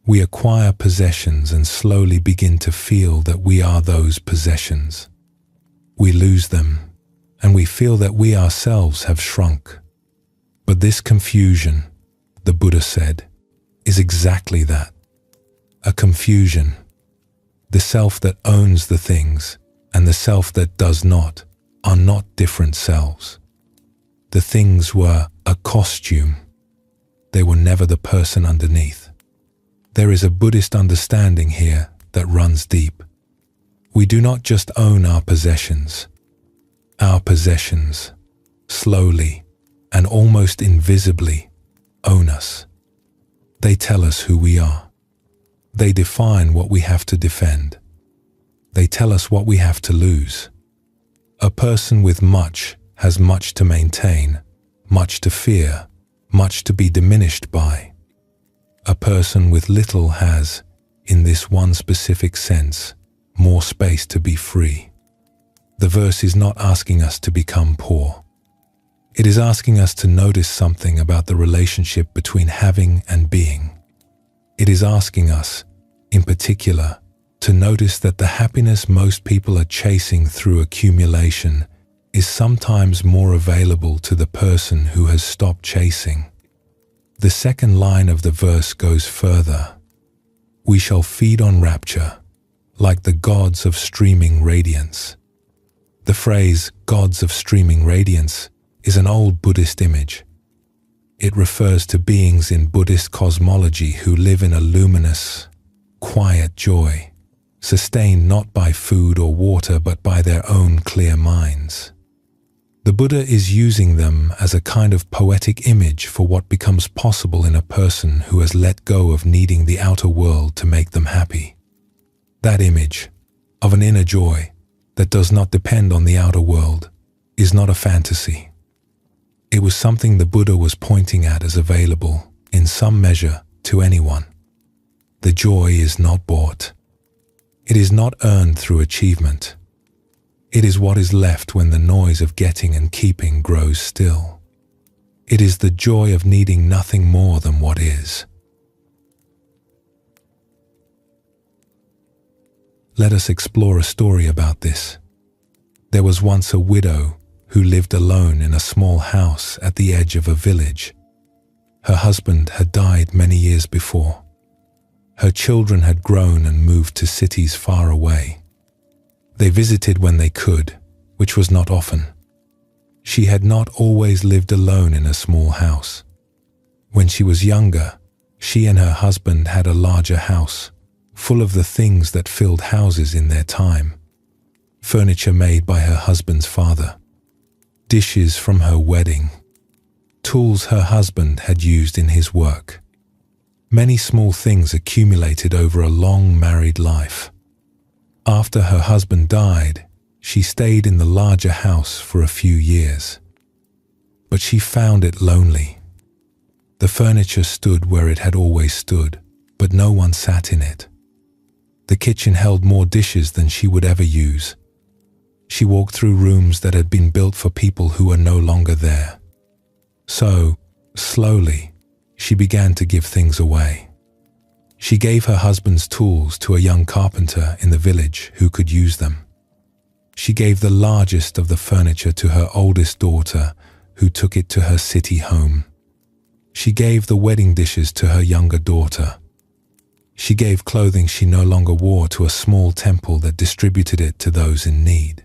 We acquire possessions and slowly begin to feel that we are those possessions. We lose them, and we feel that we ourselves have shrunk. But this confusion, the Buddha said, is exactly that. A confusion. The self that owns the things and the self that does not are not different selves. The things were a costume. They were never the person underneath. There is a Buddhist understanding here that runs deep. We do not just own our possessions. Our possessions, slowly and almost invisibly, own us. They tell us who we are. They define what we have to defend. They tell us what we have to lose. A person with much has much to maintain, much to fear, much to be diminished by. A person with little has, in this one specific sense, more space to be free. The verse is not asking us to become poor. It is asking us to notice something about the relationship between having and being. It is asking us, in particular, to notice that the happiness most people are chasing through accumulation is sometimes more available to the person who has stopped chasing. The second line of the verse goes further. We shall feed on rapture, like the gods of streaming radiance. The phrase, gods of streaming radiance, is an old Buddhist image. It refers to beings in Buddhist cosmology who live in a luminous, quiet joy, sustained not by food or water but by their own clear minds. The Buddha is using them as a kind of poetic image for what becomes possible in a person who has let go of needing the outer world to make them happy. That image, of an inner joy that does not depend on the outer world, is not a fantasy. It was something the Buddha was pointing at as available, in some measure, to anyone. The joy is not bought. It is not earned through achievement. It is what is left when the noise of getting and keeping grows still. It is the joy of needing nothing more than what is. Let us explore a story about this. There was once a widow who lived alone in a small house at the edge of a village. Her husband had died many years before. Her children had grown and moved to cities far away. They visited when they could, which was not often. She had not always lived alone in a small house. When she was younger, she and her husband had a larger house, full of the things that filled houses in their time. Furniture made by her husband's father, dishes from her wedding, tools her husband had used in his work. Many small things accumulated over a long married life. After her husband died, she stayed in the larger house for a few years. But she found it lonely. The furniture stood where it had always stood, but no one sat in it. The kitchen held more dishes than she would ever use. She walked through rooms that had been built for people who were no longer there. So, slowly, she began to give things away. She gave her husband's tools to a young carpenter in the village who could use them. She gave the largest of the furniture to her oldest daughter, who took it to her city home. She gave the wedding dishes to her younger daughter. She gave clothing she no longer wore to a small temple that distributed it to those in need.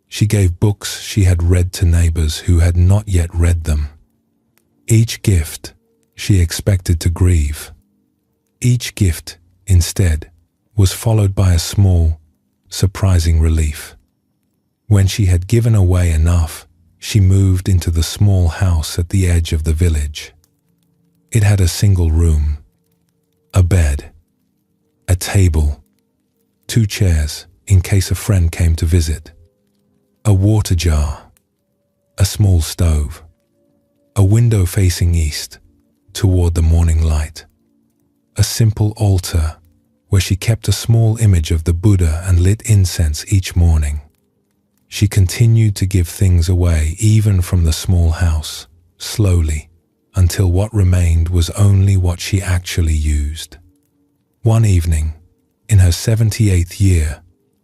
She gave books she had read to neighbors who had not yet read them. Each gift she expected to grieve. Each gift, instead, was followed by a small, surprising relief. When she had given away enough, she moved into the small house at the edge of the village. It had a single room, a bed, a table, 2 chairs in case a friend came to visit, a water jar, a small stove, a window facing east toward the morning light, a simple altar where she kept a small image of the Buddha and lit incense each morning. She continued to give things away even from the small house, slowly, until what remained was only what she actually used. One evening, in her 78th year,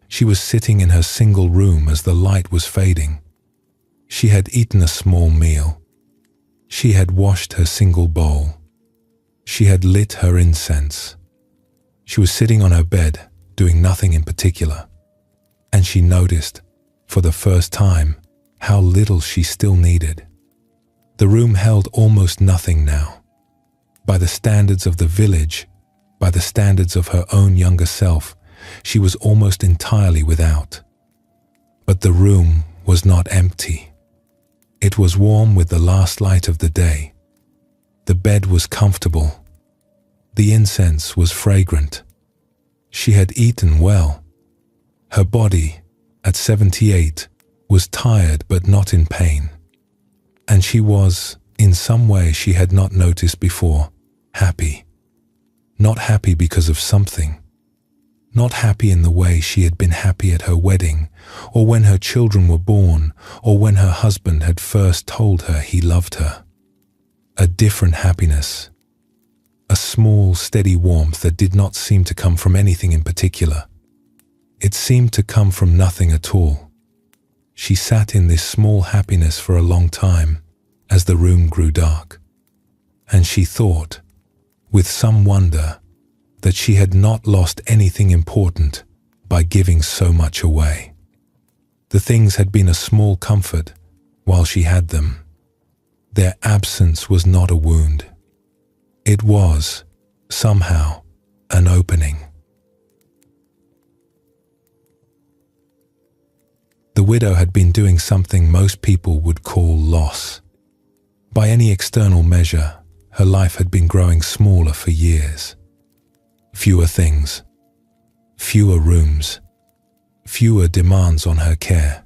she was sitting in her single room as the light was fading. She had eaten a small meal. She had washed her single bowl. She had lit her incense. She was sitting on her bed, doing nothing in particular. and she noticed, for the first time, how little she still needed. The room held almost nothing now. By the standards of the village, by the standards of her own younger self, she was almost entirely without. But the room was not empty. It was warm with the last light of the day. The bed was comfortable. The incense was fragrant. She had eaten well. Her body, at 78, was tired but not in pain. And she was, in some way she had not noticed before, happy. Not happy because of something. Not happy in the way she had been happy at her wedding, or when her children were born, or when her husband had first told her he loved her. A different happiness. A small, steady warmth that did not seem to come from anything in particular. It seemed to come from nothing at all. She sat in this small happiness for a long time, as the room grew dark. And she thought, with some wonder, that she had not lost anything important by giving so much away. The things had been a small comfort while she had them. Their absence was not a wound. It was, somehow, an opening. The widow had been doing something most people would call loss. By any external measure, her life had been growing smaller for years. Fewer things, fewer rooms, fewer demands on her care.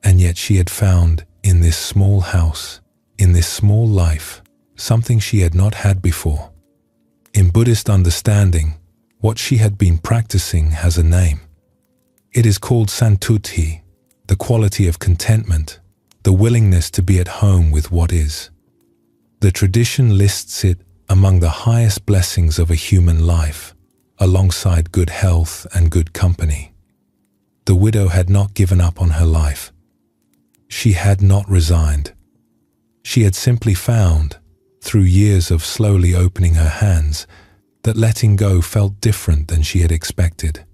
And yet she had found in this small house, in this small life, something she had not had before. In Buddhist understanding, what she had been practicing has a name. It is called santuti, the quality of contentment, the willingness to be at home with what is. The tradition lists it among the highest blessings of a human life, alongside good health and good company. The widow had not given up on her life. She had not resigned. She had simply found, through years of slowly opening her hands, that letting go felt different than she had expected.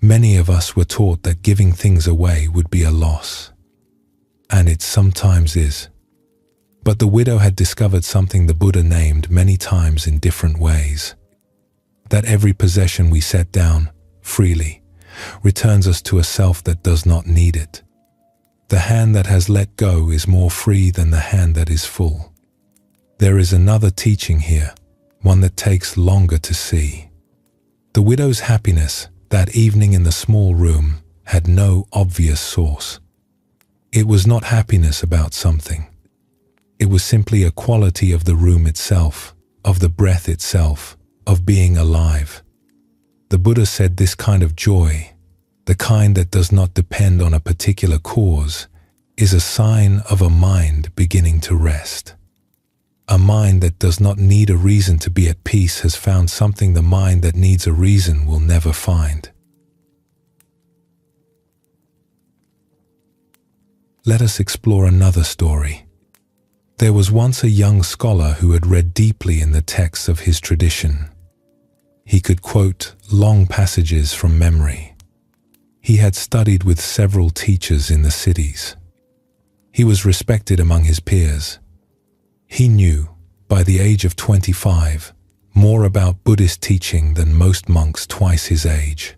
Many of us were taught that giving things away would be a loss. And it sometimes is. But the widow had discovered something the Buddha named many times in different ways. That every possession we set down, freely, returns us to a self that does not need it. The hand that has let go is more free than the hand that is full. There is another teaching here, one that takes longer to see. The widow's happiness, that evening in the small room, had no obvious source. It was not happiness about something. It was simply a quality of the room itself, of the breath itself, of being alive. The Buddha said this kind of joy, the kind that does not depend on a particular cause, is a sign of a mind beginning to rest. A mind that does not need a reason to be at peace has found something the mind that needs a reason will never find. Let us explore another story. There was once a young scholar who had read deeply in the texts of his tradition. He could quote long passages from memory. He had studied with several teachers in the cities. He was respected among his peers. He knew, by the age of 25, more about Buddhist teaching than most monks twice his age.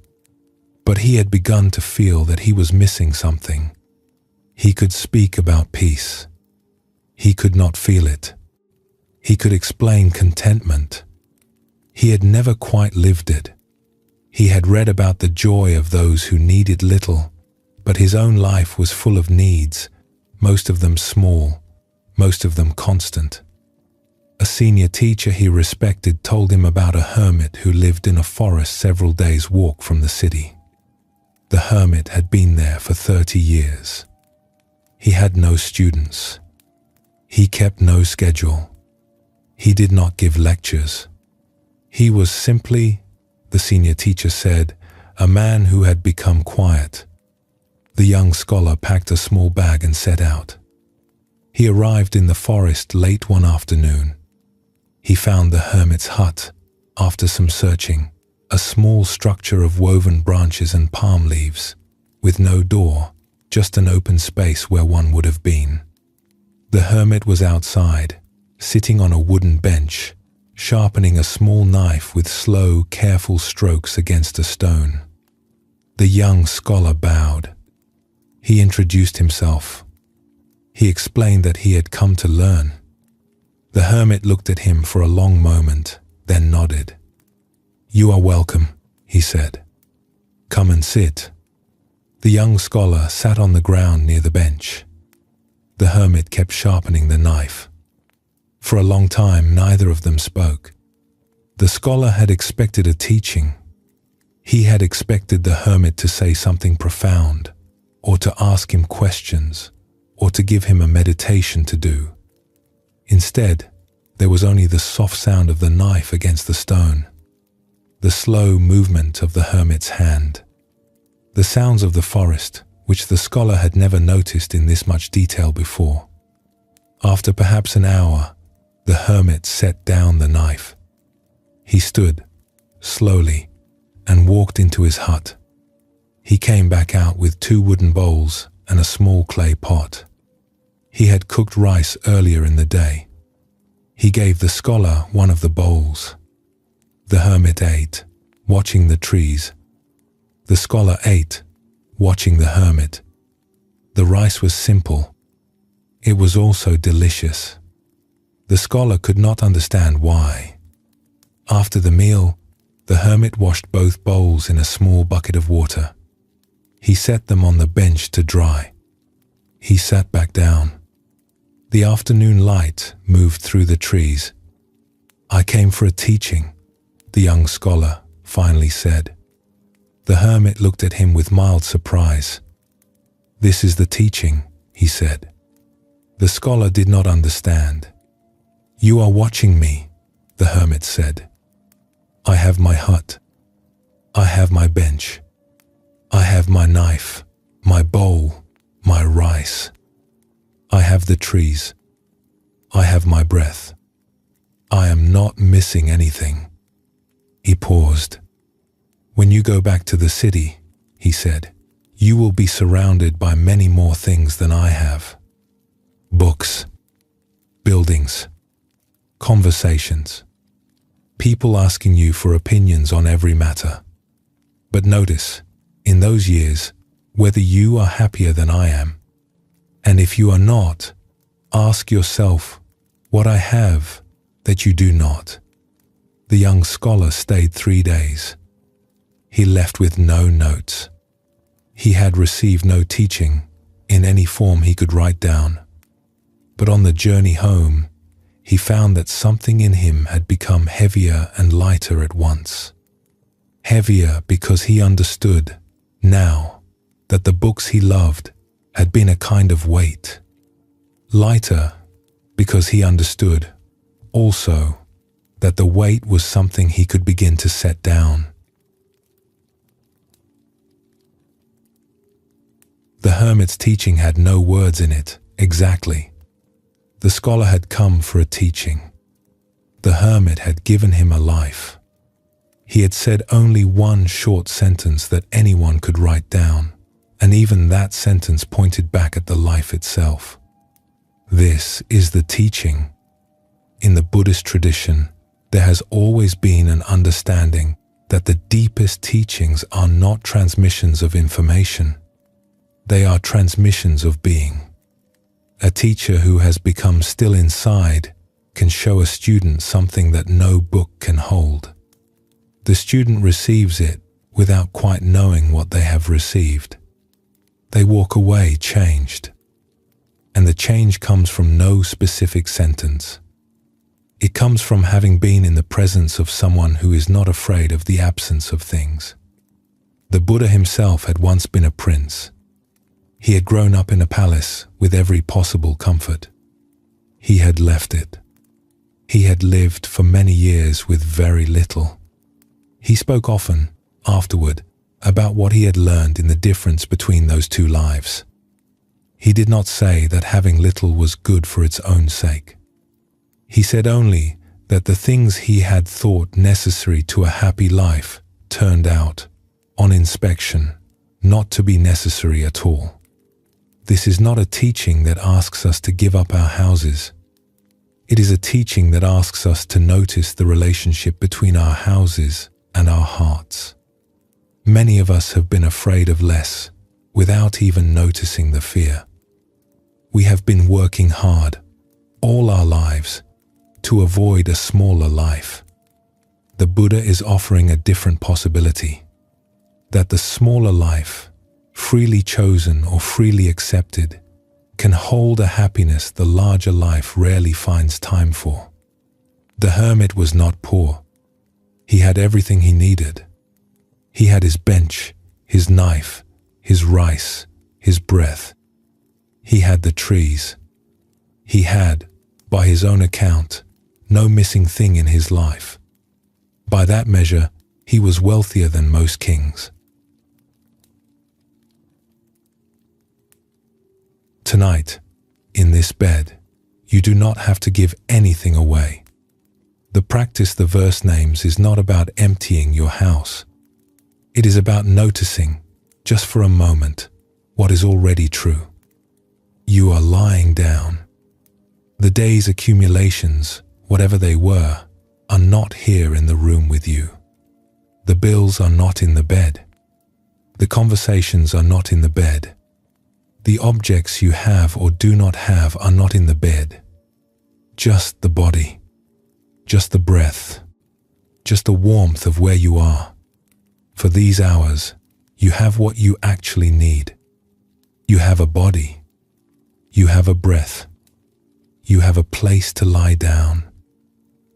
But he had begun to feel that he was missing something. He could speak about peace. He could not feel it. He could explain contentment. He had never quite lived it. He had read about the joy of those who needed little, but his own life was full of needs, most of them small, most of them constant. A senior teacher he respected told him about a hermit who lived in a forest several days' walk from the city. The hermit had been there for 30 years. He had no students. He kept no schedule. He did not give lectures. He was simply, the senior teacher said, a man who had become quiet. The young scholar packed a small bag and set out. He arrived in the forest late one afternoon. He found the hermit's hut, after some searching, a small structure of woven branches and palm leaves. with no door, just an open space where one would have been. The hermit was outside, sitting on a wooden bench, sharpening a small knife with slow, careful strokes against a stone. The young scholar bowed. He introduced himself. He explained that he had come to learn. The hermit looked at him for a long moment, then nodded. "You are welcome," he said. "Come and sit." The young scholar sat on the ground near the bench. The hermit kept sharpening the knife. For a long time, neither of them spoke. The scholar had expected a teaching. He had expected the hermit to say something profound, or to ask him questions, or to give him a meditation to do. Instead, there was only the soft sound of the knife against the stone, the slow movement of the hermit's hand, the sounds of the forest, which the scholar had never noticed in this much detail before. After perhaps an hour, the hermit set down the knife. He stood, slowly, and walked into his hut. He came back out with 2 wooden bowls and a small clay pot. He had cooked rice earlier in the day. He gave the scholar one of the bowls. The hermit ate, watching the trees. The scholar ate, watching the hermit. The rice was simple. It was also delicious. The scholar could not understand why. After the meal, the hermit washed both bowls in a small bucket of water. He set them on the bench to dry. He sat back down. The afternoon light moved through the trees. "I came for a teaching," the young scholar finally said. The hermit looked at him with mild surprise. "This is the teaching," he said. The scholar did not understand. "You are watching me," the hermit said. "I have my hut. I have my bench. I have my knife, my bowl, my rice. I have the trees. I have my breath. I am not missing anything." He paused. "When you go back to the city," he said, "you will be surrounded by many more things than I have. Books, buildings, conversations, people asking you for opinions on every matter. But notice, in those years, whether you are happier than I am. And if you are not, ask yourself what I have that you do not." The young scholar stayed 3 days. He left with no notes. He had received no teaching in any form he could write down. But on the journey home, he found that something in him had become heavier and lighter at once. Heavier because he understood, now, that the books he loved had been a kind of weight. Lighter because he understood, also, that the weight was something he could begin to set down. The hermit's teaching had no words in it, exactly. The scholar had come for a teaching. The hermit had given him a life. He had said only one short sentence that anyone could write down, and even that sentence pointed back at the life itself. This is the teaching. In the Buddhist tradition, there has always been an understanding that the deepest teachings are not transmissions of information. They are transmissions of being. A teacher who has become still inside can show a student something that no book can hold. The student receives it without quite knowing what they have received. They walk away changed. And the change comes from no specific sentence. It comes from having been in the presence of someone who is not afraid of the absence of things. The Buddha himself had once been a prince. He had grown up in a palace with every possible comfort. He had left it. He had lived for many years with very little. He spoke often, afterward, about what he had learned in the difference between those two lives. He did not say that having little was good for its own sake. He said only that the things he had thought necessary to a happy life turned out, on inspection, not to be necessary at all. This is not a teaching that asks us to give up our houses. It is a teaching that asks us to notice the relationship between our houses and our hearts. Many of us have been afraid of less without even noticing the fear. We have been working hard all our lives to avoid a smaller life. The Buddha is offering a different possibility, that the smaller life, freely chosen or freely accepted, can hold a happiness the larger life rarely finds time for. The hermit was not poor. He had everything he needed. He had his bench, his knife, his rice, his breath. He had the trees. He had, by his own account, no missing thing in his life. By that measure, he was wealthier than most kings. Tonight, in this bed, you do not have to give anything away. The practice the verse names is not about emptying your house. It is about noticing, just for a moment, what is already true. You are lying down. The day's accumulations, whatever they were, are not here in the room with you. The bills are not in the bed. The conversations are not in the bed. The objects you have or do not have are not in the bed. Just the body, just the breath, just the warmth of where you are. For these hours, you have what you actually need. You have a body. You have a breath. You have a place to lie down.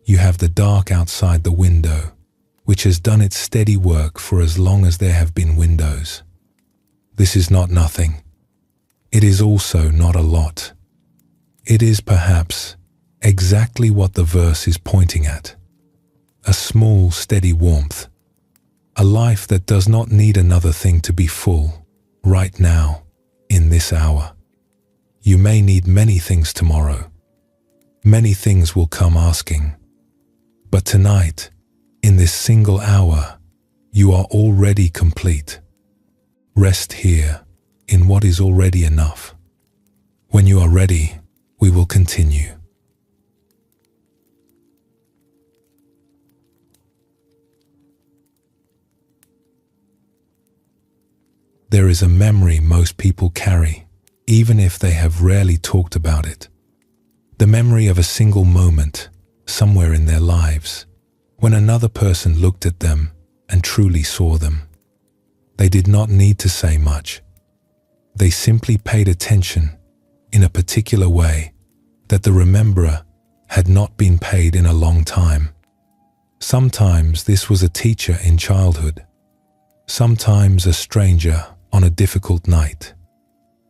You have the dark outside the window, which has done its steady work for as long as there have been windows. This is not nothing. It is also not a lot. It is perhaps exactly what the verse is pointing at. A small, steady warmth. A life that does not need another thing to be full, right now, in this hour. You may need many things tomorrow. Many things will come asking. But tonight, in this single hour, you are already complete. Rest here in what is already enough. When you are ready, we will continue. There is a memory most people carry, even if they have rarely talked about it. The memory of a single moment, somewhere in their lives, when another person looked at them and truly saw them. They did not need to say much. They simply paid attention in a particular way that the rememberer had not been paid in a long time. Sometimes this was a teacher in childhood. Sometimes a stranger on a difficult night.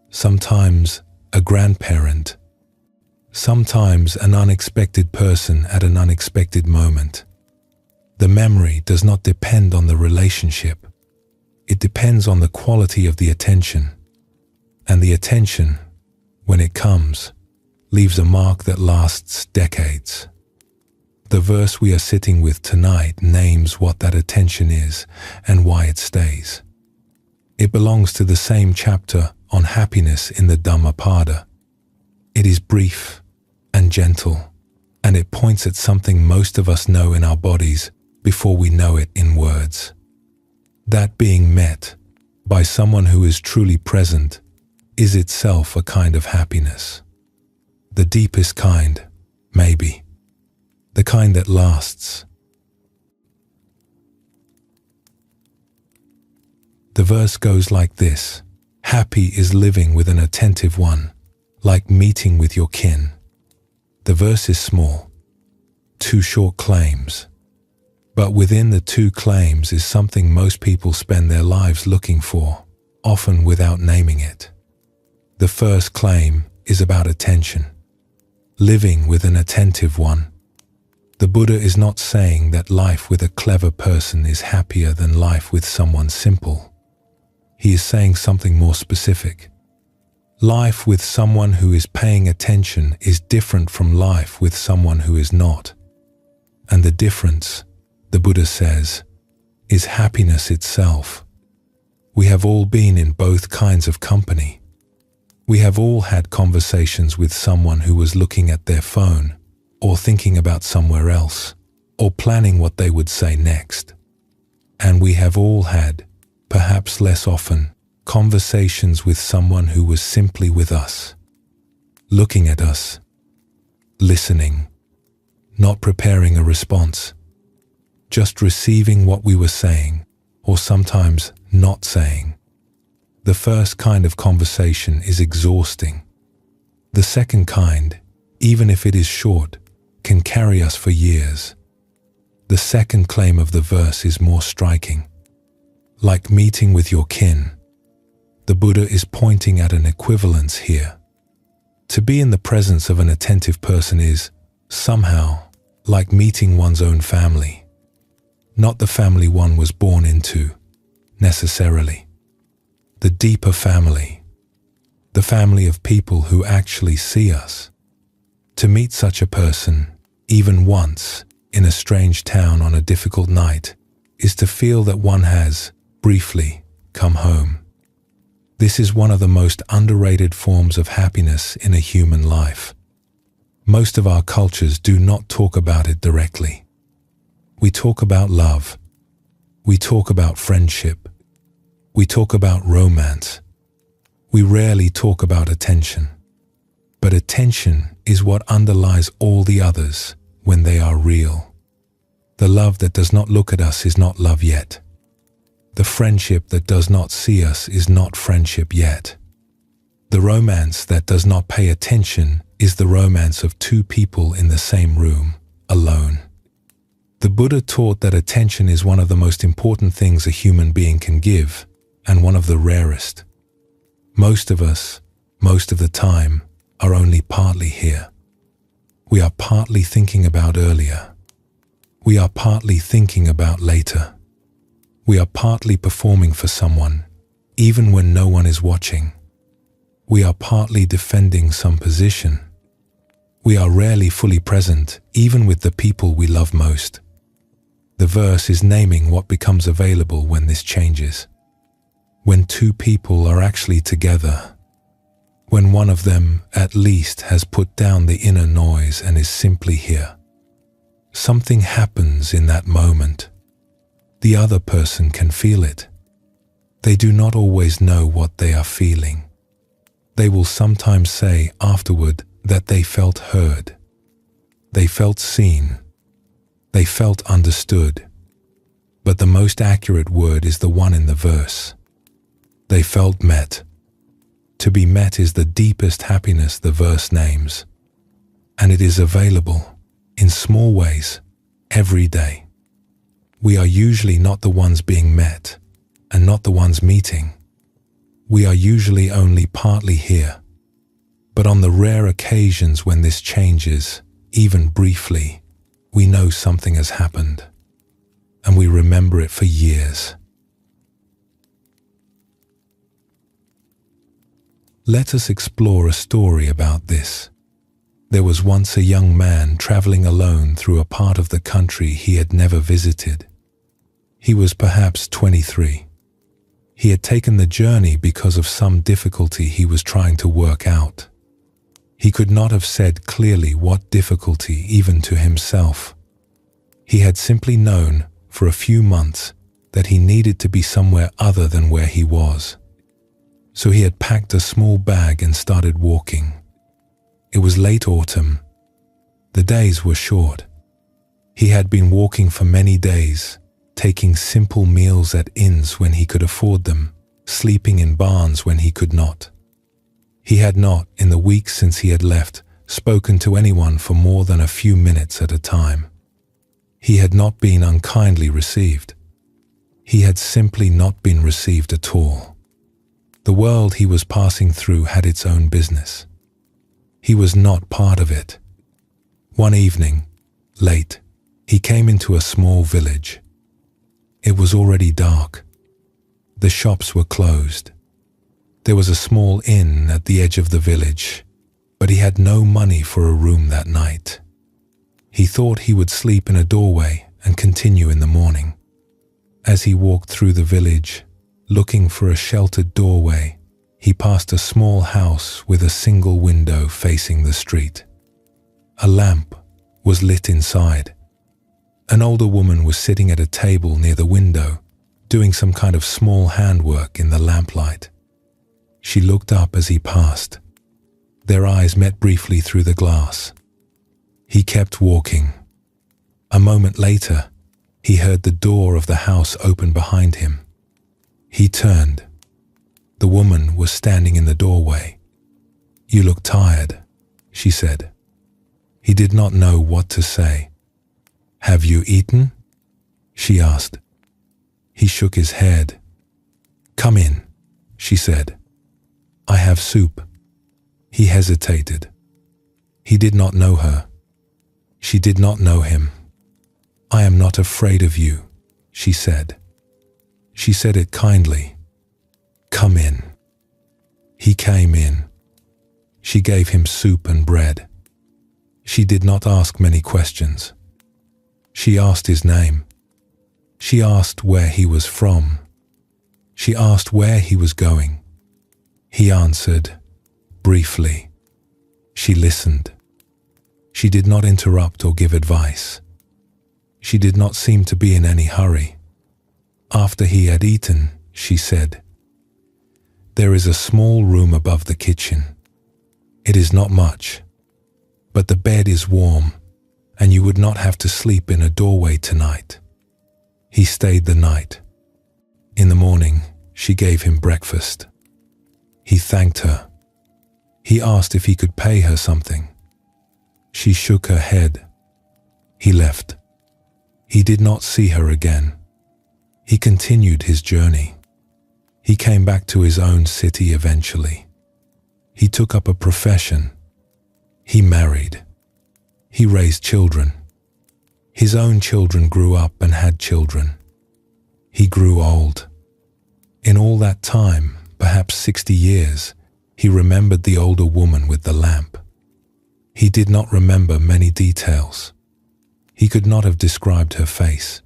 Sometimes a grandparent. Sometimes an unexpected person at an unexpected moment. The memory does not depend on the relationship. It depends on the quality of the attention. And the attention, when it comes, leaves a mark that lasts decades. The verse we are sitting with tonight names what that attention is and why it stays. It belongs to the same chapter on happiness in the Dhammapada. It is brief and gentle, and it points at something most of us know in our bodies before we know it in words. That being met by someone who is truly present is itself a kind of happiness. The deepest kind, maybe. The kind that lasts. The verse goes like this: happy is living with an attentive one, like meeting with your kin. The verse is small, 2 short claims. But within the 2 claims is something most people spend their lives looking for, often without naming it. The first claim is about attention, living with an attentive one. The Buddha is not saying that life with a clever person is happier than life with someone simple. He is saying something more specific. Life with someone who is paying attention is different from life with someone who is not. And the difference, the Buddha says, is happiness itself. We have all been in both kinds of company. We have all had conversations with someone who was looking at their phone, or thinking about somewhere else, or planning what they would say next. And we have all had, perhaps less often, conversations with someone who was simply with us, looking at us, listening, not preparing a response, just receiving what we were saying, or sometimes not saying. The first kind of conversation is exhausting. The second kind, even if it is short, can carry us for years. The second claim of the verse is more striking. Like meeting with your kin, the Buddha is pointing at an equivalence here. To be in the presence of an attentive person is, somehow, like meeting one's own family. Not the family one was born into, necessarily. The deeper family. The family of people who actually see us. To meet such a person, even once, in a strange town on a difficult night, is to feel that one has, briefly, come home. This is one of the most underrated forms of happiness in a human life. Most of our cultures do not talk about it directly. We talk about love. We talk about friendship. We talk about romance. We rarely talk about attention. But attention is what underlies all the others when they are real. The love that does not look at us is not love yet. The friendship that does not see us is not friendship yet. The romance that does not pay attention is the romance of two people in the same room, alone. The Buddha taught that attention is one of the most important things a human being can give, and one of the rarest. Most of us, most of the time, are only partly here. We are partly thinking about earlier. We are partly thinking about later. We are partly performing for someone, even when no one is watching. We are partly defending some position. We are rarely fully present, even with the people we love most. The verse is naming what becomes available when this changes. When two people are actually together. When one of them, at least, has put down the inner noise and is simply here. Something happens in that moment. The other person can feel it. They do not always know what they are feeling. They will sometimes say afterward that they felt heard. They felt seen. They felt understood. But the most accurate word is the one in the verse. They felt met. To be met is the deepest happiness the verse names. And it is available, in small ways, every day. We are usually not the ones being met, and not the ones meeting. We are usually only partly here. But on the rare occasions when this changes, even briefly, we know something has happened, and we remember it for years. Let us explore a story about this. There was once a young man traveling alone through a part of the country he had never visited. He was perhaps 23. He had taken the journey because of some difficulty he was trying to work out. He could not have said clearly what difficulty even to himself. He had simply known for a few months that he needed to be somewhere other than where he was. So he had packed a small bag and started walking. It was late autumn. The days were short. He had been walking for many days, taking simple meals at inns when he could afford them, sleeping in barns when he could not. He had not, in the weeks since he had left, spoken to anyone for more than a few minutes at a time. He had not been unkindly received. He had simply not been received at all. The world he was passing through had its own business. He was not part of it. One evening, late, he came into a small village. It was already dark. The shops were closed. There was a small inn at the edge of the village, but he had no money for a room that night. He thought he would sleep in a doorway and continue in the morning. As he walked through the village, Looking for a sheltered doorway, he passed a small house with a single window facing the street. A lamp was lit inside. An older woman was sitting at a table near the window, doing some kind of small handwork in the lamplight. She looked up as he passed. Their eyes met briefly through the glass. He kept walking. A moment later, he heard the door of the house open behind him. He turned. The woman was standing in the doorway. "You look tired," she said. He did not know what to say. "Have you eaten?" she asked. He shook his head. "Come in," she said. "I have soup." He hesitated. He did not know her. She did not know him. "I am not afraid of you," she said. She said it kindly. "Come in." He came in. She gave him soup and bread. She did not ask many questions. She asked his name. She asked where he was from. She asked where he was going. He answered, briefly. She listened. She did not interrupt or give advice. She did not seem to be in any hurry. After he had eaten, she said, "There is a small room above the kitchen. It is not much, but the bed is warm, and you would not have to sleep in a doorway tonight." He stayed the night. In the morning, she gave him breakfast. He thanked her. He asked if he could pay her something. She shook her head. He left. He did not see her again. He continued his journey. He came back to his own city eventually. He took up a profession. He married. He raised children. His own children grew up and had children. He grew old. In all that time, perhaps 60 years, he remembered the older woman with the lamp. He did not remember many details. He could not have described her face.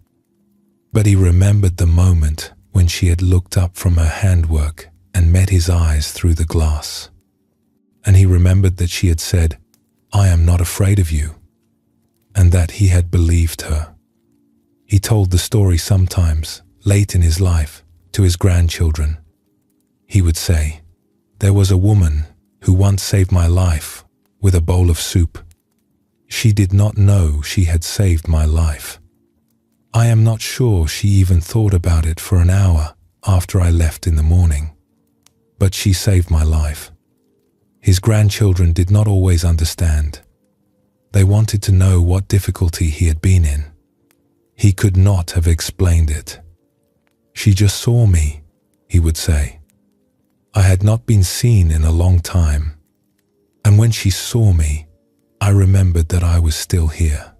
But he remembered the moment when she had looked up from her handwork and met his eyes through the glass. And he remembered that she had said, "I am not afraid of you," and that he had believed her. He told the story sometimes, late in his life, to his grandchildren. He would say, "There was a woman who once saved my life with a bowl of soup. She did not know she had saved my life. I am not sure she even thought about it for an hour after I left in the morning. But she saved my life." His grandchildren did not always understand. They wanted to know what difficulty he had been in. He could not have explained it. "She just saw me," he would say. "I had not been seen in a long time. And when she saw me, I remembered that I was still here."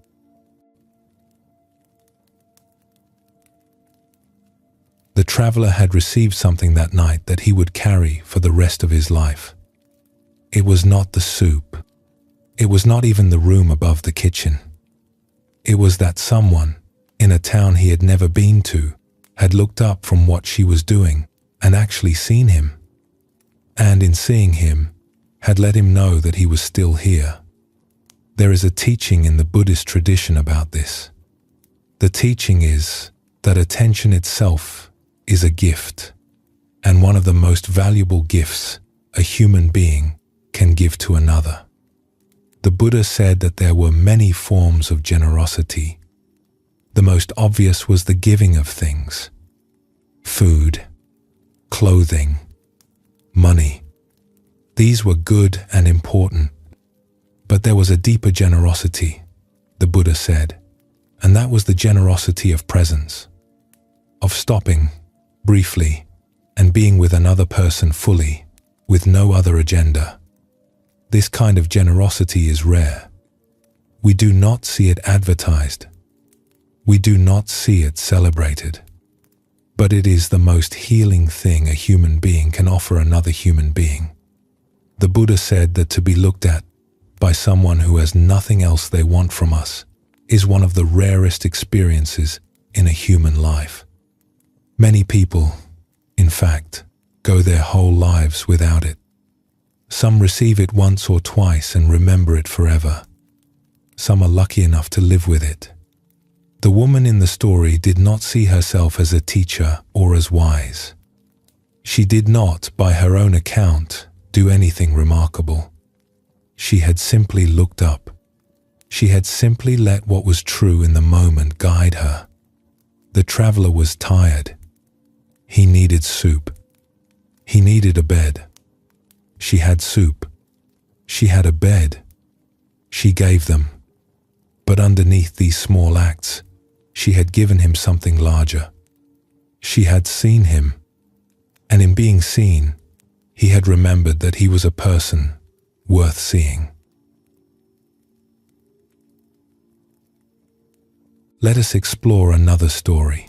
The traveler had received something that night that he would carry for the rest of his life. It was not the soup. It was not even the room above the kitchen. It was that someone, in a town he had never been to, had looked up from what she was doing and actually seen him. And in seeing him, had let him know that he was still here. There is a teaching in the Buddhist tradition about this. The teaching is that attention itself is a gift, and one of the most valuable gifts a human being can give to another. The Buddha said that there were many forms of generosity. The most obvious was the giving of things: food, clothing, money. These were good and important. But there was a deeper generosity, the Buddha said, and that was the generosity of presence, of stopping, briefly, and being with another person fully, with no other agenda. This kind of generosity is rare. We do not see it advertised. We do not see it celebrated. But it is the most healing thing a human being can offer another human being. The Buddha said that to be looked at by someone who has nothing else they want from us is one of the rarest experiences in a human life. Many people, in fact, go their whole lives without it. Some receive it once or twice and remember it forever. Some are lucky enough to live with it. The woman in the story did not see herself as a teacher or as wise. She did not, by her own account, do anything remarkable. She had simply looked up. She had simply let what was true in the moment guide her. The traveler was tired. He needed soup. He needed a bed. She had soup. She had a bed. She gave them. But underneath these small acts, she had given him something larger. She had seen him, and in being seen, he had remembered that he was a person worth seeing. Let us explore another story.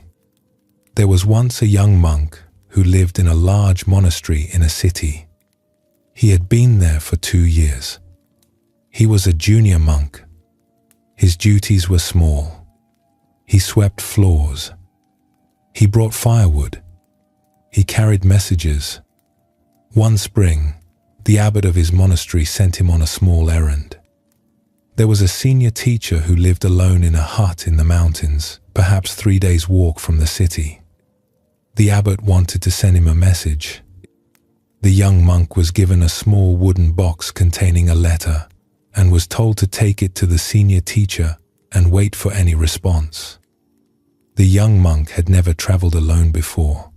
There was once a young monk who lived in a large monastery in a city. He had been there for 2 years. He was a junior monk. His duties were small. He swept floors. He brought firewood. He carried messages. One spring, the abbot of his monastery sent him on a small errand. There was a senior teacher who lived alone in a hut in the mountains, perhaps 3 days' walk from the city. The abbot wanted to send him a message. The young monk was given a small wooden box containing a letter and was told to take it to the senior teacher and wait for any response. The young monk had never traveled alone before.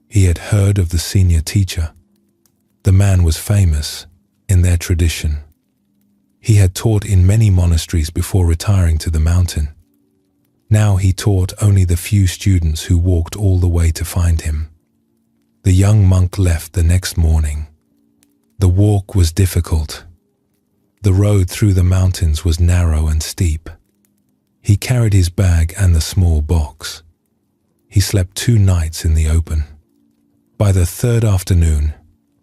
He had heard of the senior teacher. The man was famous in their tradition. He had taught in many monasteries before retiring to the mountain. Now he taught only the few students who walked all the way to find him. The young monk left the next morning. The walk was difficult. The road through the mountains was narrow and steep. He carried his bag and the small box. He slept 2 nights in the open. By the 3rd afternoon,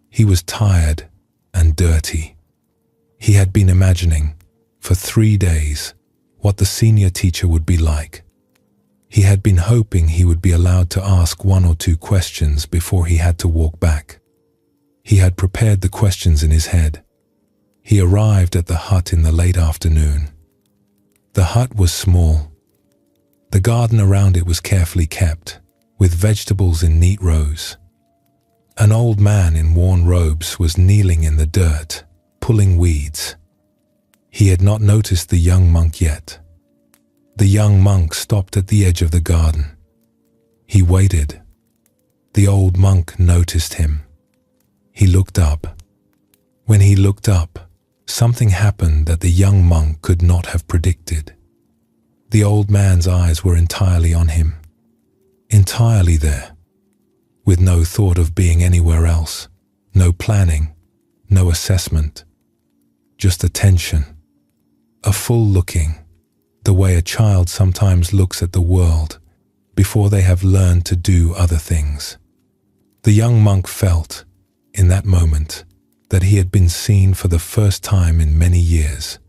he was tired and dirty. He had been imagining, for 3 days, what the senior teacher would be like. He had been hoping he would be allowed to ask 1 or 2 questions before he had to walk back. He had prepared the questions in his head. He arrived at the hut in the late afternoon. The hut was small. The garden around it was carefully kept, with vegetables in neat rows. An old man in worn robes was kneeling in the dirt, pulling weeds. He had not noticed the young monk yet. The young monk stopped at the edge of the garden. He waited. The old monk noticed him. He looked up. When he looked up, something happened that the young monk could not have predicted. The old man's eyes were entirely on him, entirely there, with no thought of being anywhere else, no planning, no assessment, just attention, a full looking, the way a child sometimes looks at the world before they have learned to do other things. The young monk felt, in that moment, that he had been seen for the first time in many years.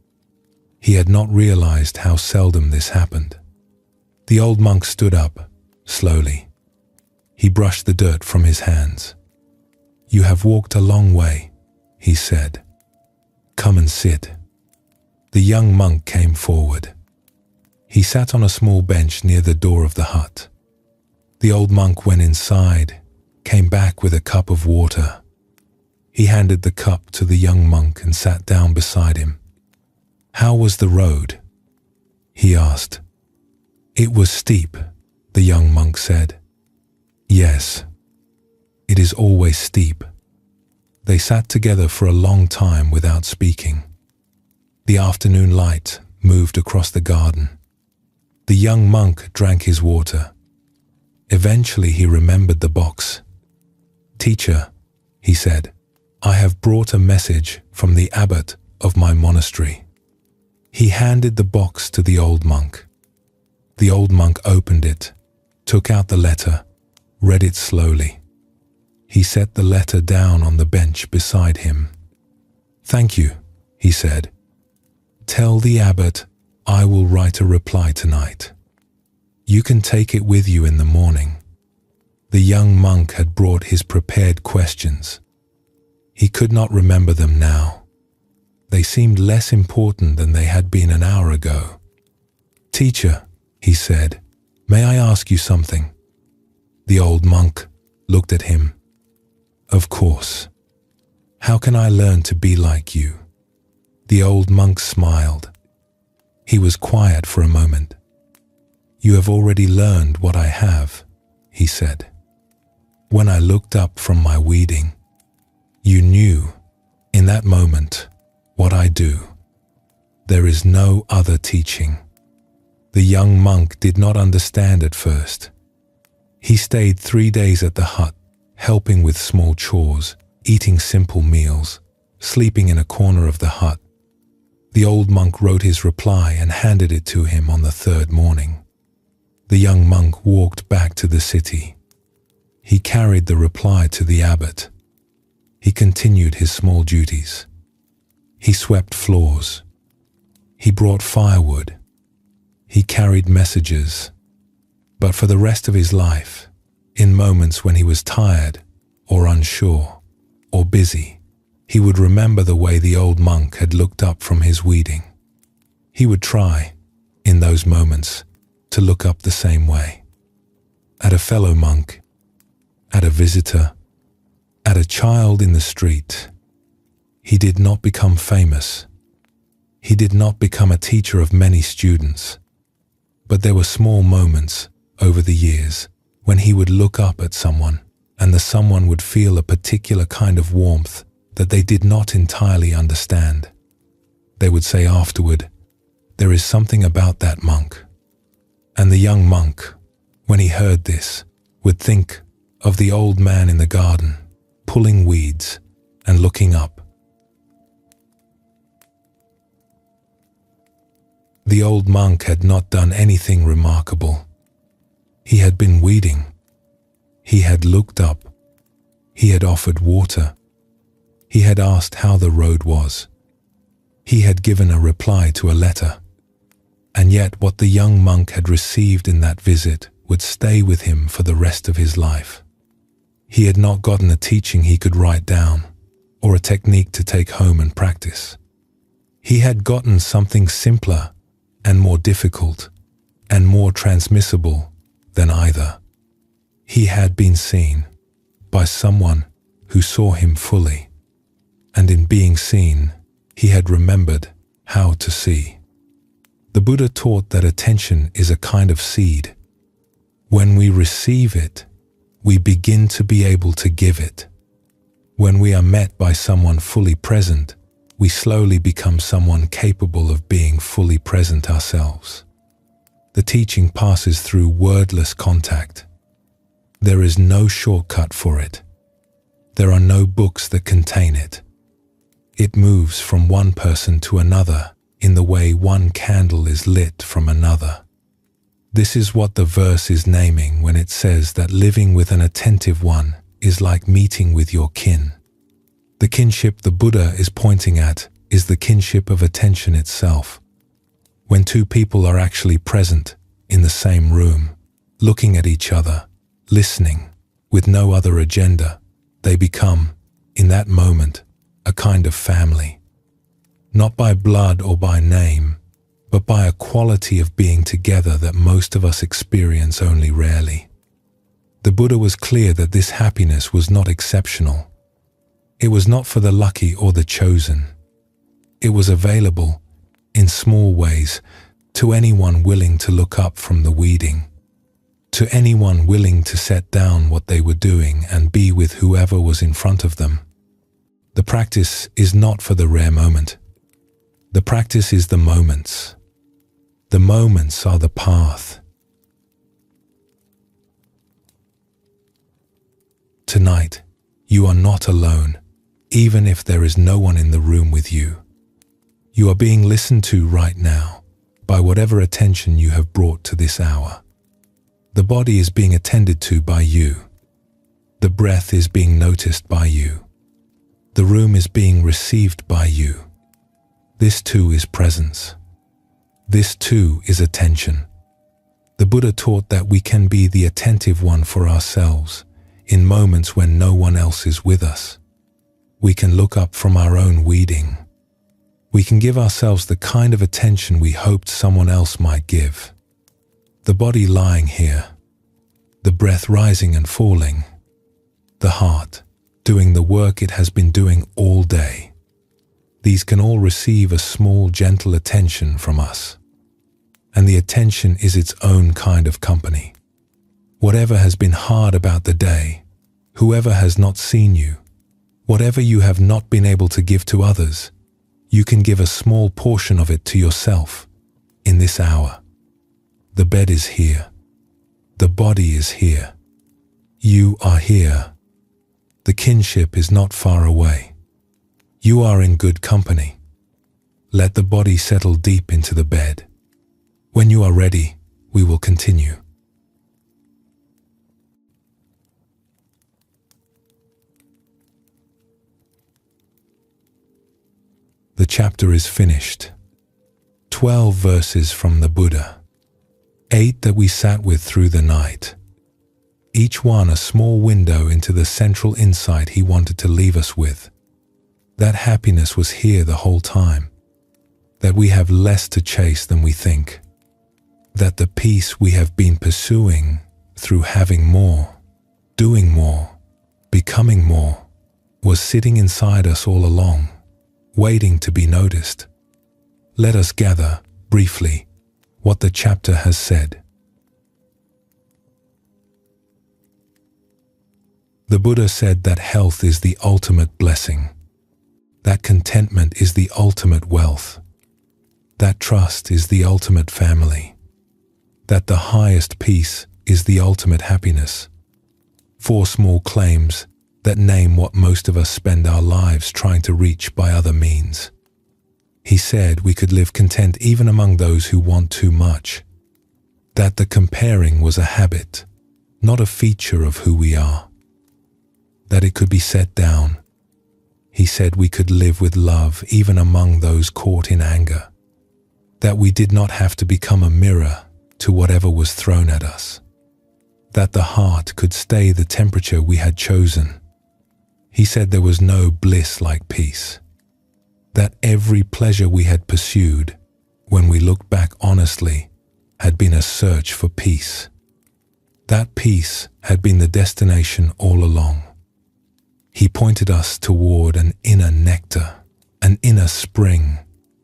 He had not realized how seldom this happened. The old monk stood up, slowly. He brushed the dirt from his hands. "You have walked a long way," he said. "Come and sit." The young monk came forward. He sat on a small bench near the door of the hut. The old monk went inside, came back with a cup of water. He handed the cup to the young monk and sat down beside him. "How was the road?" he asked. "It was steep," the young monk said. "Yes, it is always steep." They sat together for a long time without speaking. The afternoon light moved across the garden. The young monk drank his water. Eventually he remembered the box. "Teacher," he said, "I have brought a message from the abbot of my monastery." He handed the box to the old monk. The old monk opened it, took out the letter, read it slowly. He set the letter down on the bench beside him. "Thank you," he said. "Tell the abbot I will write a reply tonight. You can take it with you in the morning." The young monk had brought his prepared questions. He could not remember them now. They seemed less important than they had been an hour ago. "Teacher," he said, "may I ask you something?" The old monk looked at him. "Of course. How can I learn to be like you?" The old monk smiled. He was quiet for a moment. "You have already learned what I have," he said. "When I looked up from my weeding, you knew, in that moment, what I do. There is no other teaching." The young monk did not understand at first. He stayed 3 days at the hut, helping with small chores, eating simple meals, sleeping in a corner of the hut. The old monk wrote his reply and handed it to him on the 3rd morning. The young monk walked back to the city. He carried the reply to the abbot. He continued his small duties. He swept floors. He brought firewood. He carried messages. But for the rest of his life, in moments when he was tired or unsure or busy, he would remember the way the old monk had looked up from his weeding. He would try, in those moments, to look up the same way. At a fellow monk, at a visitor, at a child in the street. He did not become famous. He did not become a teacher of many students. But there were small moments over the years when he would look up at someone and the someone would feel a particular kind of warmth that they did not entirely understand. They would say afterward, "There is something about that monk." And the young monk, when he heard this, would think of the old man in the garden, pulling weeds and looking up. The old monk had not done anything remarkable. He had been weeding. He had looked up. He had offered water. He had asked how the road was. He had given a reply to a letter. And yet what the young monk had received in that visit would stay with him for the rest of his life. He had not gotten a teaching he could write down, or a technique to take home and practice. He had gotten something simpler and more difficult and more transmissible than either. He had been seen by someone who saw him fully, and in being seen, he had remembered how to see. The Buddha taught that attention is a kind of seed. When we receive it, we begin to be able to give it. When we are met by someone fully present, we slowly become someone capable of being fully present ourselves. The teaching passes through wordless contact. There is no shortcut for it. There are no books that contain it. It moves from one person to another in the way one candle is lit from another. This is what the verse is naming when it says that living with an attentive one is like meeting with your kin. The kinship the Buddha is pointing at is the kinship of attention itself. When two people are actually present in the same room, looking at each other, listening, with no other agenda, they become, in that moment, a kind of family. Not by blood or by name, but by a quality of being together that most of us experience only rarely. The Buddha was clear that this happiness was not exceptional. It was not for the lucky or the chosen. It was available, in small ways, to anyone willing to look up from the weeding, to anyone willing to set down what they were doing and be with whoever was in front of them. The practice is not for the rare moment. The practice is the moments. The moments are the path. Tonight, you are not alone, even if there is no one in the room with you. You are being listened to right now by whatever attention you have brought to this hour. The body is being attended to by you. The breath is being noticed by you. The room is being received by you. This too is presence. This too is attention. The Buddha taught that we can be the attentive one for ourselves in moments when no one else is with us. We can look up from our own weeding. We can give ourselves the kind of attention we hoped someone else might give. The body lying here, the breath rising and falling, the heart doing the work it has been doing all day. These can all receive a small, gentle attention from us. And the attention is its own kind of company. Whatever has been hard about the day, whoever has not seen you, whatever you have not been able to give to others, you can give a small portion of it to yourself in this hour. The bed is here. The body is here. You are here. The kinship is not far away. You are in good company. Let the body settle deep into the bed. When you are ready, we will continue. The chapter is finished. 12 verses from the Buddha. 8 that we sat with through the night. Each one a small window into the central insight he wanted to leave us with. That happiness was here the whole time. That we have less to chase than we think. That the peace we have been pursuing through having more, doing more, becoming more, was sitting inside us all along, waiting to be noticed. Let us gather, briefly, what the chapter has said. The Buddha said that health is the ultimate blessing, that contentment is the ultimate wealth, that trust is the ultimate family, that the highest peace is the ultimate happiness. 4 small claims that name what most of us spend our lives trying to reach by other means. He said we could live content even among those who want too much, that the comparing was a habit, not a feature of who we are, that it could be set down. He said we could live with love even among those caught in anger, that we did not have to become a mirror to whatever was thrown at us, that the heart could stay the temperature we had chosen. He said there was no bliss like peace, that every pleasure we had pursued, when we looked back honestly, had been a search for peace. That peace had been the destination all along. He pointed us toward an inner nectar, an inner spring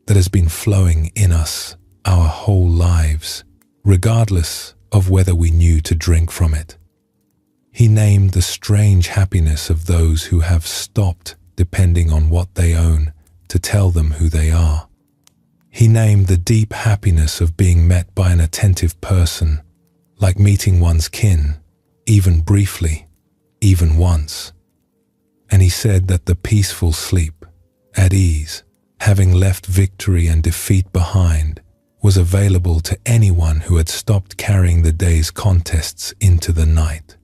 that has been flowing in us our whole lives, regardless of whether we knew to drink from it. He named the strange happiness of those who have stopped depending on what they own to tell them who they are. He named the deep happiness of being met by an attentive person, like meeting one's kin, even briefly, even once. And he said that the peaceful sleep, at ease, having left victory and defeat behind, was available to anyone who had stopped carrying the day's contests into the night.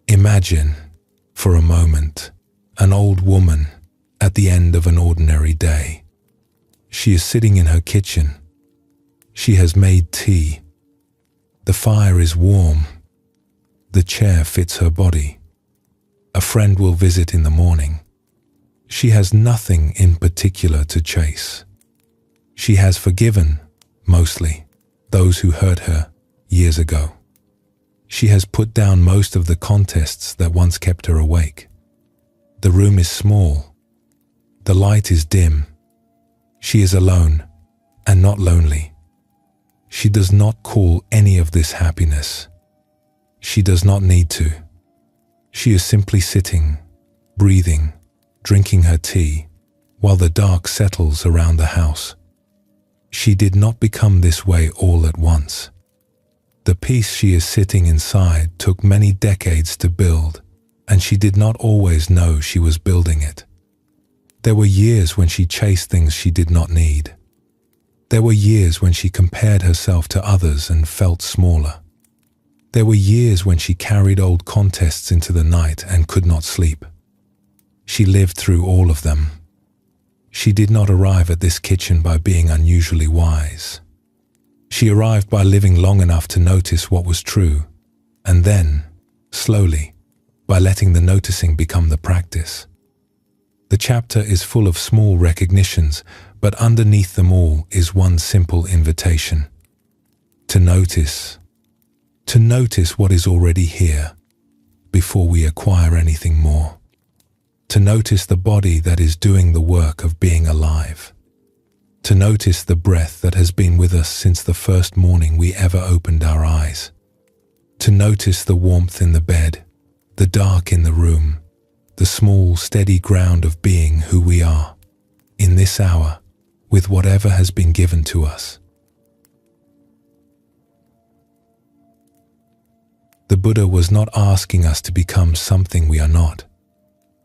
Imagine, for a moment, an old woman at the end of an ordinary day. She is sitting in her kitchen. She has made tea. The fire is warm. The chair fits her body. A friend will visit in the morning. She has nothing in particular to chase. She has forgiven, mostly, those who hurt her years ago. She has put down most of the contests that once kept her awake. The room is small. The light is dim. She is alone and not lonely. She does not call any of this happiness. She does not need to. She is simply sitting, breathing, drinking her tea, while the dark settles around the house. She did not become this way all at once. The peace she is sitting inside took many decades to build, and she did not always know she was building it. There were years when she chased things she did not need. There were years when she compared herself to others and felt smaller. There were years when she carried old contests into the night and could not sleep. She lived through all of them. She She did not arrive at this kitchen by being unusually wise. She arrived by living long enough to notice what was true, and then, slowly, by letting the noticing become the practice. The chapter is full of small recognitions, but underneath them all is one simple invitation. To notice what is already here, before we acquire anything more. To notice the body that is doing the work of being alive. To notice the breath that has been with us since the first morning we ever opened our eyes. To notice the warmth in the bed, the dark in the room, the small, steady ground of being who we are, in this hour, with whatever has been given to us. The Buddha was not asking us to become something we are not.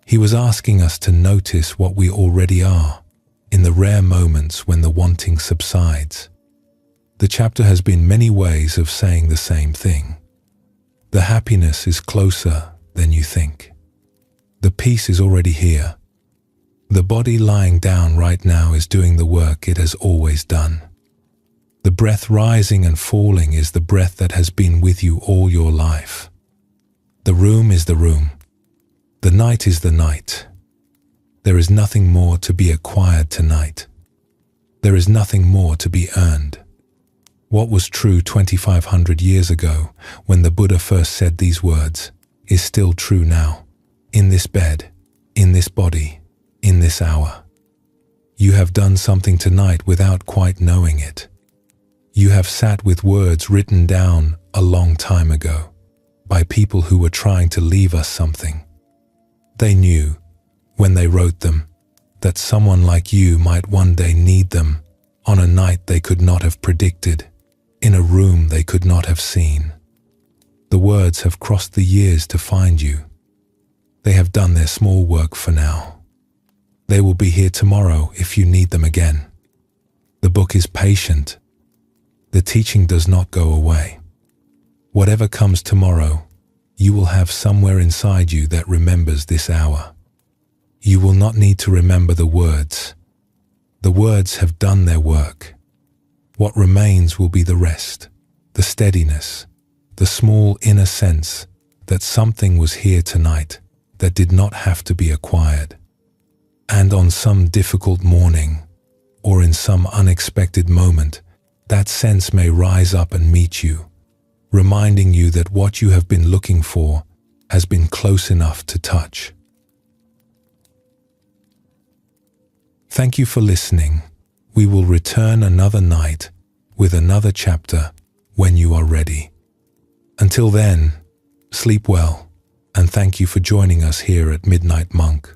He was asking us to notice what we already are, in the rare moments when the wanting subsides. The chapter has been many ways of saying the same thing. The happiness is closer than you think. The peace is already here. The body lying down right now is doing the work it has always done. The breath rising and falling is the breath that has been with you all your life. The room is the room. The night is the night. There is nothing more to be acquired tonight. There is nothing more to be earned. What was true 2,500 years ago, when the Buddha first said these words, is still true now, in this bed, in this body, in this hour. You have done something tonight without quite knowing it. You have sat with words written down a long time ago, by people who were trying to leave us something. They knew, when they wrote them, that someone like you might one day need them, on a night they could not have predicted, in a room they could not have seen. The words have crossed the years to find you. They have done their small work for now. They will be here tomorrow if you need them again. The book is patient. The teaching does not go away. Whatever comes tomorrow, you will have somewhere inside you that remembers this hour. You will not need to remember the words. The words have done their work. What remains will be the rest, the steadiness, the small inner sense that something was here tonight that did not have to be acquired. And on some difficult morning, or in some unexpected moment, that sense may rise up and meet you, reminding you that what you have been looking for has been close enough to touch. Thank you for listening. We will return another night with another chapter when you are ready. Until then, sleep well, and thank you for joining us here at Midnight Monk.